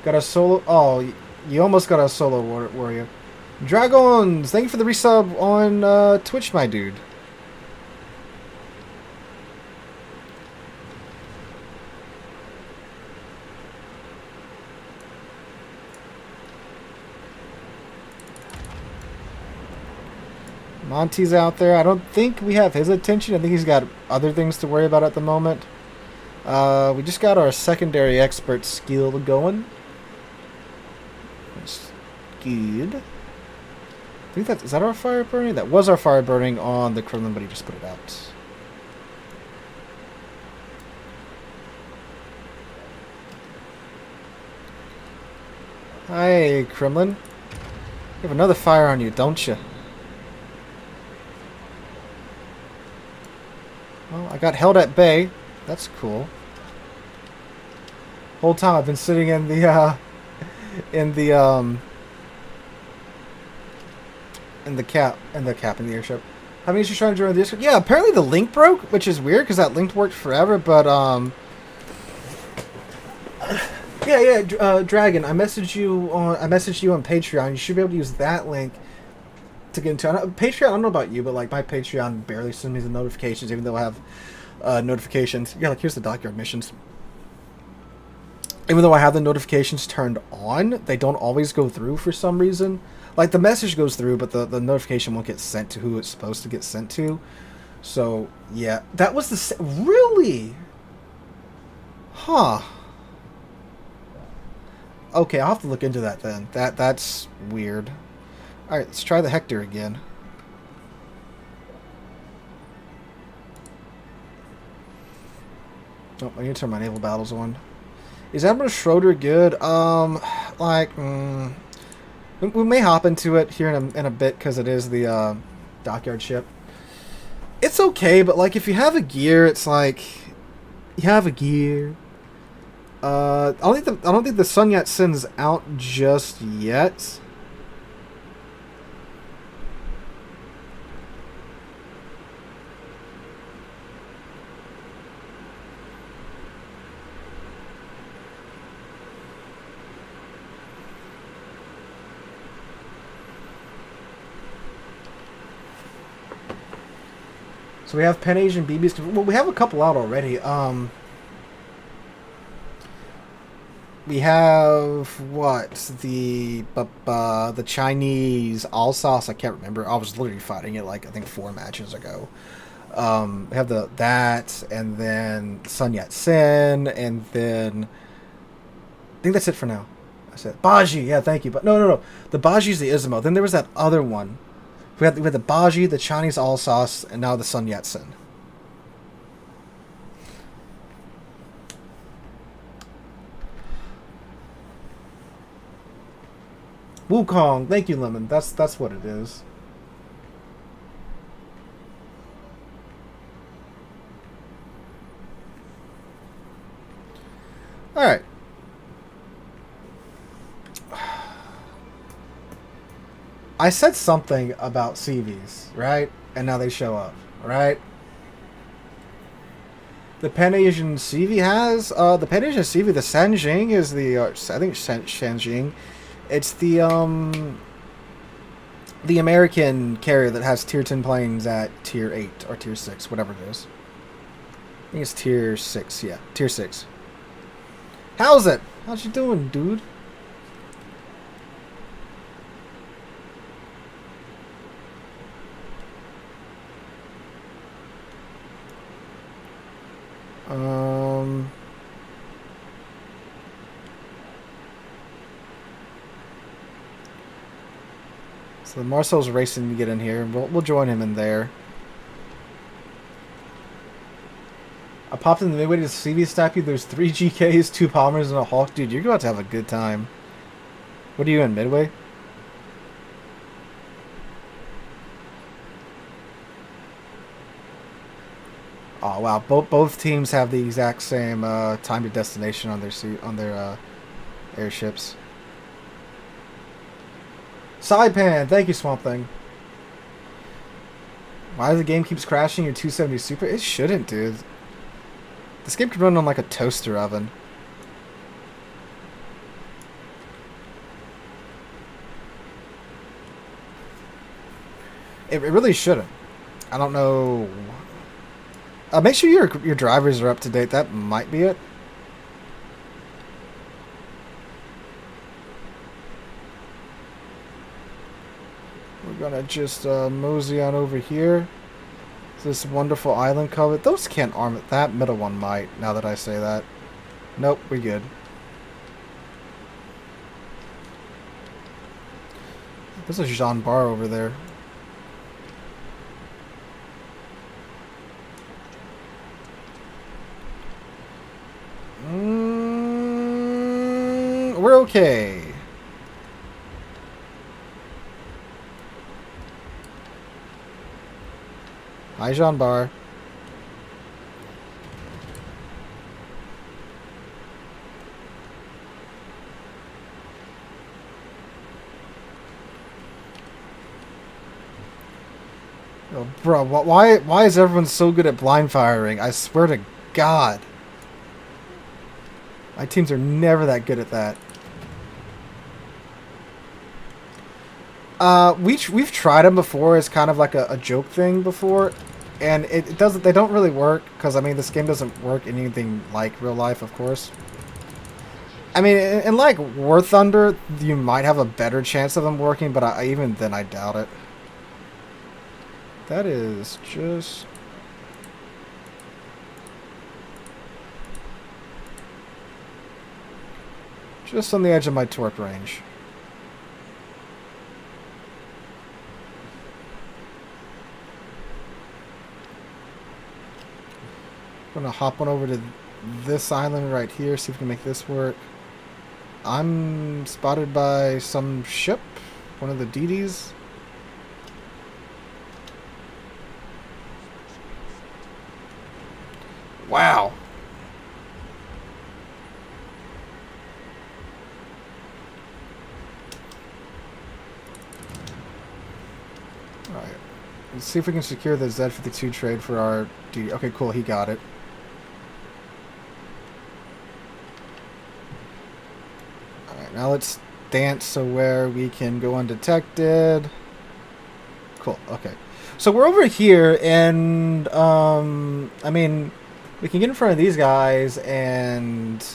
Got a solo... Oh, you almost got a solo warrior. Dragons! Thank you for the resub on Twitch, my dude. Monty's out there. I don't think we have his attention. I think he's got other things to worry about at the moment. We just got our secondary expert skill going. That's good. I think is that our fire burning? That was our fire burning on the Kremlin, but he just put it out. Hi, Kremlin. You have another fire on you, don't you? Well, I got held at bay. That's cool. Whole time I've been sitting in the in the airship. Having issues trying to join the Discord. Yeah, apparently the link broke, which is weird because that link worked forever. But Dragon, I messaged you on Patreon. You should be able to use that link to get into Patreon. I don't know about you, but like my Patreon barely sends me the notifications, even though I have notifications. Yeah, like here's the dockyard missions. Even though I have the notifications turned on, they don't always go through for some reason. Like the message goes through, but the notification won't get sent to who it's supposed to get sent to. So yeah, that was the really, huh? Okay, I'll have to look into that then. That's weird. All right, let's try the Hector again. Oh, I need to turn my naval battles on. Is Admiral Schroeder good? We may hop into it here in a bit because it is the dockyard ship. It's okay, but like if you have a gear, it's like you have a gear. I don't think the Sun Yat-sen's out just yet. So we have Pan Asian BBs. Well, we have a couple out already. We have what the Chinese all sauce. I can't remember. I was literally fighting it like I think 4 matches ago. We have that, and then Sun Yat-sen, and then I think that's it for now. I said Baji. Yeah, thank you. But no. The Baji's the Ismo. Then there was that other one. We had the Baji, the Chinese all sauce, and now the Sun Yat-sen. Wukong, thank you, Lemon. That's what it is. All right. I said something about CVs, right? And now they show up, right? The Pan Asian CV has the Pan Asian CV. The Sanjing is the I think Sanjing. It's the American carrier that has tier 10 planes at tier 8 or tier 6, whatever it is. I think it's tier 6. Yeah, tier 6. How's it? How's you doing, dude? So Marcel's racing to get in here. We'll join him in there. I popped in the midway to CV stack you. There's 3 GKs, 2 Palmers, and a Hawk. Dude, you're about to have a good time. What are you in, midway? Oh wow! Both teams have the exact same time to destination on their airships. Sidepan, thank you, Swamp Thing. Why the game keeps crashing your 270 Super? It shouldn't, dude. This game could run on like a toaster oven. It really shouldn't. I don't know. Make sure your drivers are up to date. That might be it. We're gonna just mosey on over here. This wonderful island cover. Those can't arm it. That middle one might, now that I say that. Nope, we're good. There's a Jean Bar over there. We're okay. Hi, Jean Bar. Oh, bro, why is everyone so good at blind firing? I swear to God. My teams are never that good at that. We've tried them before as kind of like a joke thing before, and it doesn't. They don't really work because I mean this game doesn't work in anything like real life, of course. I mean, in like War Thunder, you might have a better chance of them working, but even then, I doubt it. That is just. Just on the edge of my torp range. I'm gonna hop on over to this island right here, see if we can make this work. I'm spotted by some ship, one of the DDs. Wow. Alright. Let's see if we can secure the Z-52 trade for our DD. Okay, cool, he got it. Alright, now let's dance so where we can go undetected. Cool, okay. So we're over here, and, I mean, we can get in front of these guys and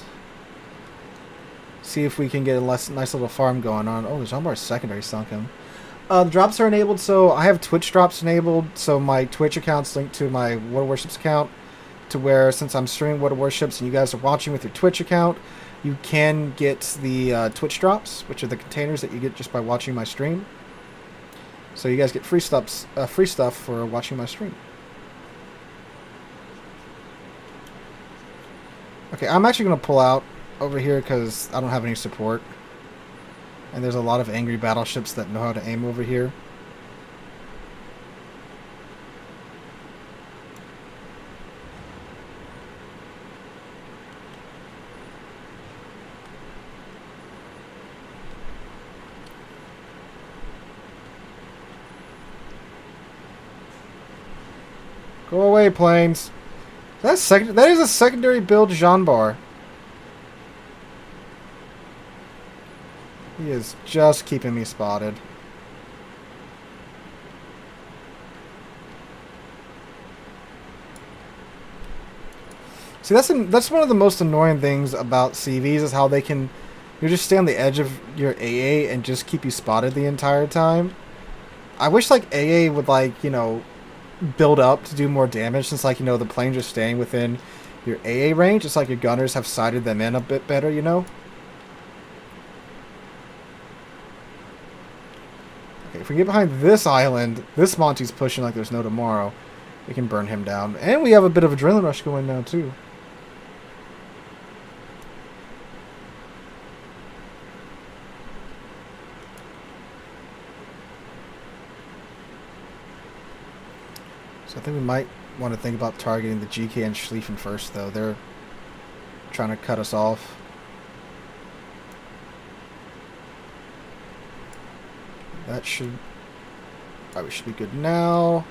see if we can get a nice little farm going on. Oh, the Jean Bar's secondary sunk him. The drops are enabled, so I have Twitch drops enabled, so my Twitch account's linked to my Warships account, to where, since I'm streaming Warships and you guys are watching with your Twitch account, you can get the Twitch drops, which are the containers that you get just by watching my stream. So you guys get free stuff for watching my stream. Okay, I'm actually going to pull out over here because I don't have any support. And there's a lot of angry battleships that know how to aim over here. Go away, planes. That is a secondary build Jean Bar. He is just keeping me spotted. See, that's one of the most annoying things about CVs is how they can you just stay on the edge of your AA and just keep you spotted the entire time. I wish like AA would like, you know, build up to do more damage since like, you know, the planes are staying within your AA range. It's like your gunners have sighted them in a bit better, you know? Okay, if we get behind this island, this Monty's pushing like there's no tomorrow. We can burn him down. And we have a bit of adrenaline rush going now too. So I think we might want to think about targeting the GK and Schlieffen first, though. They're trying to cut us off. That should... Alright, we should be good now.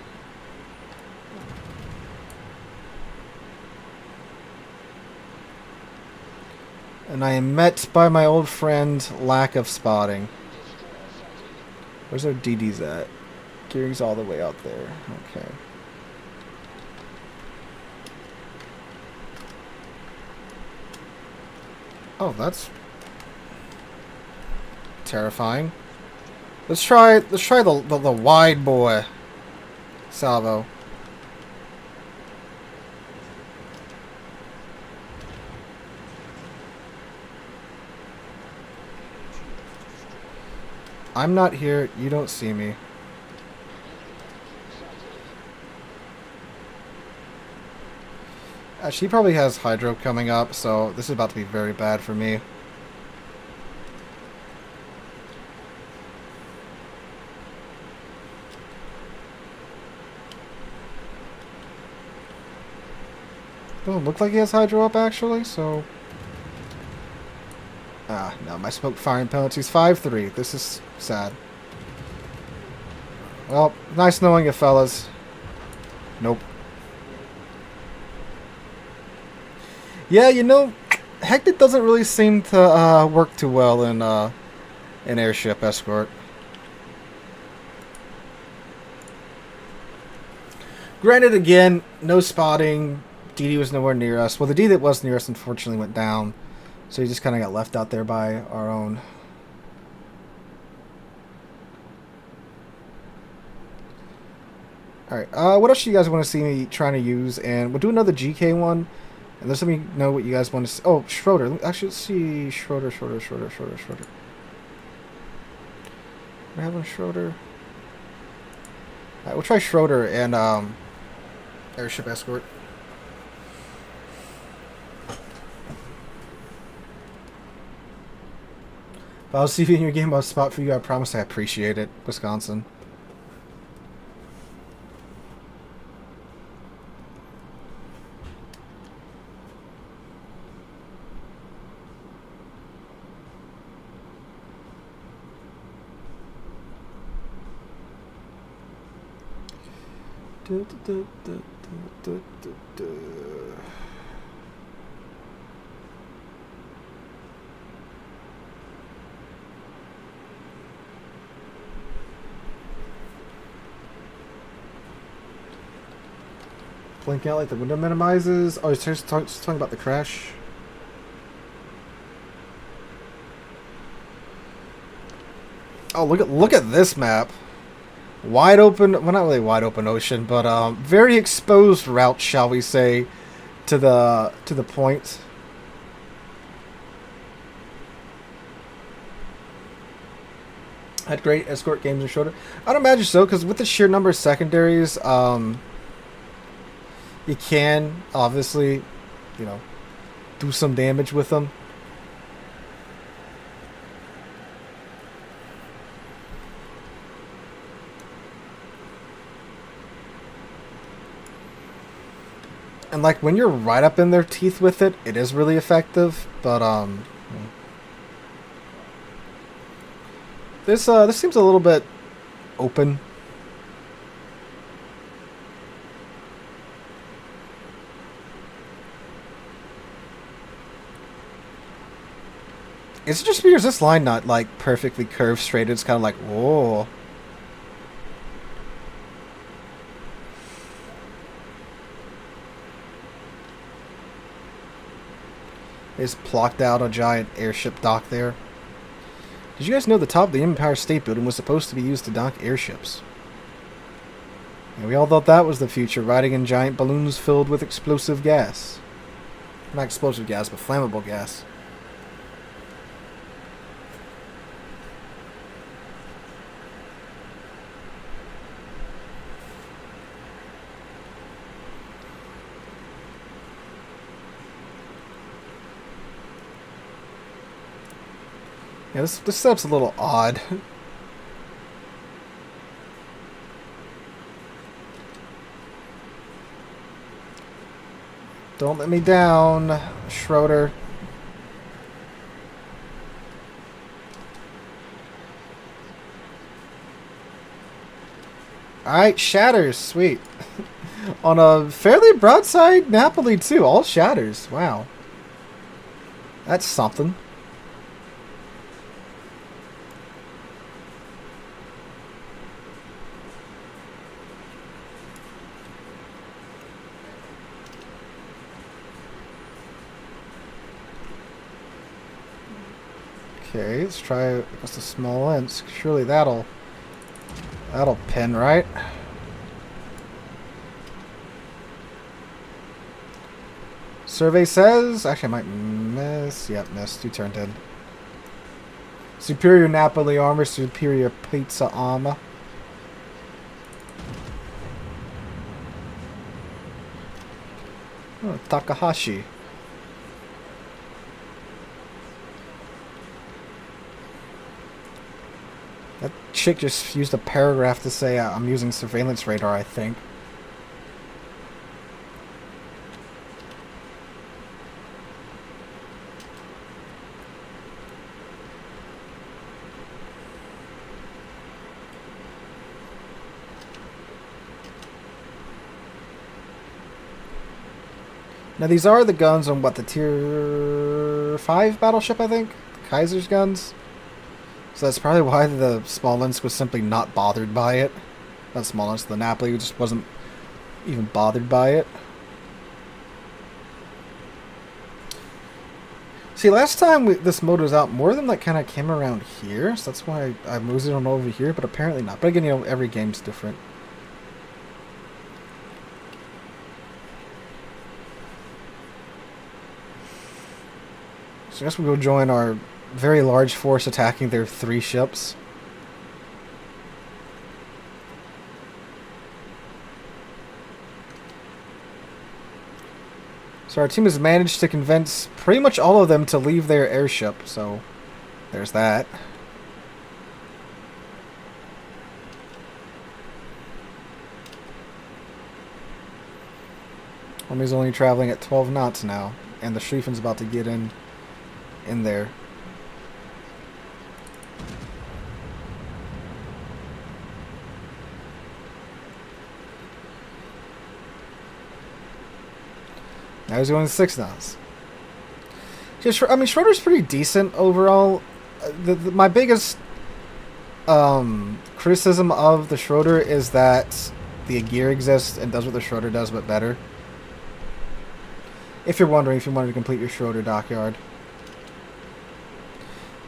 And I am met by my old friend, lack of spotting. Where's our DDs at? Gearing's all the way out there. Okay. Oh, that's terrifying. Let's try the wide boy salvo. I'm not here. You don't see me. She probably has hydro coming up, so this is about to be very bad for me. Doesn't look like he has hydro up, actually, so... Ah, no, my smoke firing penalty's 5-3. This is sad. Well, nice knowing you, fellas. Nope. Yeah, you know, Hector doesn't really seem to work too well in Airship escort. Granted, again, no spotting. DD was nowhere near us. Well, the D that was near us unfortunately went down, so he just kind of got left out there by our own. Alright, what else do you guys want to see me trying to use? And we'll do another GK one. And let me know what you guys want to see. Oh, Schroeder. Actually, let's see. Schroeder. We're having Schroeder. Alright, we'll try Schroeder and Airship escort. If I was CV in your game, I'll spot for you. I promise I appreciate it. Wisconsin. Blinking out like the window minimizes. Oh, he's just talking about the crash. Oh, look at this map. Wide open, well, not really wide open ocean, but very exposed route, shall we say, to the point. Had great escort games and shorter. I'd imagine so, because with the sheer number of secondaries, you can obviously, you know, do some damage with them. And like when you're right up in their teeth with it, it is really effective. But this seems a little bit open. Is it just because this line not like perfectly curved straight? It's kind of like whoa. They just plocked out a giant airship dock there. Did you guys know the top of the Empire State Building was supposed to be used to dock airships? And we all thought that was the future, riding in giant balloons filled with explosive gas. Not explosive gas, but flammable gas. Yeah, this setup's a little odd. Don't let me down, Schroeder. Alright, shatters, sweet. On a fairly broadside Napoli too, all shatters, wow. That's something. Okay, let's try just a small lens. Surely that'll That'll pin, right? Survey says... Actually, I might miss. Yep, missed. You turned in. Superior Napoli armor, superior pizza armor. Oh, Takahashi. That chick just used a paragraph to say I'm using surveillance radar, I think. Now these are the guns on what, the tier 5 battleship, I think? The Kaiser's guns. So that's probably why the Smolensk was simply not bothered by it. Not Smolensk, the Napoli just wasn't even bothered by it. See, last time this mode was out, more of them like kind of came around here, so that's why I moved it on over here, but apparently not. But again, you know, every game's different. So I guess we'll go join our very large force attacking their 3 ships. So our team has managed to convince pretty much all of them to leave their airship, so there's that. Army's only traveling at 12 knots now, and the Schriefen's about to get in there. Now he's going 6 knots. Just, I mean, Schroeder's pretty decent overall. My biggest criticism of the Schroeder is that the gear exists and does what the Schroeder does, but better. If you're wondering if you wanted to complete your Schroeder dockyard.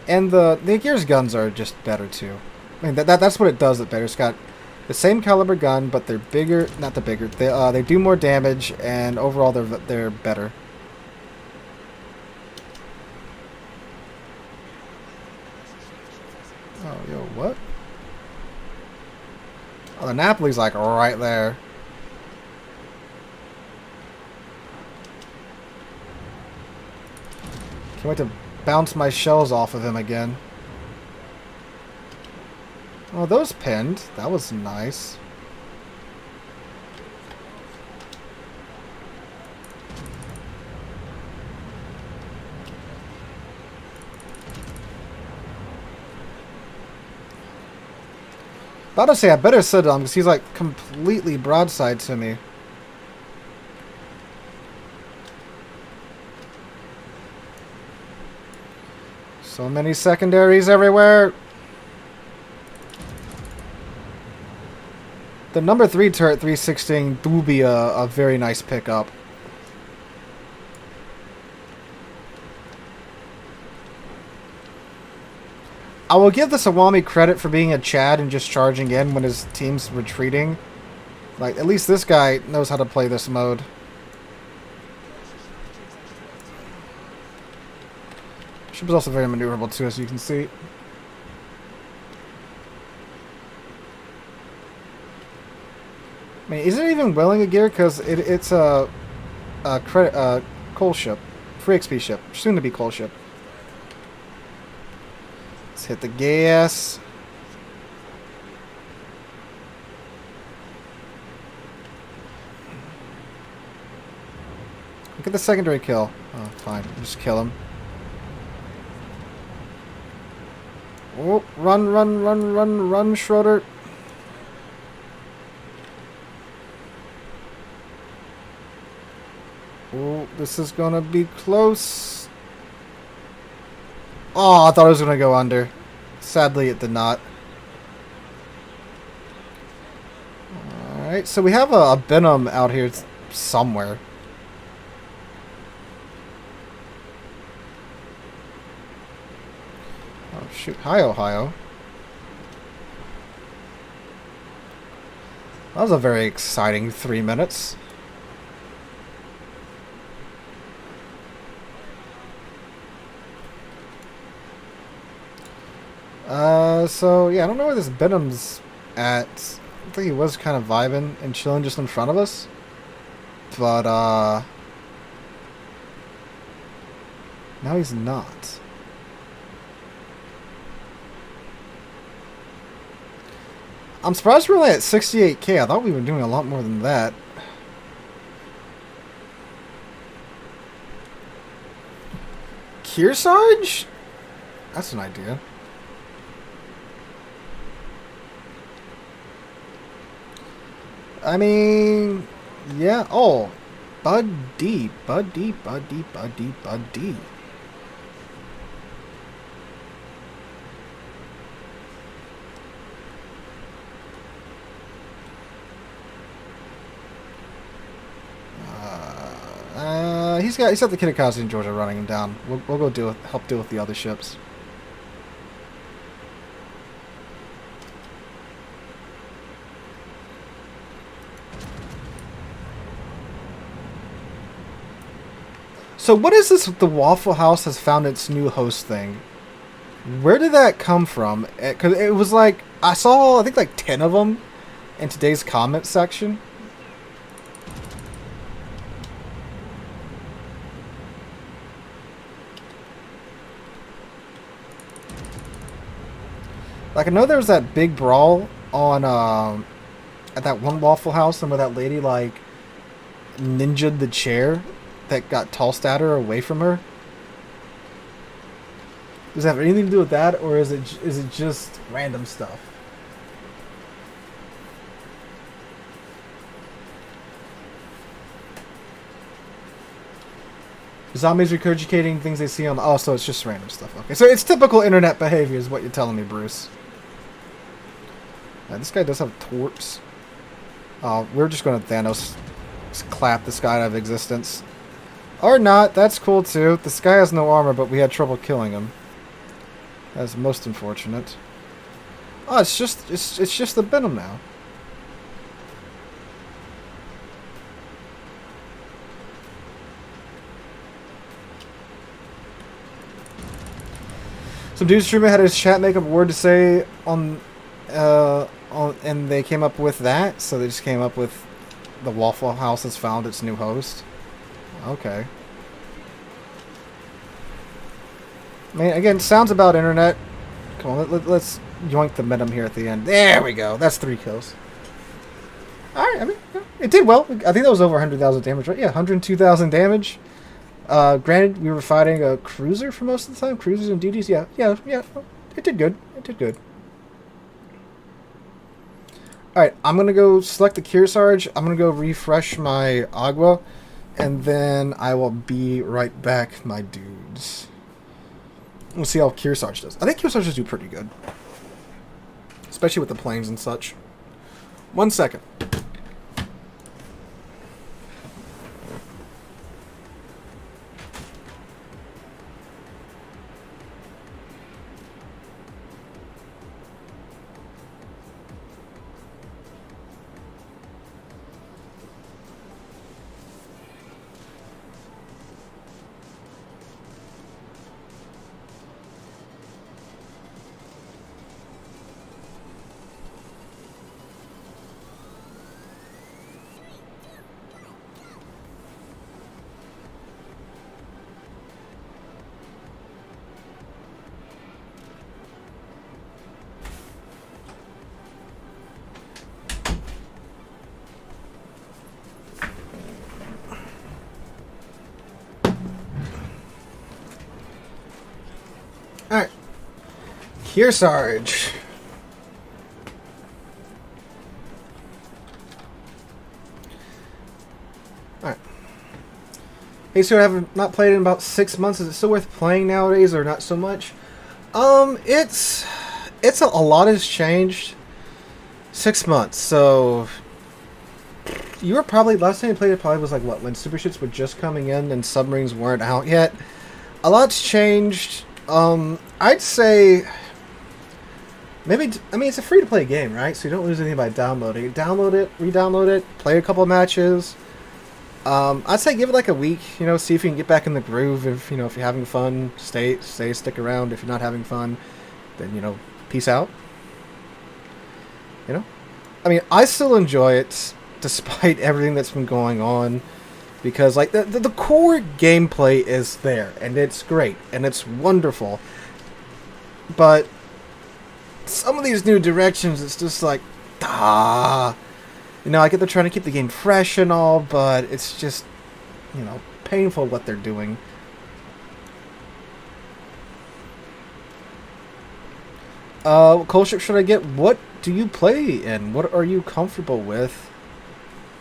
And the Gear's guns are just better too. I mean, that's what it does it better. It's got the same caliber gun, but they're bigger. Not the bigger. They do more damage, and overall they're better. Oh, yo, what? Oh, the Napoli's like right there. Can't wait to bounce my shells off of him again. Oh, those pinned. That was nice. About to say I better sit on him because he's like completely broadside to me. So many secondaries everywhere. The number 3 turret 316 do be a very nice pickup. I will give the Sawami credit for being a Chad and just charging in when his team's retreating. Like, at least this guy knows how to play this mode. Ship is also very maneuverable too, as you can see. I mean, is it even willing a gear? Because it's a coal ship, free XP ship, soon to be coal ship. Let's hit the gas. Look at the secondary kill. Oh, fine, just kill him. Oh, run, Schroeder. Oh, this is gonna be close. Oh, I thought it was gonna go under. Sadly, it did not. Alright, so we have a Benham out here somewhere. Oh, shoot. Hi, Ohio. That was a very exciting 3 minutes. So yeah, I don't know where this Benham's at. I think he was kind of vibing and chilling just in front of us. But, now he's not. I'm surprised we're only at 68k. I thought we were doing a lot more than that. Kearsarge? That's an idea. I mean, yeah. Oh, Buddy. He's got the Kearsarge in Georgia running him down. We'll go help deal with the other ships. So what is this? The Waffle House has found its new host thing. Where did that come from? Because it was like I saw, I think like 10 of them in today's comment section. Like, I know there was that big brawl on, at that one Waffle House, and where that lady, like, ninja'd the chair that got tossed at her away from her. Does it have anything to do with that, or is it just random stuff? Zombies regurgitating things they see on... Oh, so it's just random stuff. Okay, so it's typical internet behavior is what you're telling me, Bruce. This guy does have torps. We're just going to Thanos clap this guy out of existence. Or not, that's cool too. This guy has no armor, but we had trouble killing him. That's most unfortunate. Oh, it's just the Benham now. Some dude streamer had his chat make up a word to say on, and they came up with that, so they just came up with the Waffle House has found its new host. Okay. I mean, again, sounds about internet. Come on, let's yoink the Benham here at the end. There we go. That's 3 kills. Alright, I mean, it did well. I think that was over 100,000 damage, right? Yeah, 102,000 damage. Granted, we were fighting a cruiser for most of the time. Cruisers and duties, yeah. It did good. It did good. Alright, I'm going to go select the Kearsarge. I'm going to go refresh my Agua. And then I will be right back, my dudes. We'll see how Kearsarge does. I think Kearsarge do pretty good. Especially with the planes and such. 1 second. Alright. Kearsarge. Alright. Hey, so I have not played in about 6 months. Is it still worth playing nowadays or not so much? It's a lot has changed. 6 months, so you were probably last time you played it probably was like what, when super ships were just coming in and submarines weren't out yet. A lot's changed. I'd say Maybe, I mean, it's a free-to-play game, right? So you don't lose anything by downloading it. Download it, re-download it, play a couple of matches. I'd say give it like a week, you know, see if you can get back in the groove. If, you know, if you're having fun, stick around. If you're not having fun, then, you know, peace out. You know? I mean, I still enjoy it, despite everything that's been going on. Because, like, the core gameplay is there, and it's great, and it's wonderful. But some of these new directions, it's just like, you know, I get they're trying to keep the game fresh and all, but it's just, you know, painful what they're doing. What coal ship should I get? What do you play in? What are you comfortable with?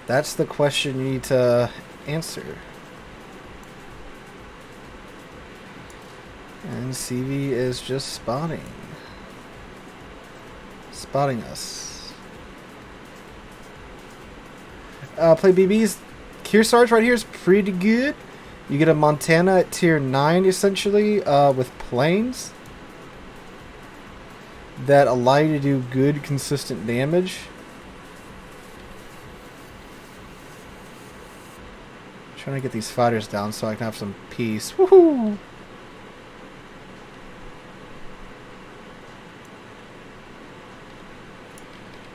That's the question you need to answer. And CV is just spotting us. Play BBs. Kearsarge right here is pretty good. You get a Montana at tier 9 essentially, with planes that allow you to do good consistent damage. Trying to get these fighters down so I can have some peace. Woohoo!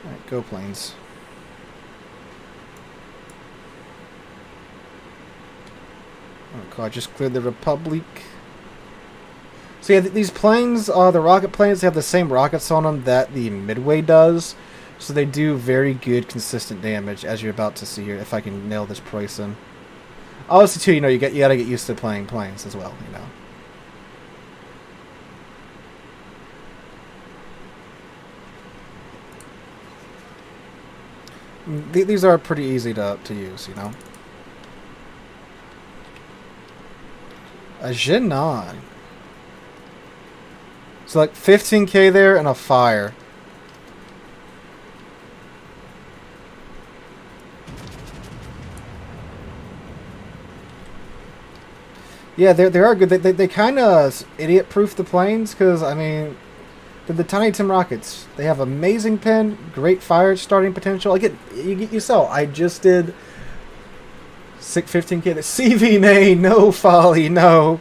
Alright, go planes. Oh god, I just cleared the Republic. So yeah, these planes, the rocket planes, they have the same rockets on them that the Midway does. So they do very good consistent damage, as you're about to see here, if I can nail this pricing. Obviously, too, you know, you gotta get used to playing planes as well, you know. These are pretty easy to use, you know. A Genon. So like 15k there and a fire. Yeah, they are good. They kind of idiot-proof the planes because, I mean, the Tiny Tim rockets. They have amazing pin, great fire starting potential. You saw, I just did 15k. The CV main, no folly, no.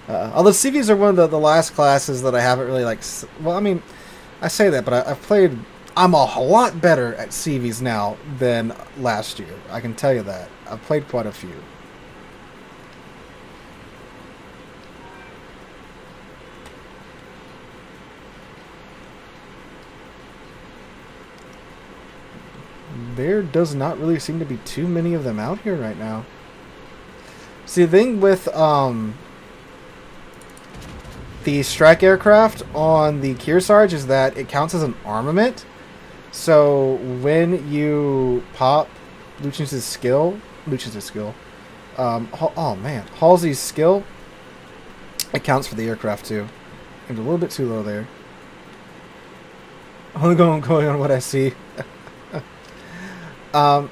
Although CVs are one of the last classes that I haven't really like. Well, I mean, I say that, but I've played. I'm a lot better at CVs now than last year. I can tell you that. I've played quite a few. There does not really seem to be too many of them out here right now. See, the thing with the strike aircraft on the Kearsarge is that it counts as an armament. So when you pop Halsey's skill, Halsey's skill, it counts for the aircraft too. And a little bit too low there. Only going on what I see.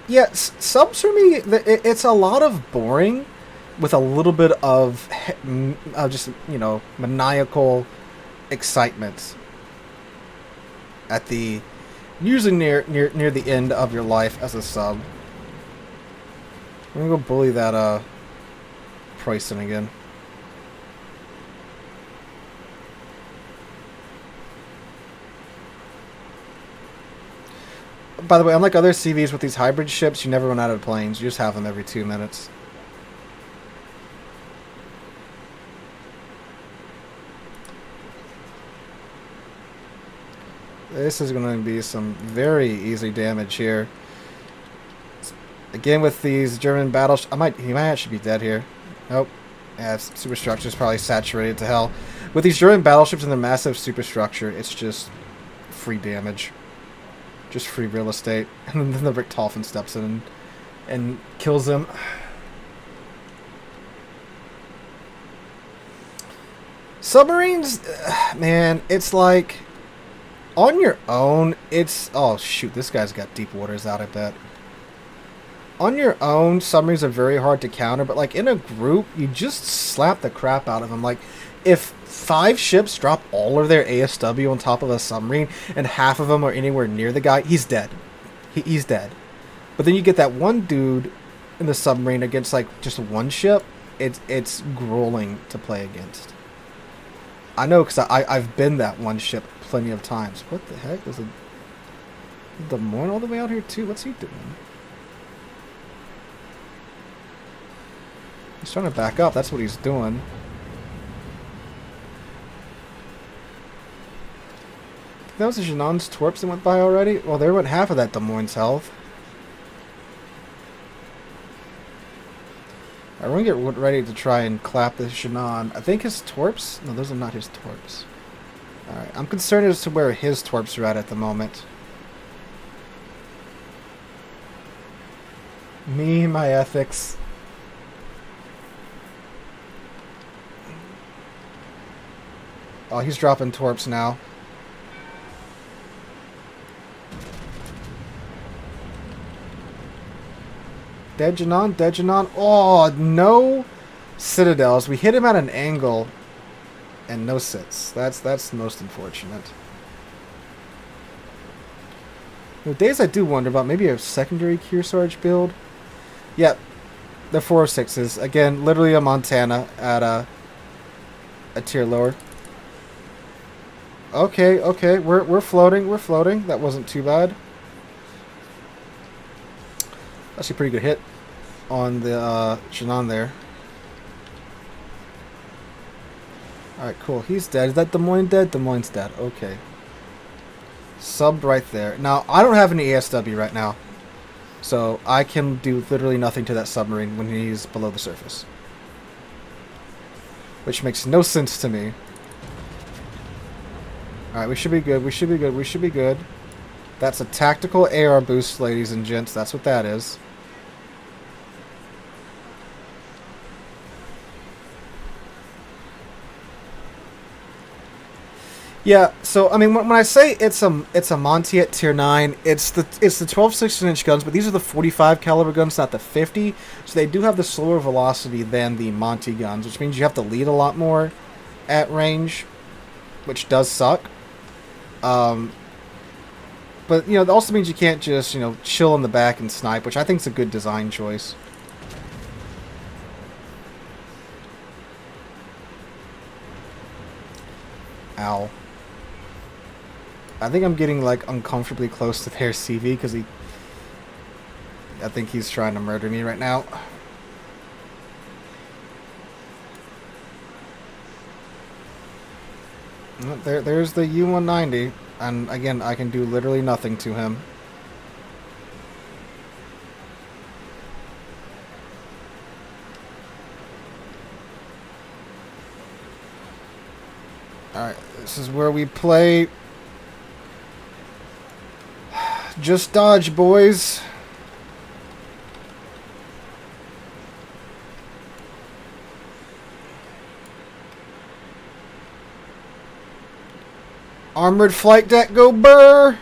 Yeah, subs for me, it's a lot of boring with a little bit of just, you know, maniacal excitement at the usually near the end of your life as a sub. I'm gonna go bully that pricing again. By the way, unlike other CVs with these hybrid ships, you never run out of planes. You just have them every 2 minutes. This is going to be some very easy damage here. Again, with these German battleships, he might actually be dead here. Nope. Yeah, superstructure is probably saturated to hell. With these German battleships and their massive superstructure, it's just free damage. Just free real estate. And then the Richthofen steps in and kills them. Submarines, man, it's like on your own, it's... Oh, shoot, this guy's got deep waters out, I bet. On your own, submarines are very hard to counter, but like in a group, you just slap the crap out of them. Like, if 5 ships drop all of their ASW on top of a submarine and half of them are anywhere near the guy, he's dead. He's dead. But then you get that one dude in the submarine against like just one ship. It's grueling to play against. I know because I've been that one ship plenty of times. What the heck? Is the Moine all the way out here too? What's he doing? He's trying to back up. That's what he's doing. That was the Janon's Torps that went by already? Well, there went half of that Des Moines' health. Everyone get ready to try and clap this Janon. I think his Torps? No, those are not his Torps. Alright, I'm concerned as to where his Torps are at the moment. Me, my ethics. Oh, he's dropping Torps now. Dead Janon, dead Janon. Oh, no Citadels. We hit him at an angle and no sits. That's most unfortunate. The days I do wonder about maybe a secondary Kearsarge build. Yep, they're 406s. Again, literally a Montana at a tier lower. Okay, okay, we're floating, we're floating. That wasn't too bad. Actually, a pretty good hit on the Janon there. Alright, cool. He's dead. Is that Des Moines dead? Des Moines dead. Okay. Sub right there. Now, I don't have any ASW right now. So, I can do literally nothing to that submarine when he's below the surface. Which makes no sense to me. Alright, we should be good. We should be good. We should be good. That's a tactical AR boost, ladies and gents. That's what that is. Yeah, so I mean, when I say it's a Monty at tier 9, it's the 12 16-inch guns, but these are the 45 caliber guns, not the 50. So they do have the slower velocity than the Monty guns, which means you have to lead a lot more at range, which does suck. But you know, it also means you can't just chill in the back and snipe, which I think is a good design choice. Ow. I think I'm getting like uncomfortably close to their CV because I think he's trying to murder me right now. There's the U-190, and again, I can do literally nothing to him. Alright, this is where we play. Just dodge, boys. Armored flight deck, go burr!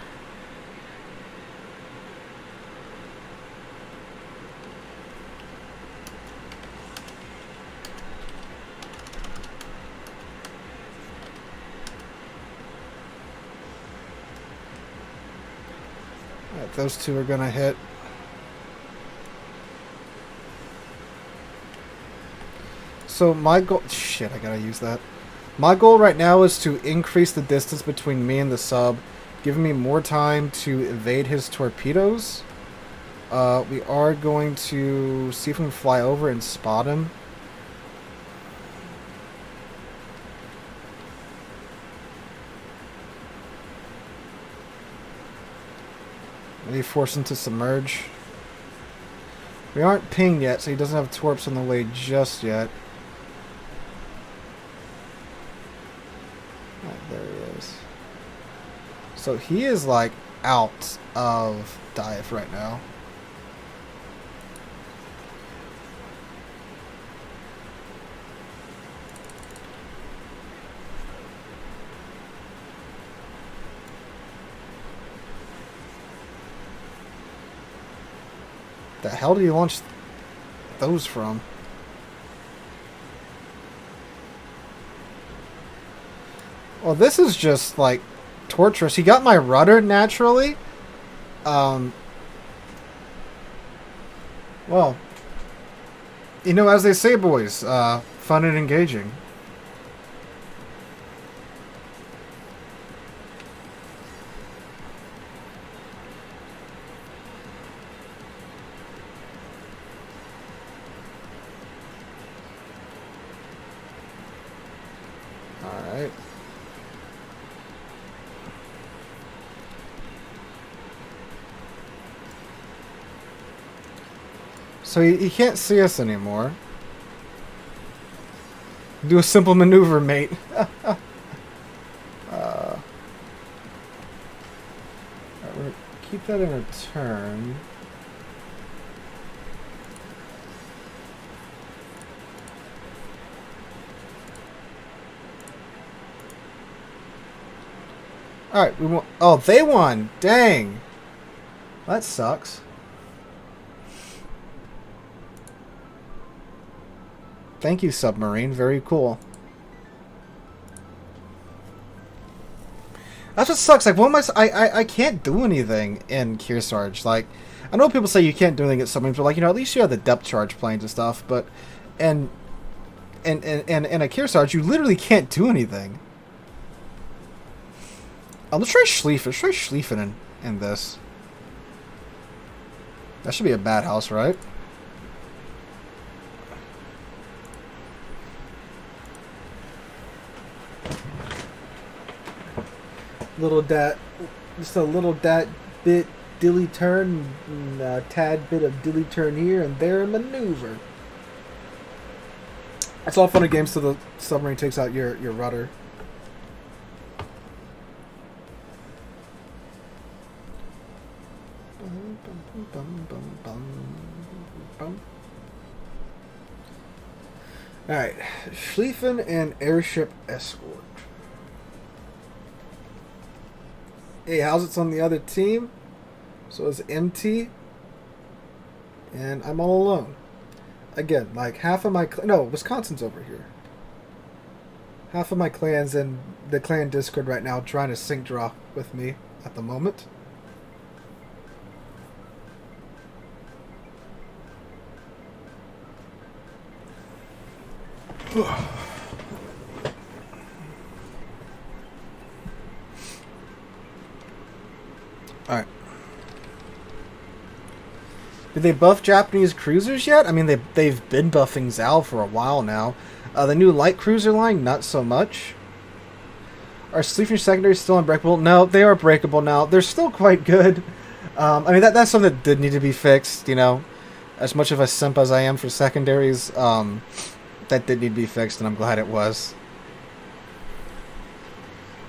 Those two are gonna hit. So my goal... Shit, I gotta use that. My goal right now is to increase the distance between me and the sub, giving me more time to evade his torpedoes. We are going to see if we can fly over and spot him. Maybe force him to submerge. We aren't pinged yet, so he doesn't have torps on the way just yet. Right, there he is. So he is like out of dive right now. The hell did you launch those from? Well, this is just, like, torturous. He got my rudder naturally. Well, you know, as they say, boys, fun and engaging. Alright. So he can't see us anymore. Do a simple maneuver, mate. Right, we're gonna keep that in a turn. Alright, we won. Oh, they won! Dang! That sucks. Thank you, submarine. Very cool. That's what sucks. Like, what am I can't do anything in Kearsarge. Like, I know people say you can't do anything at submarines, but, like, you know, at least you have the depth charge planes and stuff. But, and a Kearsarge, you literally can't do anything. Let's try Schlieffen. Let's try Schlieffen in this. That should be a bad house, right? Just a little bit dilly turn, and a tad bit of dilly turn here and there, and maneuver. It's all fun and games till the submarine takes out your rudder. Alright, Schlieffen and Airship escort. Hey, how's it on the other team? So it's MT. And I'm all alone. Again, like half of my... No, Wisconsin's over here. Half of my clan's in the clan Discord right now trying to sync draw with me at the moment. Alright. Did they buff Japanese cruisers yet? I mean, they've been buffing Zal for a while now. The new light cruiser line, not so much. Are sleeping secondaries still unbreakable? No, they are breakable now. They're still quite good. I mean, that's something that did need to be fixed, you know. As much of a simp as I am for secondaries, that did need to be fixed, and I'm glad it was.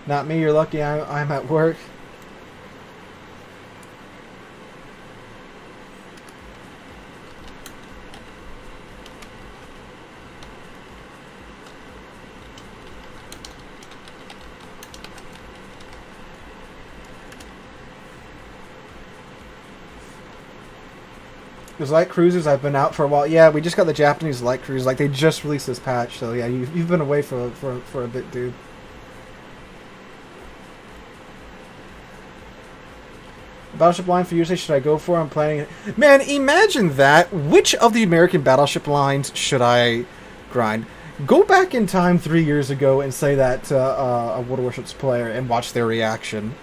Not me, you're lucky I'm at work. Those light cruisers, I've been out for a while. Yeah, we just got the Japanese light cruisers. Like, they just released this patch, so yeah, you've been away for a bit, dude. Battleship line for USA should I go for? I'm planning... Man, imagine that. Which of the American battleship lines should I grind? Go back in time 3 years ago and say that to a World of Warships player and watch their reaction.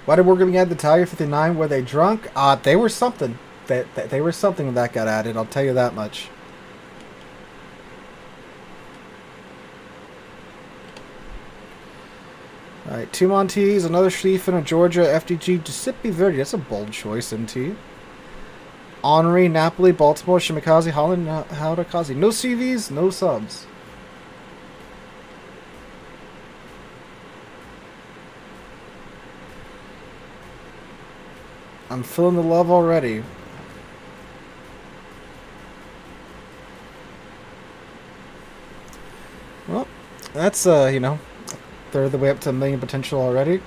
Why did Wargaming add the Tiger 59? Were they drunk? They were something. They were something when that got added, I'll tell you that much. Alright, 2 Montes, another Schlieffen, a Georgia, FDG, Giuseppe Verdi. That's a bold choice, MT. Henri, Napoli, Baltimore, Shimikaze, Holland, Haudakaze. No CVs, no subs. I'm feeling the love already. Well, that's, you know, third of the way up to 1 million potential already.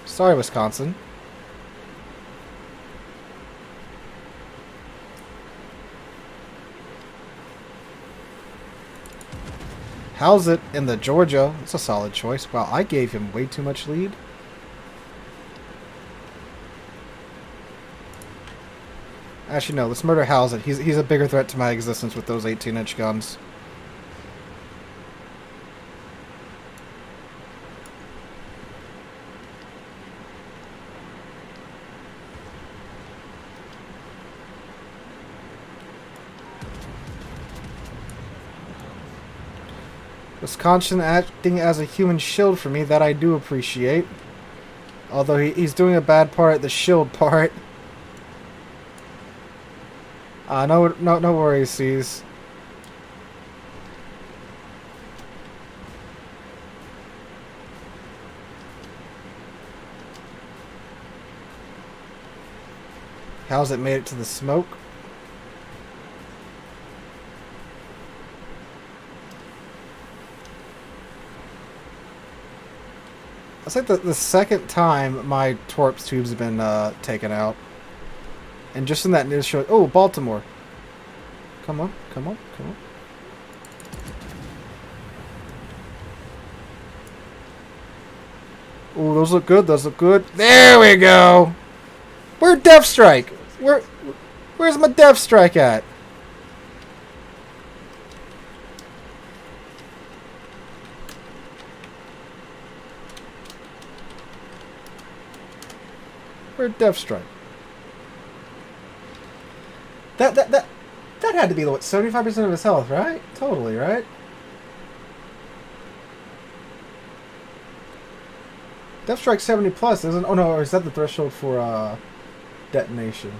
Sorry, Wisconsin. How's it in the Georgia? It's a solid choice. Wow, I gave him way too much lead. Actually, no. Let's murder How's it. He's a bigger threat to my existence with those 18-inch guns. Wisconsin acting as a human shield for me, that I do appreciate. Although he's doing a bad part at the shield part. No worries, C's. How's it made it to the smoke? It's like the second time my torps tubes have been taken out. And just in that news show... Oh, Baltimore. Come on, come on, come on. Oh, those look good, those look good. There we go! Where's Death Strike? Where's my Death Strike at? Where's Death Strike? That had to be, what, 75% of his health, right? Totally, right? Death Strike 70 plus isn't... Oh no, or is that the threshold for detonation?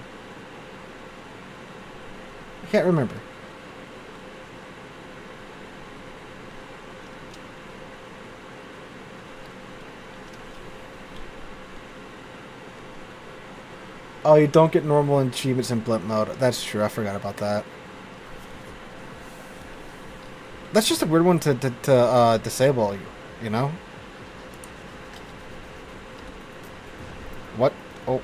I can't remember. Oh, you don't get normal achievements in blimp mode. That's true. I forgot about that. That's just a weird one to disable, you know? What? Oh.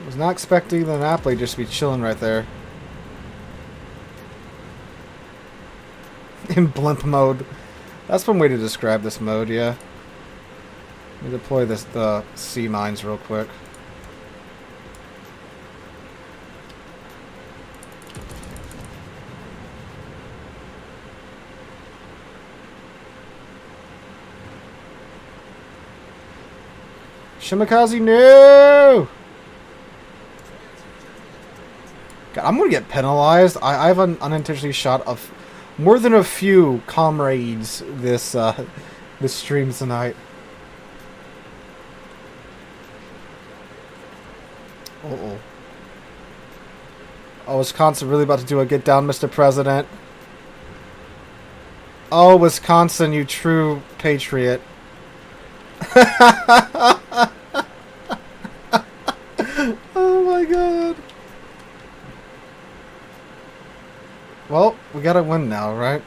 I was not expecting the Napoli just to be chilling right there. In blimp mode. That's one way to describe this mode, yeah. Let me deploy the sea mines real quick. Shimakaze, no! God, I'm gonna get penalized. I've unintentionally shot more than a few comrades this stream tonight. Uh-oh. Oh, Wisconsin really about to do a get down, Mr. President. Oh, Wisconsin, you true patriot. Oh my god. Well, we gotta win now, right?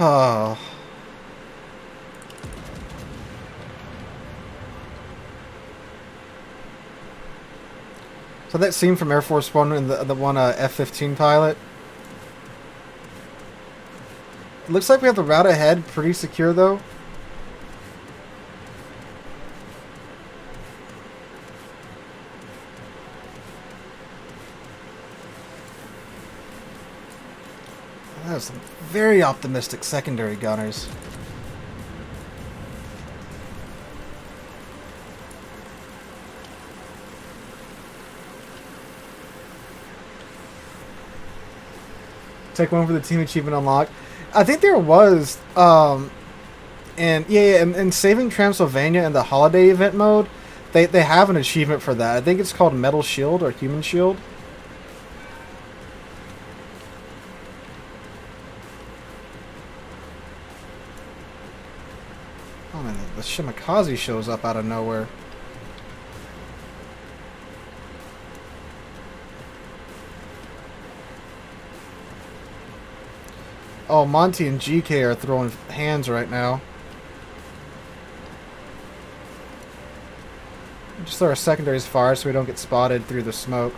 Oh. So that scene from Air Force One in the one F-15 pilot. It looks like we have the route ahead pretty secure though. That was some very optimistic secondary gunners. Take one for the team achievement unlocked. I think there was, in Saving Transylvania in the holiday event mode, they have an achievement for that. I think it's called Metal Shield or Human Shield. Shimakaze shows up out of nowhere. Oh, Monty and GK are throwing hands right now. Just throw our secondaries far so we don't get spotted through the smoke.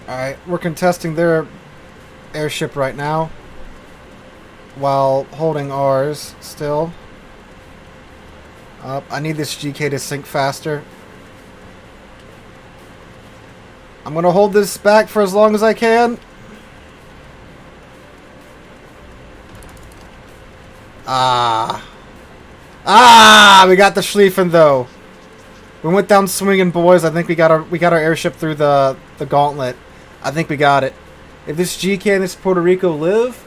Alright, we're contesting their airship right now while holding ours still. I need this GK to sink faster. I'm going to hold this back for as long as I can. We got the Schlieffen though. We went down swinging, boys. I think we got our airship through the gauntlet. I think we got it. If this GK and this Puerto Rico live,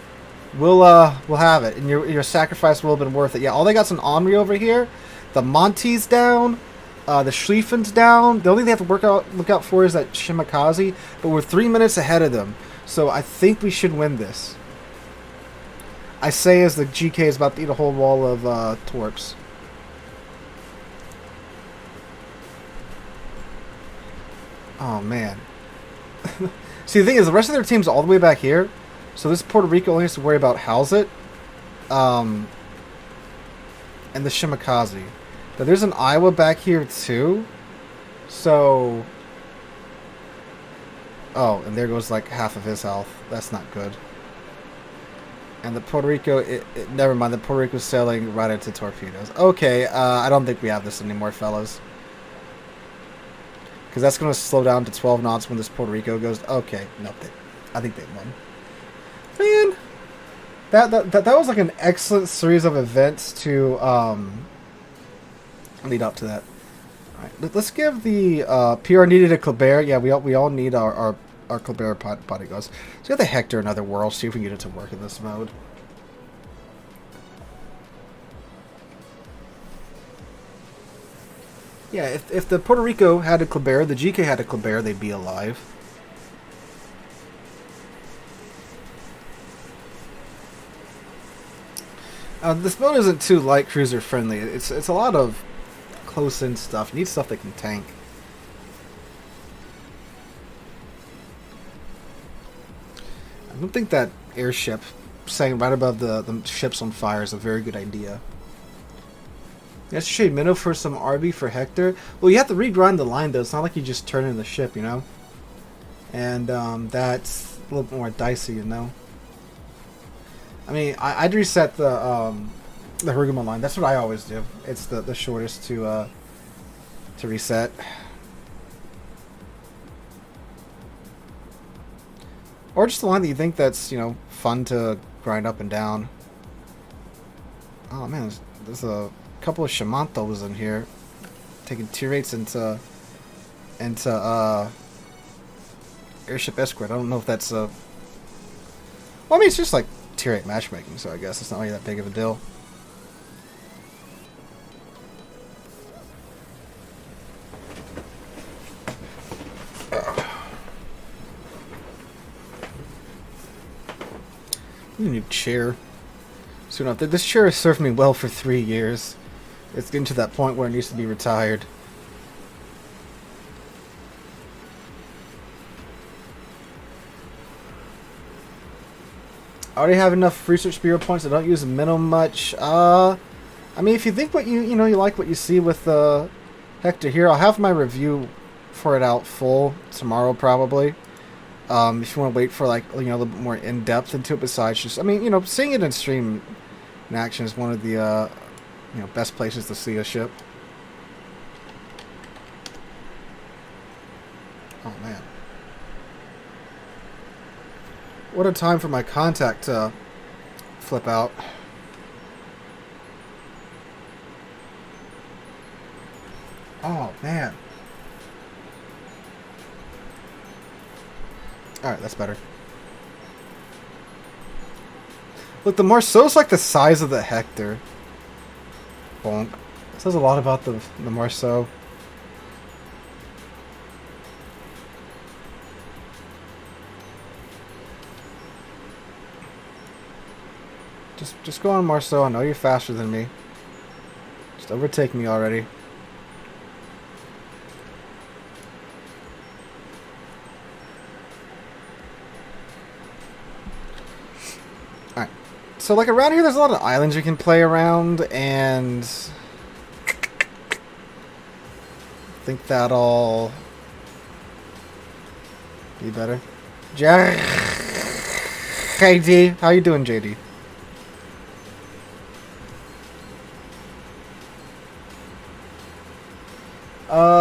we'll have it, and your sacrifice will have been worth it. Yeah, all they got's an Omri over here. The Monty's down. The Schlieffen's down. The only thing they have to look out for is that Shimakaze, but we're 3 minutes ahead of them. So I think we should win this. I say as the GK is about to eat a whole wall of torps. Oh man. See, the thing is, the rest of their team's all the way back here, so this Puerto Rico only has to worry about Halzit, and the Shimakaze. But there's an Iowa back here too, so... Oh, and there goes like half of his health. That's not good. And the Puerto Rico, never mind, the Puerto Rico's sailing right into torpedoes. Okay, I don't think we have this anymore, fellas. Because that's going to slow down to 12 knots when this Puerto Rico goes... Okay, no, I think they won. Man, that was like an excellent series of events to lead up to that. All right, let's give the PR needed a Kleber. Yeah, we all need our Kleber bodyguards. Let's get the Hector another whirl, see if we can get it to work in this mode. Yeah, if the Puerto Rico had a Kleber, the GK had a Kleber, they'd be alive. This mode isn't too light cruiser friendly. It's a lot of close-in stuff. You need stuff that can tank. I don't think that airship saying right above the ships on fire is a very good idea. You have to trade Minnow for some RB for Hector. Well, you have to regrind the line, though. It's not like you just turn in the ship, you know? And that's a little bit more dicey, you know? I mean, I'd reset the Harugama line. That's what I always do. It's the shortest to reset. Or just the line that you think that's, you know, fun to grind up and down. Oh, man, there's a couple of Shimantos in here, taking tier 8s into Airship escort. I don't know if that's well, I mean, it's just like tier 8 matchmaking, so I guess it's not really that big of a deal. New chair. Soon enough, this chair has served me well for 3 years. It's getting to that point where it needs to be retired. I already have enough research bureau points. I don't use Minnow much. I mean, if you think what you like what you see with Hector here, I'll have my review for it out full tomorrow probably. If you want to wait for like a little bit more in depth into it, besides just, I mean, seeing it in stream in action is one of the best places to see a ship. Oh man. What a time for my contact to flip out. Oh, man. Alright, that's better. Look, the Marceau's like the size of the Hector. Bonk. It says a lot about the Marceau. Just go on, Marceau. I know you're faster than me. Just overtake me already. Alright. So, like, around here, there's a lot of islands you can play around, and I think that'll be better. JD, how you doing, JD?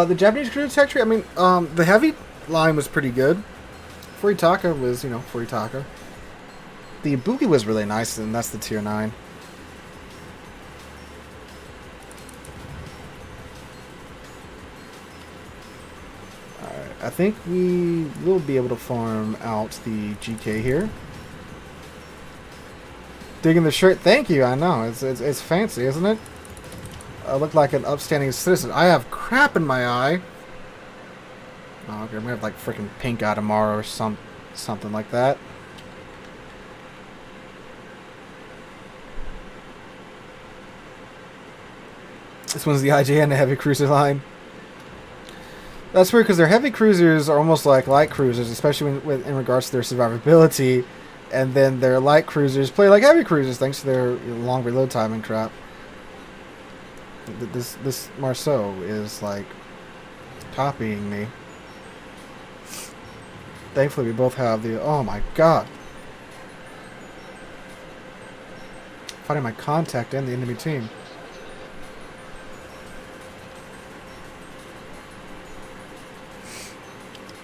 The Japanese cruise factory, I mean, the heavy line was pretty good. Furitaka was, you know, Furitaka. The Ibuki was really nice, and that's the tier 9. Alright, I think we will be able to farm out the GK here. Digging the shirt, thank you, I know, it's fancy, isn't it? I look like an upstanding citizen. I have crap in my eye. Oh, okay, I'm gonna have like freaking pink eye tomorrow or something like that. This one's the IJN, the heavy cruiser line. That's weird because their heavy cruisers are almost like light cruisers, especially in regards to their survivability. And then their light cruisers play like heavy cruisers thanks to their long reload time and crap. This Marceau is like copying me. Thankfully, we both have the. Oh my god! Finding my contact and the enemy team.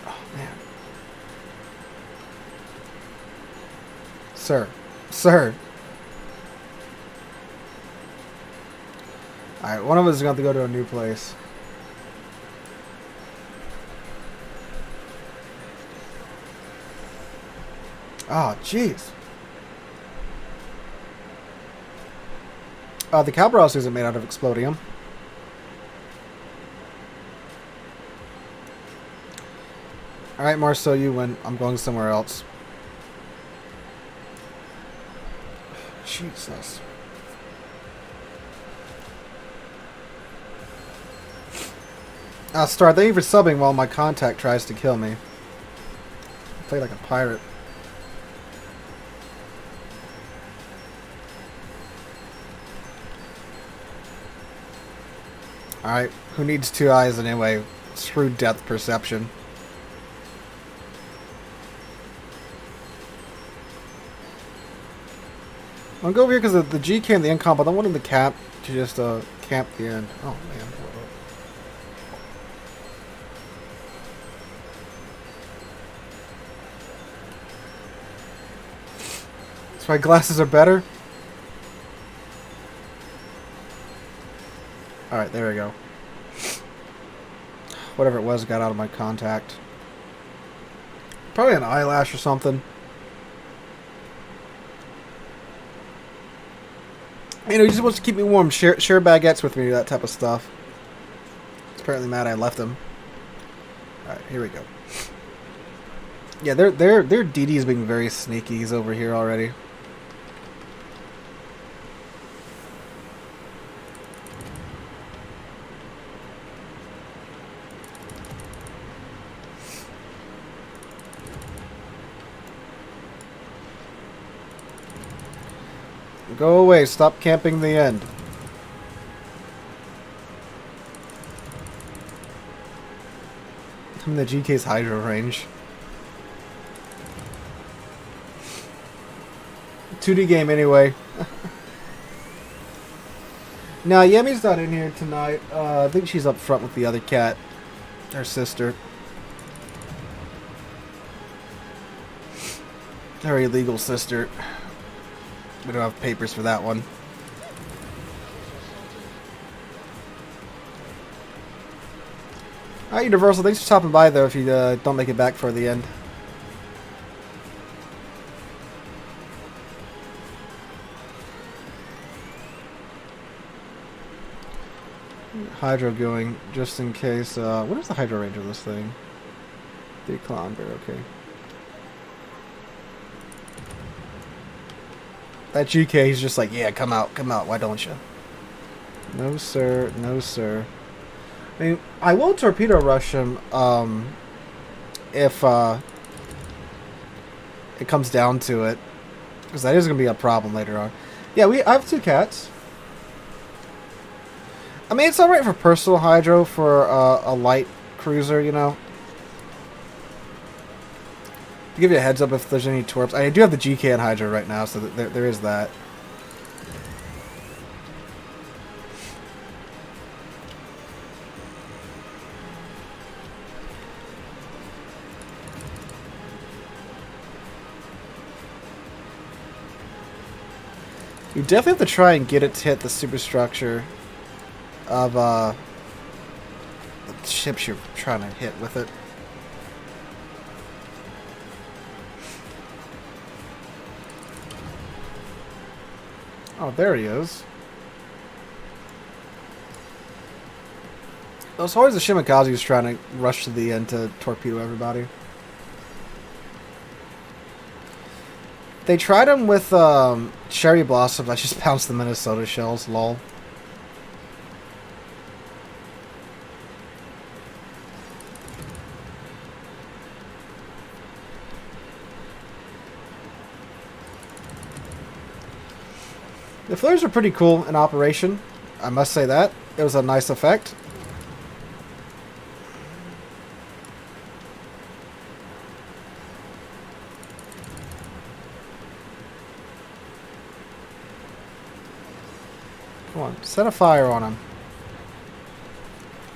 Oh man, sir. Alright, one of us is going to have to go to a new place. Oh, jeez. The Cabros isn't made out of explodium. Alright, Marceau, you win. I'm going somewhere else. Jesus. Star, thank you for subbing while my contact tries to kill me. I play like a pirate. Alright, who needs 2 eyes anyway? Screw depth perception. I'll go over here because the GK and the incomp, but I wanted the cap to just camp the end. Oh man. That's why glasses are better. Alright, there we go. Whatever it was got out of my contact. Probably an eyelash or something. You know, he just wants to keep me warm. Share baguettes with me, that type of stuff. He's apparently mad I left him. Alright, here we go. Yeah, their DD is being very sneaky. He's over here already. Go away, stop camping the end. I'm in the GK's hydro range. 2D game anyway. No, Yemi's not in here tonight. I think she's up front with the other cat. Her sister. Her illegal sister. We don't have papers for that one. Alright, Universal, thanks for stopping by though if you don't make it back for the end. Hydro going, just in case. What is the hydro range of this thing? Declan, okay. That GK, he's just like, yeah, come out, why don't you? No, sir, no, sir. I mean, I will torpedo rush him, if, it comes down to it. Because that is going to be a problem later on. Yeah, I have 2 cats. I mean, it's alright for personal hydro for a light cruiser, you know. To give you a heads up if there's any torps. I do have the GK and hydro right now, so there is that. You definitely have to try and get it to hit the superstructure of the ships you're trying to hit with it. Oh, there he is. It's always the Shimikaze who's trying to rush to the end to torpedo everybody. They tried him with Cherry Blossom. I just bounced the Minnesota shells, lol. The flares are pretty cool in operation. I must say that. It was a nice effect. Come on, set a fire on him.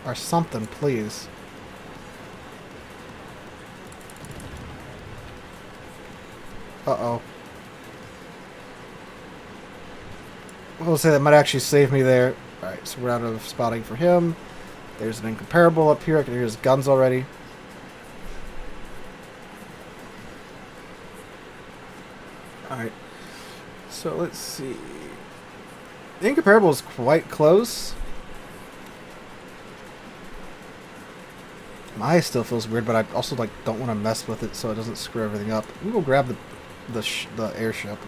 Or something, please. Uh-oh. We'll say that might actually save me there. Alright, so we're out of spotting for him. There's an incomparable up here. I can hear his guns already. Alright. So let's see. The incomparable is quite close. My eye still feels weird, but I also don't want to mess with it so it doesn't screw everything up. I'm gonna go grab the airship.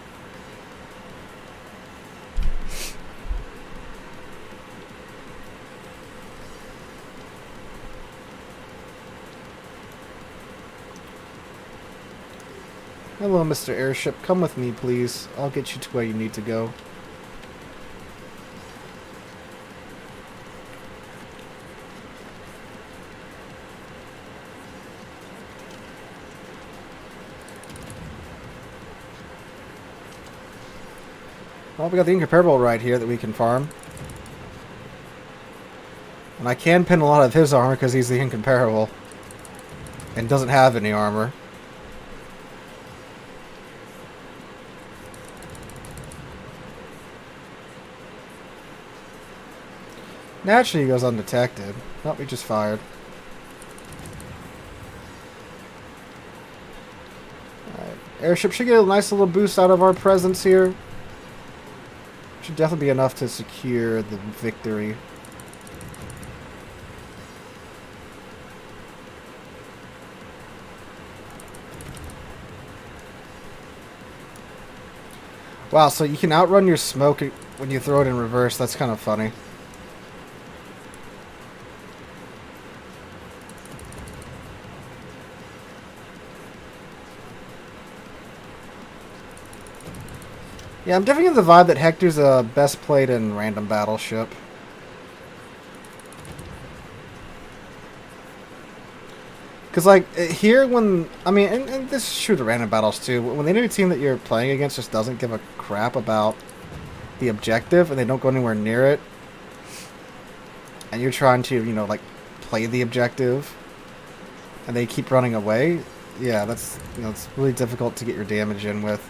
Hello, Mr. Airship. Come with me, please. I'll get you to where you need to go. Well, we got the incomparable right here that we can farm. And I can pin a lot of his armor because he's the incomparable. And doesn't have any armor. Naturally, he goes undetected. Oh, we just fired. Alright. Airship should get a nice little boost out of our presence here. Should definitely be enough to secure the victory. Wow, so you can outrun your smoke when you throw it in reverse. That's kind of funny. Yeah, I'm definitely getting the vibe that Hector's best played in random battleship. Because, like, here when... I mean, and this is true to random battles, too. When the enemy team that you're playing against just doesn't give a crap about the objective, and they don't go anywhere near it, and you're trying to, you know, like, play the objective, and they keep running away, yeah, that's, you know, it's really difficult to get your damage in with.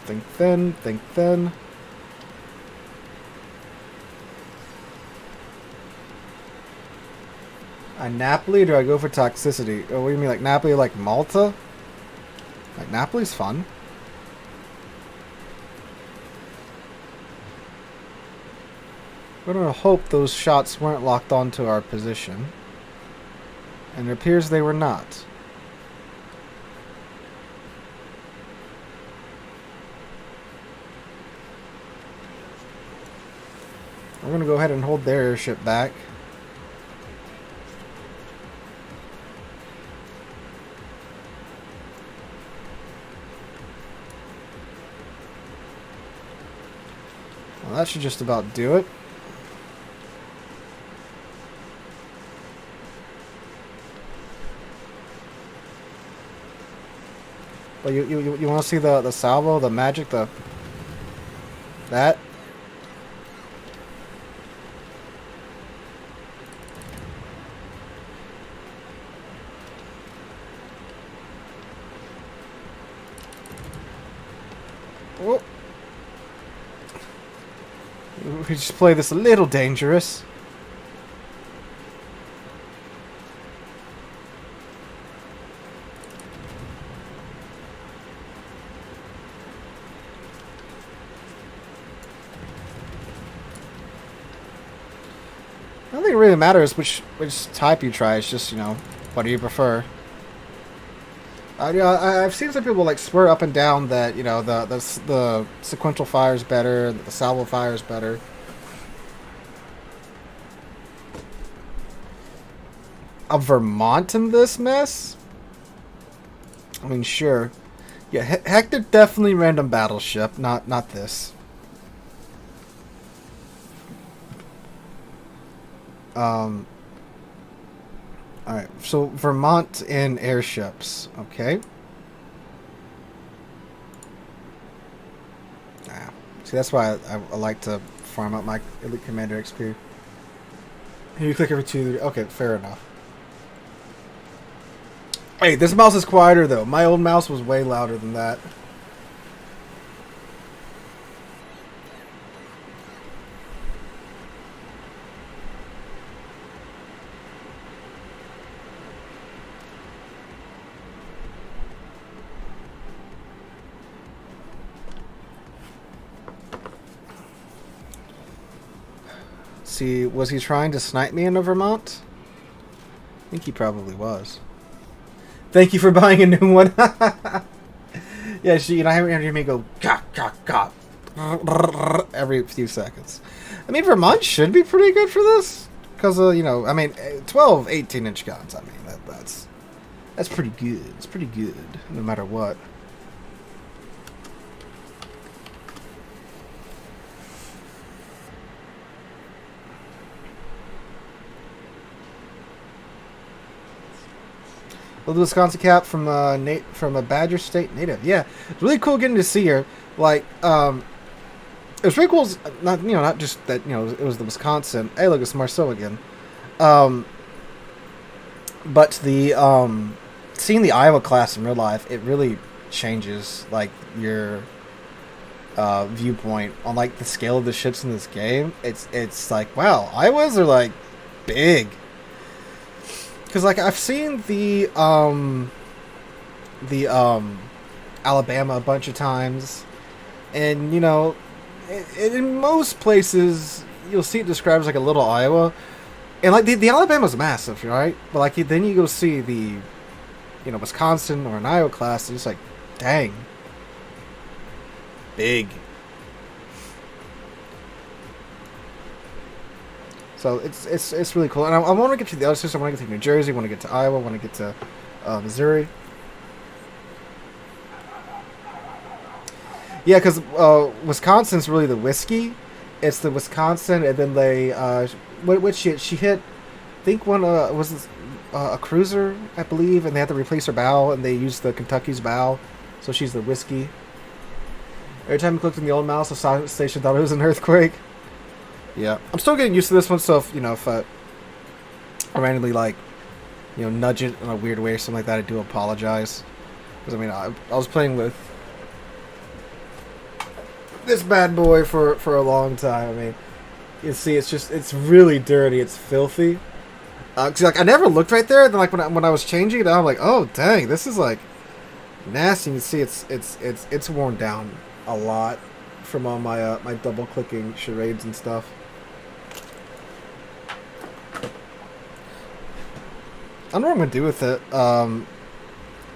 Think thin, think thin. Napoli, or do I go for toxicity? Oh, what do you mean, like Napoli, like Malta? Like Napoli's fun. We're gonna hope those shots weren't locked onto our position. And it appears they were not. We're gonna go ahead and hold their airship back. Well, that should just about do it. But you want to see the salvo, the magic, that? Oh. We just play this a little dangerous. I don't think it really matters which type you try. It's just, you know, what do you prefer? I've seen some people like swear up and down that, you know, the sequential fire is better, the salvo fire is better. A Vermont in this mess? I mean, sure. Yeah, Hector definitely random battleship, not this. Alright, so Vermont in airships, okay. See, that's why I like to farm up my Elite Commander XP. You click every 2, okay, fair enough. Hey, this mouse is quieter though. My old mouse was way louder than that. See, was he trying to snipe me in Vermont? I think he probably was. Thank you for buying a new one. Yeah, you know, I haven't heard me go gah every few seconds. I mean, Vermont should be pretty good for this, because you know, I mean, 12, 18-inch guns. I mean, that's pretty good. It's pretty good, no matter what. The Wisconsin cap from a Badger State native. Yeah, it's really cool getting to see her. Like, it was really cool. Not just that, you know, it was the Wisconsin. Hey, look, it's Marceau again. But the seeing the Iowa class in real life, it really changes like your viewpoint on like the scale of the ships in this game. It's like, wow, Iowas are like big. Because, like, I've seen the Alabama a bunch of times, and, you know, in most places, you'll see it described as, like, a little Iowa, and, like, the Alabama's massive, right? But, like, then you go see the, you know, Wisconsin or an Iowa class, and it's like, dang. Big. So it's really cool, and I want to get to the other states. I want to get to New Jersey. I want to get to Iowa. I want to get to Missouri. Yeah, because Wisconsin's really the whiskey. It's the Wisconsin, and then they what she hit. I think one was a cruiser, I believe, and they had to replace her bow, and they used the Kentucky's bow, so she's the whiskey. Every time you clicked on the old mouse, the station thought it was an earthquake. Yeah, I'm still getting used to this one, so if I randomly, like, you know, nudge it in a weird way or something like that, I do apologize. Because, I mean, I was playing with this bad boy for a long time. I mean, you see, it's really dirty, it's filthy. 'Cause like I never looked right there. Then like when I was changing it, I'm like, oh dang, this is like nasty. You can see it's worn down a lot from all my my double clicking charades and stuff. I don't know what I'm gonna do with it. I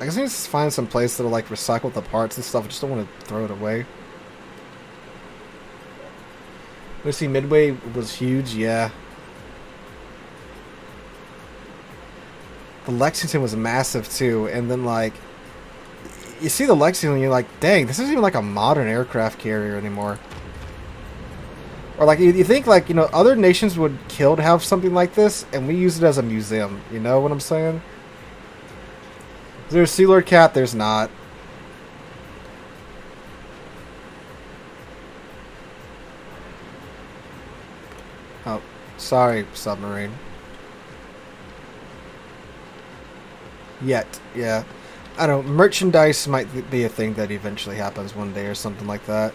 guess I need to find some place that'll like recycle the parts and stuff. I just don't want to throw it away. You see, Midway was huge, yeah. The Lexington was massive too, and then like you see the Lexington, and you're like, dang, this isn't even like a modern aircraft carrier anymore. Or like you think like, you know, other nations would kill to have something like this, and we use it as a museum. You know what I'm saying? Is there a Sea Lord Cat? There's not. Oh, sorry, submarine. Yet, yeah. I don't know, merchandise might be a thing that eventually happens one day or something like that.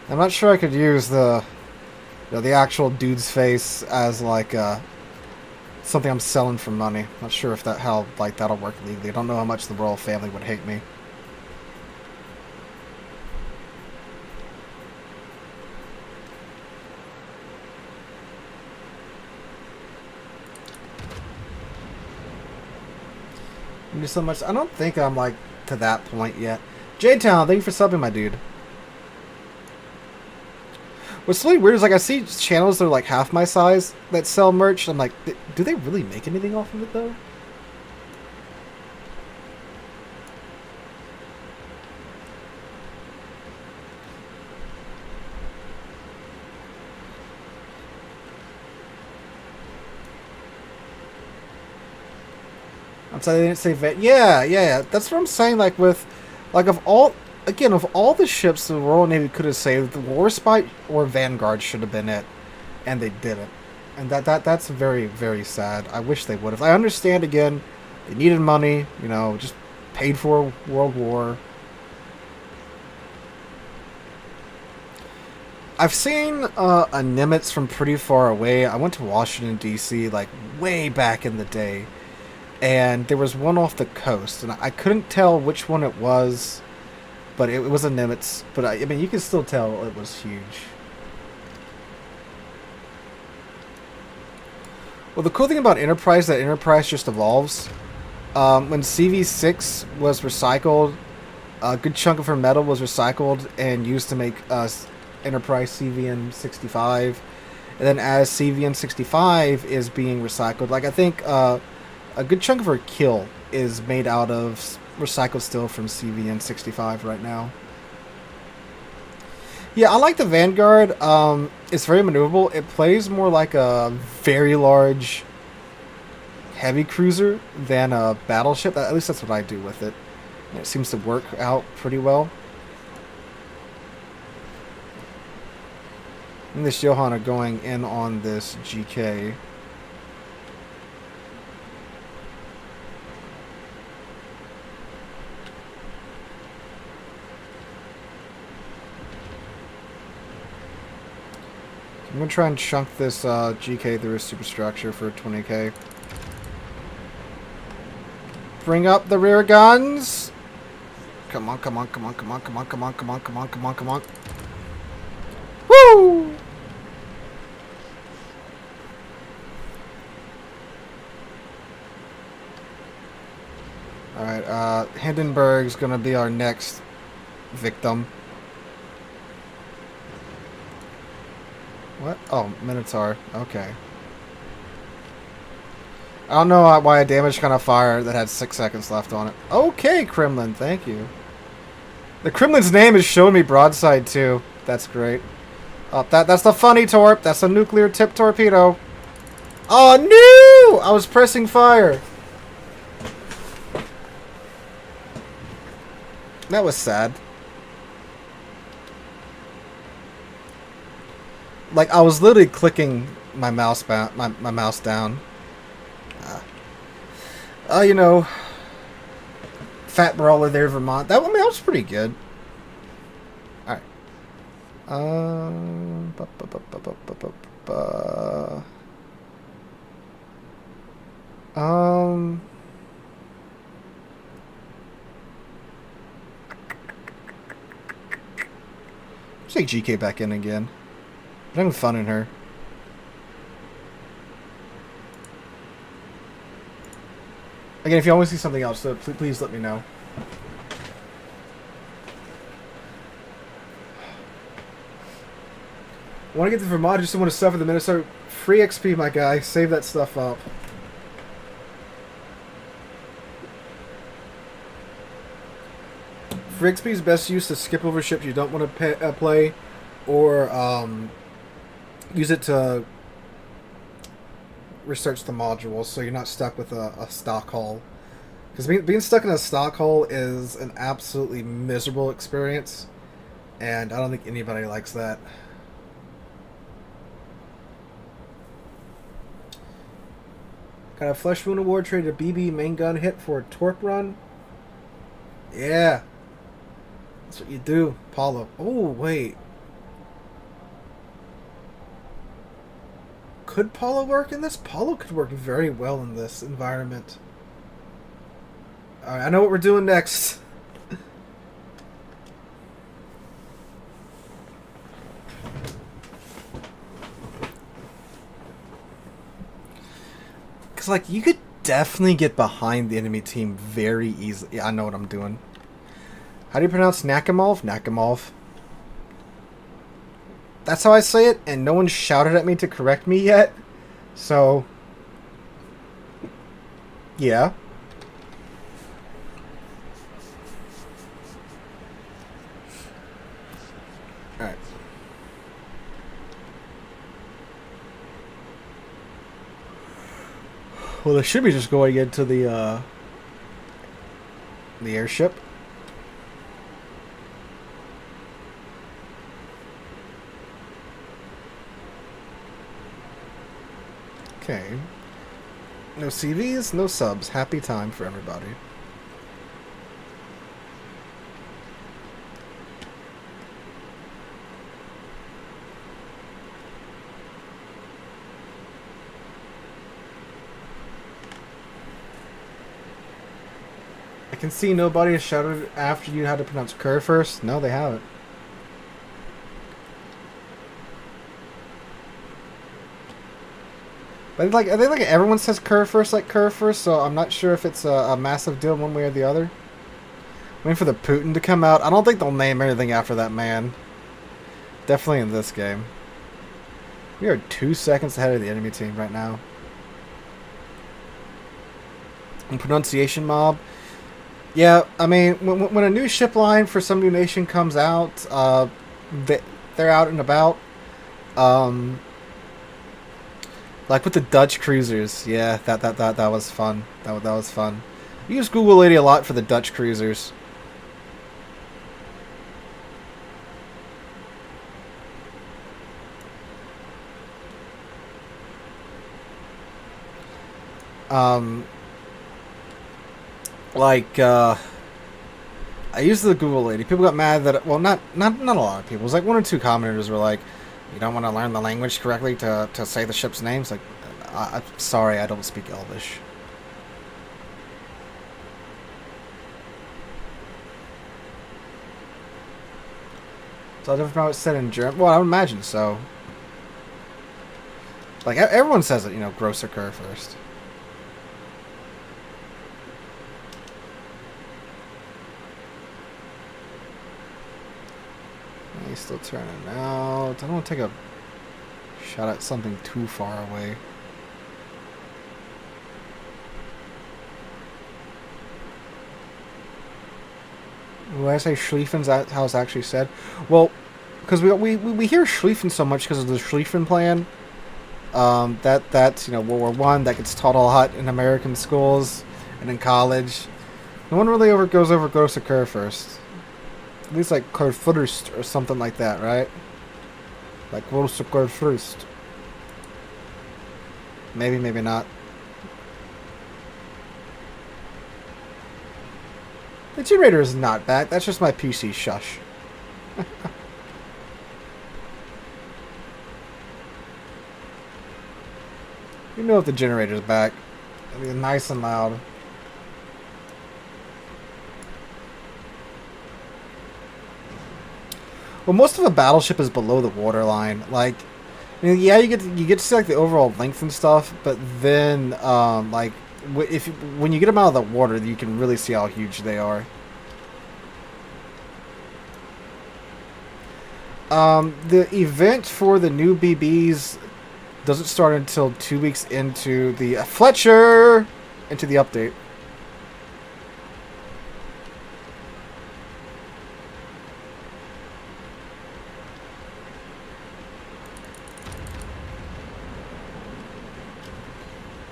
I'm not sure I could use the, you know, the actual dude's face as like something I'm selling for money. Not sure if how like that'll work legally. I don't know how much the royal family would hate me. So much. I don't think I'm like to that point yet. J-Town, thank you for subbing, my dude. What's really weird is like I see channels that are like half my size that sell merch. I'm like, do they really make anything off of it though? I'm sorry, they didn't say vet. Yeah. That's what I'm saying. Like with, like of all the ships the Royal Navy could have saved, the Warspite or Vanguard should have been it, and they didn't. And that's very, very sad. I wish they would have. I understand again, they needed money. You know, just paid for World War. I've seen a Nimitz from pretty far away. I went to Washington D.C. like way back in the day. And there was one off the coast, and I couldn't tell which one it was, but it was a Nimitz. But I mean, you can still tell it was huge. Well, the cool thing about Enterprise is that Enterprise just evolves. When CV6 was recycled, a good chunk of her metal was recycled and used to make Enterprise CVN-65. And then as CVN-65 is being recycled, like I think a good chunk of her kill is made out of recycled steel from CVN-65 right now. Yeah, I like the Vanguard. It's very maneuverable. It plays more like a very large heavy cruiser than a battleship. At least that's what I do with it. And it seems to work out pretty well. And this Johan are going in on this GK. I'm going to try and chunk this GK through a superstructure for 20k. Bring up the rear guns! Come on, come on, come on, come on, come on, come on, come on, come on, come on, come on. Woo! Alright, Hindenburg's going to be our next victim. What? Oh, Minotaur. Okay. I don't know why I damaged kind of fire that had 6 seconds left on it. Okay, Kremlin. Thank you. The Kremlin's name is showing me broadside, too. That's great. Oh, that's the funny torp. That's a nuclear tip torpedo. Oh, no! I was pressing fire. That was sad. Like, I was literally clicking my mouse down. You know, Fat Brawler there, Vermont. That was pretty good. Alright. Bu- bu- bu- bu- bu- bu- bu- bu- Um, let's take GK back in again. I'm having fun in her. Again, if you always see something else, so please let me know. Want to get the Vermont, just want to suffer the Minnesota. Free XP, my guy. Save that stuff up. Free XP is best used to skip over ships you don't want to play, or use it to research the modules so you're not stuck with a stock hull. Because being stuck in a stock hull is an absolutely miserable experience, and I don't think anybody likes that. Got a Flesh Wound Award, traded a BB main gun hit for a torp run. Yeah. That's what you do, Paulo. Oh, wait. Could Paulo work in this? Paulo could work very well in this environment. Alright, I know what we're doing next. Because, like, you could definitely get behind the enemy team very easily. Yeah, I know what I'm doing. How do you pronounce Nakamov? Nakamov. That's how I say it, and no one shouted at me to correct me yet. So, yeah. Alright. Well, they should be just going into the airship. Okay. No CVs, no subs. Happy time for everybody. I can see nobody has shouted after you how to pronounce Kerr first. No, they haven't. But like, I think like everyone says Kerr first, like Kerr first, so I'm not sure if it's a massive deal one way or the other. Waiting for the Putin to come out. I don't think they'll name anything after that man. Definitely in this game. We are 2 seconds ahead of the enemy team right now. And pronunciation mob. Yeah, I mean, when a new ship line for some new nation comes out, they're out and about. Like with the Dutch cruisers, yeah, that was fun. That was fun. I use Google Lady a lot for the Dutch cruisers. I used the Google Lady. People got mad that, well, not a lot of people. It was like 1 or 2 commenters were like, you don't want to learn the language correctly to say the ship's names? Like, I'm sorry, I don't speak Elvish. So I don't know how it's said in German. Well, I would imagine so. Like, everyone says it, you know, grosser Kerr first. He's still turning out. I don't want to take a shot at something too far away. When I say Schlieffen's, that's how it's actually said. Well, because we hear Schlieffen so much because of the Schlieffen plan. That's, you know, World War I, that gets taught a lot in American schools and in college. No one really goes over grosser Kerr first. At least like Kerr first or something like that, right? Like grosser Kerr first. Maybe, maybe not. The generator is not back. That's just my PC shush. me know if the generator's back. It'll be nice and loud. Well, most of a battleship is below the waterline. Like, I mean, yeah, you get to see like the overall length and stuff, but then like when you get them out of the water, you can really see how huge they are. The event for the new BBs doesn't start until 2 weeks into the Fletcher into the update.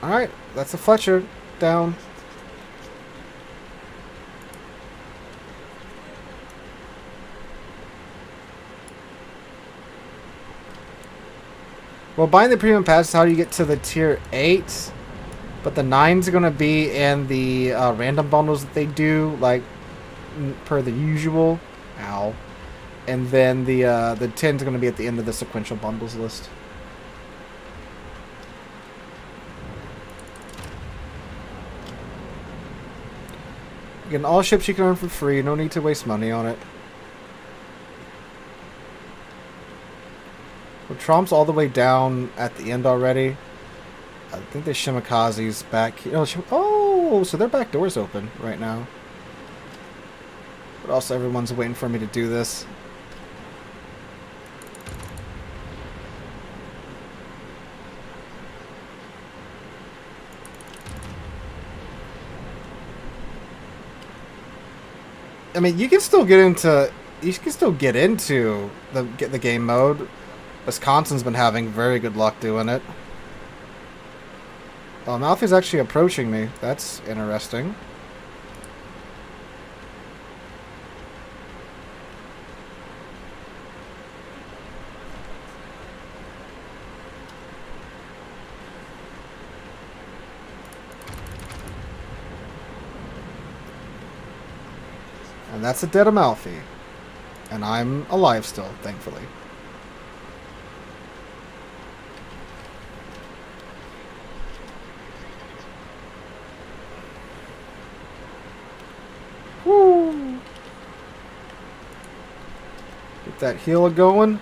Alright, that's a Fletcher down. Well, buying the premium pass is how you get to the tier 8. But the 9's are going to be in the random bundles that they do, like per the usual. Ow. And then the 10's are going to be at the end of the sequential bundles list. Again, all ships you can earn for free. No need to waste money on it. Well, Trump's all the way down at the end already. I think the Shimikaze's back here. Oh, so their back door's open right now. But also everyone's waiting for me to do this. I mean, you can still get into the game mode. Wisconsin's been having very good luck doing it. Oh, Malfi's actually approaching me. That's interesting. And that's a dead Amalfi. And I'm alive still, thankfully. Woo! Get that healer going.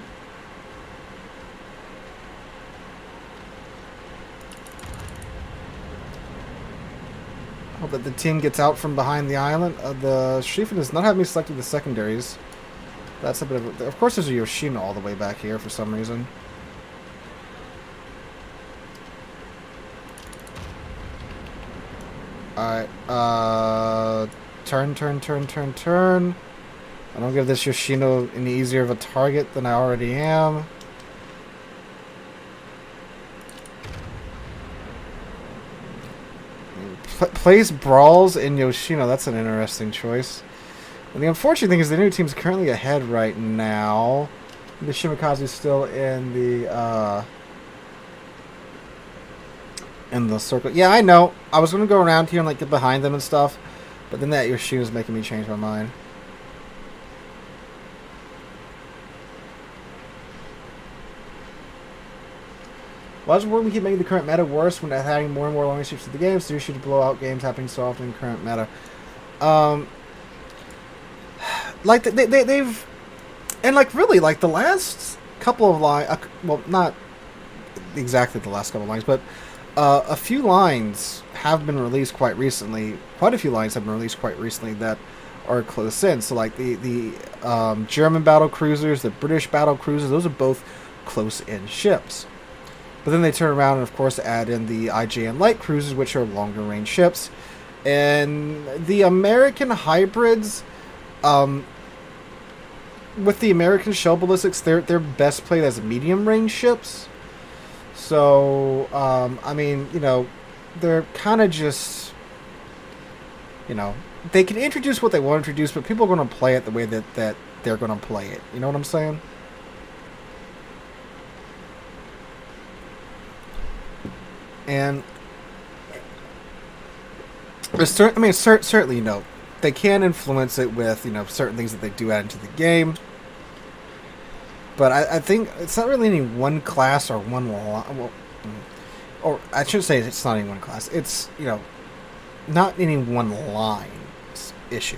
Hope that the team gets out from behind the island. The Schlieffen does not have me selected the secondaries. That's a bit of a... Of course there's a Yoshino all the way back here for some reason. Alright, turn. I don't give this Yoshino any easier of a target than I already am. Plays brawls in Yoshino. That's an interesting choice. And the unfortunate thing is the new team's currently ahead right now. The Shimikaze's still in the circle. Yeah, I know. I was gonna go around here and like get behind them and stuff, but then that Yoshino's making me change my mind. Why does we keep making the current meta worse when adding more and more long ships to the game? So you should blow out games happening so often in current meta. Like they've, and like really like the last couple of lines. Well, not exactly the last couple of lines, but a few lines have been released quite recently. Quite a few lines have been released quite recently that are close in. So like the German battle cruisers, the British battle cruisers, those are both close in ships. But then they turn around and, of course, add in the IJN light cruisers, which are longer range ships. And the American hybrids, with the American shell ballistics, they're best played as medium range ships. So, I mean, you know, they're kind of just, you know, they can introduce what they want to introduce, but people are going to play it the way that they're going to play it. You know what I'm saying? And certainly, you know, they can influence it with, you know, certain things that they do add into the game. But I think it's not really any one class or one line. Well, or I should say it's not any one class. It's, you know, not any one line issue.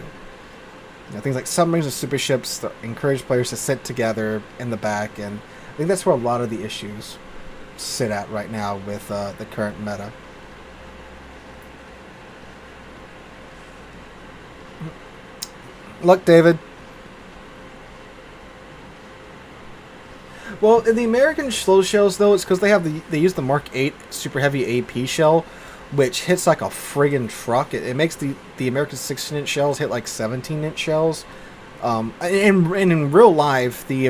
You know, things like submarines and super ships that encourage players to sit together in the back, and I think that's where a lot of the issues sit at right now with the current meta. Look, David. Well, in the American slow shells, though, it's because they use the Mark 8 super heavy AP shell, which hits like a friggin' truck. It makes the American 16-inch shells hit like 17-inch shells. And in real life, the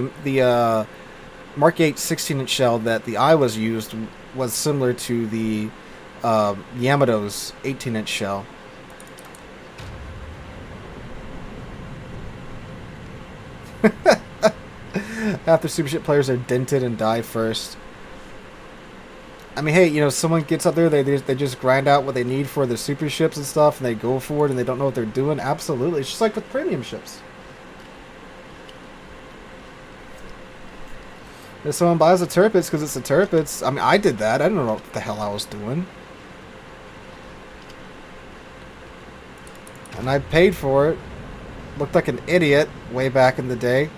Mark 8 16-inch shell that the Iowas used was similar to the Yamato's 18-inch shell. Half the super ship players are dented and die first. I mean, hey, you know, someone gets up there, they just grind out what they need for the super ships and stuff, and they go forward and they don't know what they're doing. Absolutely. It's just like with premium ships. If someone buys a Tirpitz because it's a Tirpitz, I mean, I did that. I didn't know what the hell I was doing. And I paid for it. Looked like an idiot way back in the day.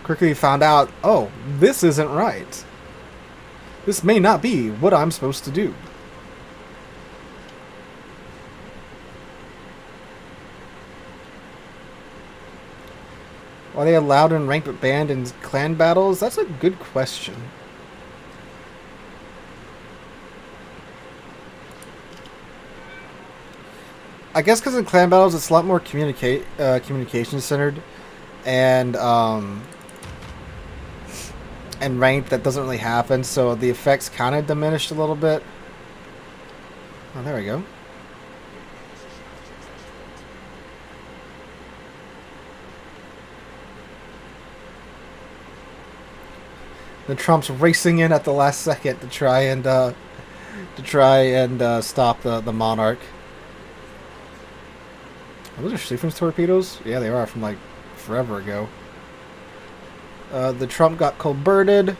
Quickly found out, oh, this isn't right. This may not be what I'm supposed to do. Are they allowed in ranked but banned in clan battles? That's a good question. I guess because in clan battles it's a lot more communication centered, and ranked that doesn't really happen, so the effects kind of diminished a little bit. Oh, there we go. The Trump's racing in at the last second to try and stop the Monarch. Are those Schlieffen's torpedoes? Yeah, they are, from like forever ago. The Trump got cold-birded.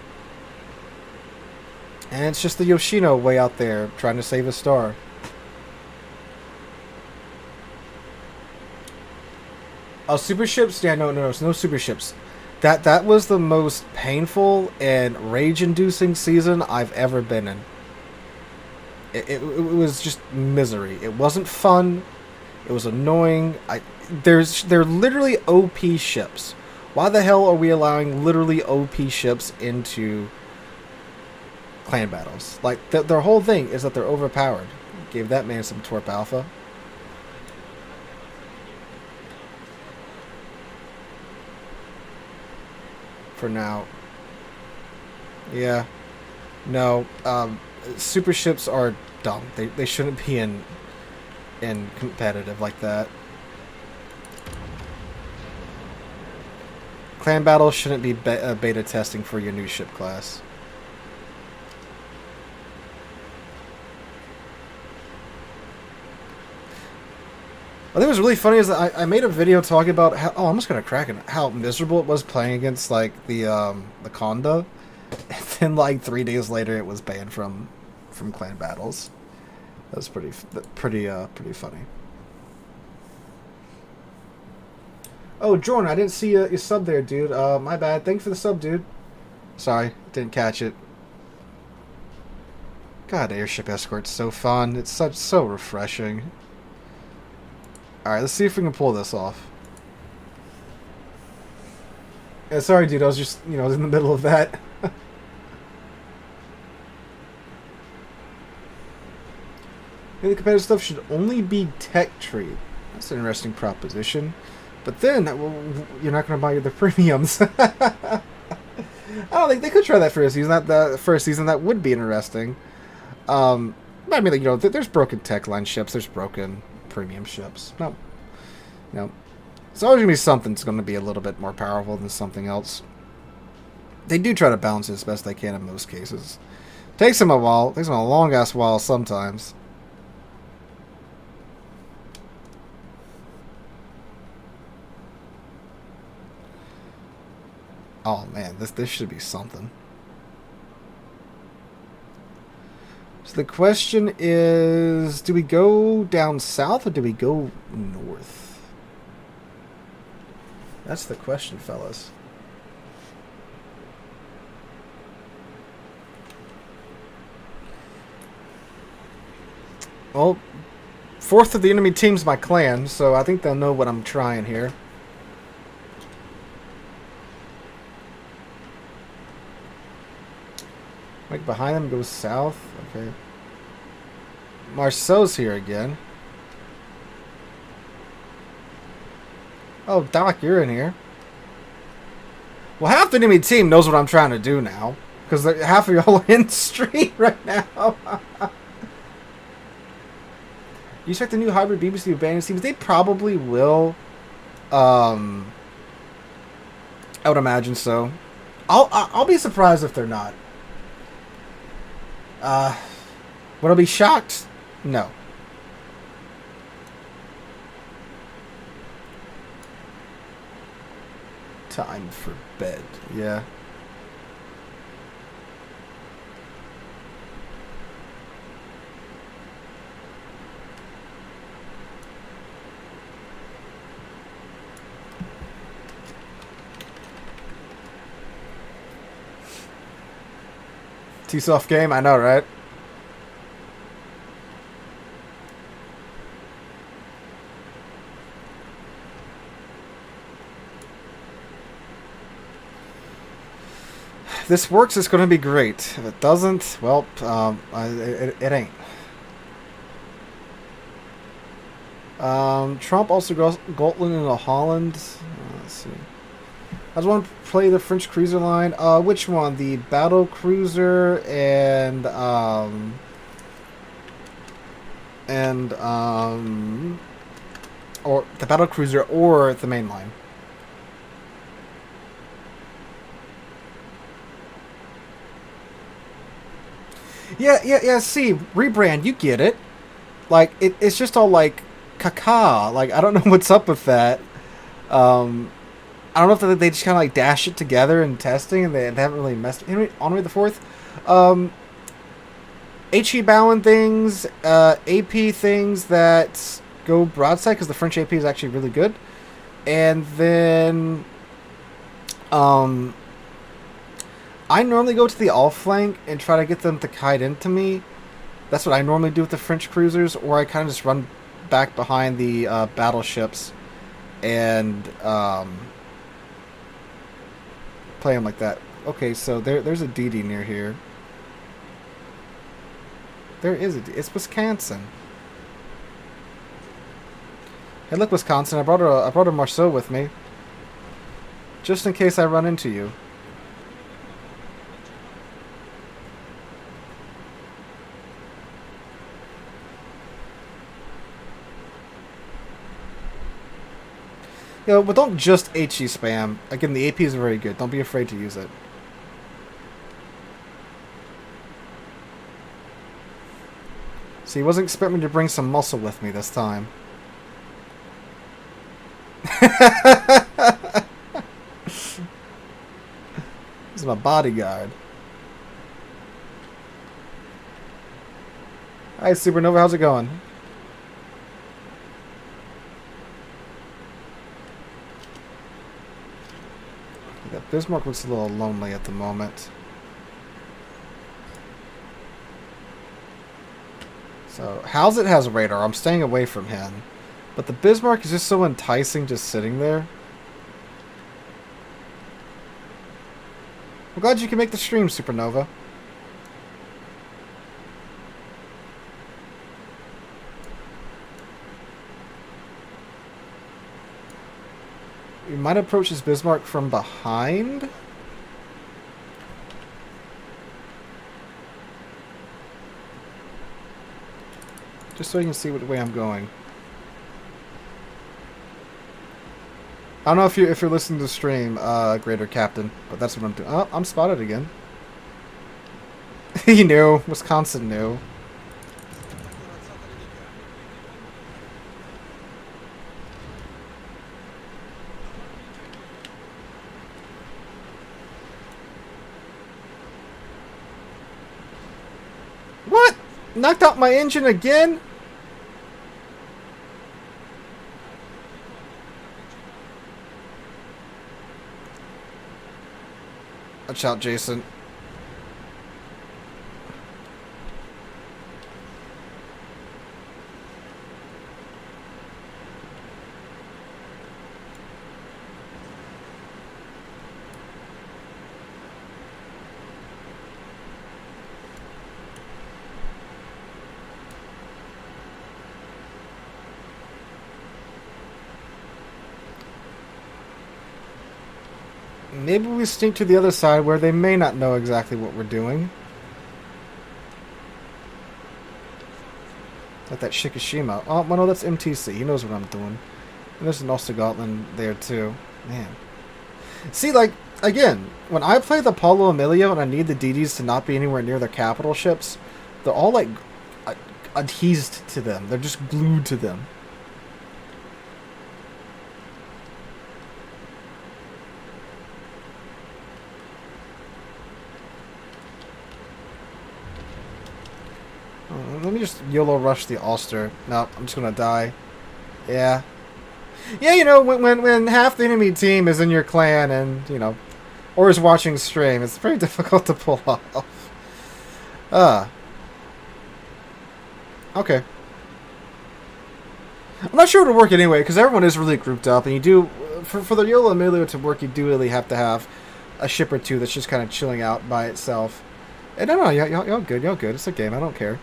And it's just the Yoshino way out there trying to save a star. Oh, super ships? Yeah, no super ships. That was the most painful and rage-inducing season I've ever been in. It was just misery. It wasn't fun. It was annoying. They're literally OP ships. Why the hell are we allowing literally OP ships into clan battles? Like, their whole thing is that they're overpowered. Gave that man some Torp Alpha. For now. Yeah. No. Super ships are dumb. They shouldn't be in competitive like that. Clan battles shouldn't be beta testing for your new ship class. I think it was really funny is that I made a video talking about how, oh, I'm just gonna crack it, how miserable it was playing against like the Conda, and then like 3 days later it was banned from clan battles. That was pretty funny. Oh, Jordan, I didn't see your sub there, dude. My bad. Thanks for the sub, dude. Sorry, didn't catch it. God, Airship Escort's so fun. It's so refreshing. Alright, let's see if we can pull this off. Yeah, sorry, dude. I was just, I was in the middle of that. The competitive stuff should only be tech tree. That's an interesting proposition. But then, you're not going to buy the premiums. I don't think they could try that for a season. That would be interesting. I mean, there's broken tech line ships. There's broken premium ships. No. It's always going to be something that's going to be a little bit more powerful than something else. They do try to balance it as best they can in most cases. Takes them a while. Takes them a long-ass while sometimes. Oh man, this should be something. The question is, do we go down south or do we go north? That's the question, fellas. Well, fourth of the enemy team's my clan, so I think they'll know what I'm trying here. Like behind them goes south. Okay. Marceau's here again. Oh, Doc, you're in here. Well, half the enemy team knows what I'm trying to do now. Because half of y'all are in street right now. You expect the new hybrid BBC to abandon teams? They probably will. I would imagine so. I'll be surprised if they're not. Would I be shocked? No. Time for bed. Yeah. Too soft game? I know, right? If this works, it's going to be great. If it doesn't, well, it ain't. Trump also goes Gotland into Holland. Let's see. I just want to play the French cruiser line. Which one? The battle cruiser and or the battle cruiser or the main line. Yeah. See, rebrand. You get it. Like it's just all like caca. Like I don't know what's up with that. I don't know if they just kind of like dash it together in testing, and they haven't really messed. Anyway, Henry the Fourth, HE Bowen things, AP things that go broadside because the French AP is actually really good, and then I normally go to the all flank and try to get them to kite into me. That's what I normally do with the French cruisers, or I kind of just run back behind the battleships and play them like that. Okay, so there's a DD near here. There is it's Wisconsin. Hey, look, Wisconsin! I brought a Marceau with me, just in case I run into you. You know, but don't just HE spam. Again, the AP is very good. Don't be afraid to use it. See, he wasn't expecting me to bring some muscle with me this time. This is my bodyguard. Hi, Supernova. How's it going? That Bismarck looks a little lonely at the moment. So, Howzit has a radar. I'm staying away from him. But the Bismarck is just so enticing just sitting there. I'm glad you can make the stream, Supernova. We might approach his Bismarck from behind. Just so you can see what way I'm going. I don't know if you're listening to the stream, Greater Captain, but that's what I'm doing. Oh, I'm spotted again. He knew. Wisconsin knew. Knocked out my engine again? Watch out, Jason. Maybe we sneak to the other side where they may not know exactly what we're doing. Like that Shikishima. Oh, well, no, that's MTC. He knows what I'm doing. And there's an Ostergotland there, too. Man. See, like, again, when I play the Paulo Emilio and I need the DDs to not be anywhere near their capital ships, they're all, like, adhesed to them. They're just glued to them. Let me just YOLO rush the Ulster. No, I'm just gonna die. Yeah. Yeah, you know, when half the enemy team is in your clan and, you know, or is watching stream, it's very difficult to pull off. Okay. I'm not sure it'll work anyway, because everyone is really grouped up, and you do, for the YOLO Emilio to work, you do really have to have a ship or two that's just kind of chilling out by itself. And no, y'all good, It's a game, I don't care.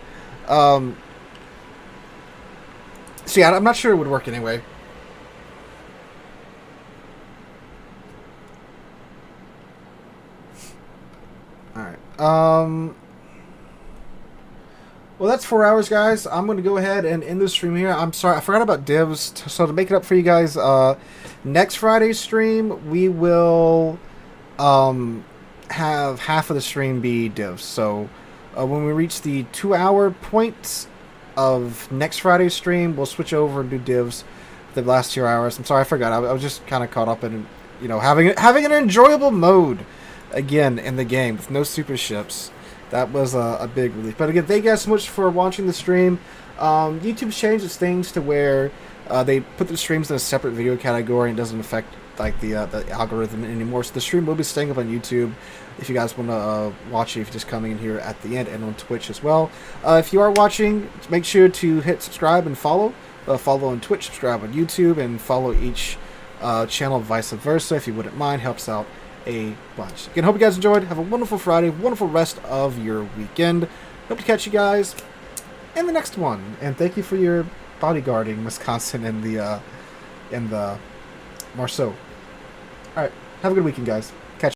So yeah, I'm not sure it would work anyway. Alright. Well, that's 4 hours, guys. I'm going to go ahead and end the stream here. I'm sorry, I forgot about divs. So to make it up for you guys, next Friday's stream, we will have half of the stream be divs. So when we reach the 2-hour point of next Friday's stream, we'll switch over and do divs the last 2 hours. I'm sorry, I forgot. I was just kind of caught up in, you know, having an enjoyable mode again in the game with no super ships. That was a big relief. But again, thank you guys so much for watching the stream. YouTube's changed its things to where they put the streams in a separate video category and it doesn't affect like the algorithm anymore. So the stream will be staying up on YouTube if you guys want to watch it, if you're just coming in here at the end, and on Twitch as well. If you are watching, make sure to hit subscribe and follow. Follow on Twitch, subscribe on YouTube, and follow each channel, vice versa, if you wouldn't mind. Helps out a bunch. Again, hope you guys enjoyed. Have a wonderful Friday, wonderful rest of your weekend. Hope to catch you guys in the next one. And thank you for your bodyguarding, Wisconsin, in the Marceau. All right, have a good weekend, guys.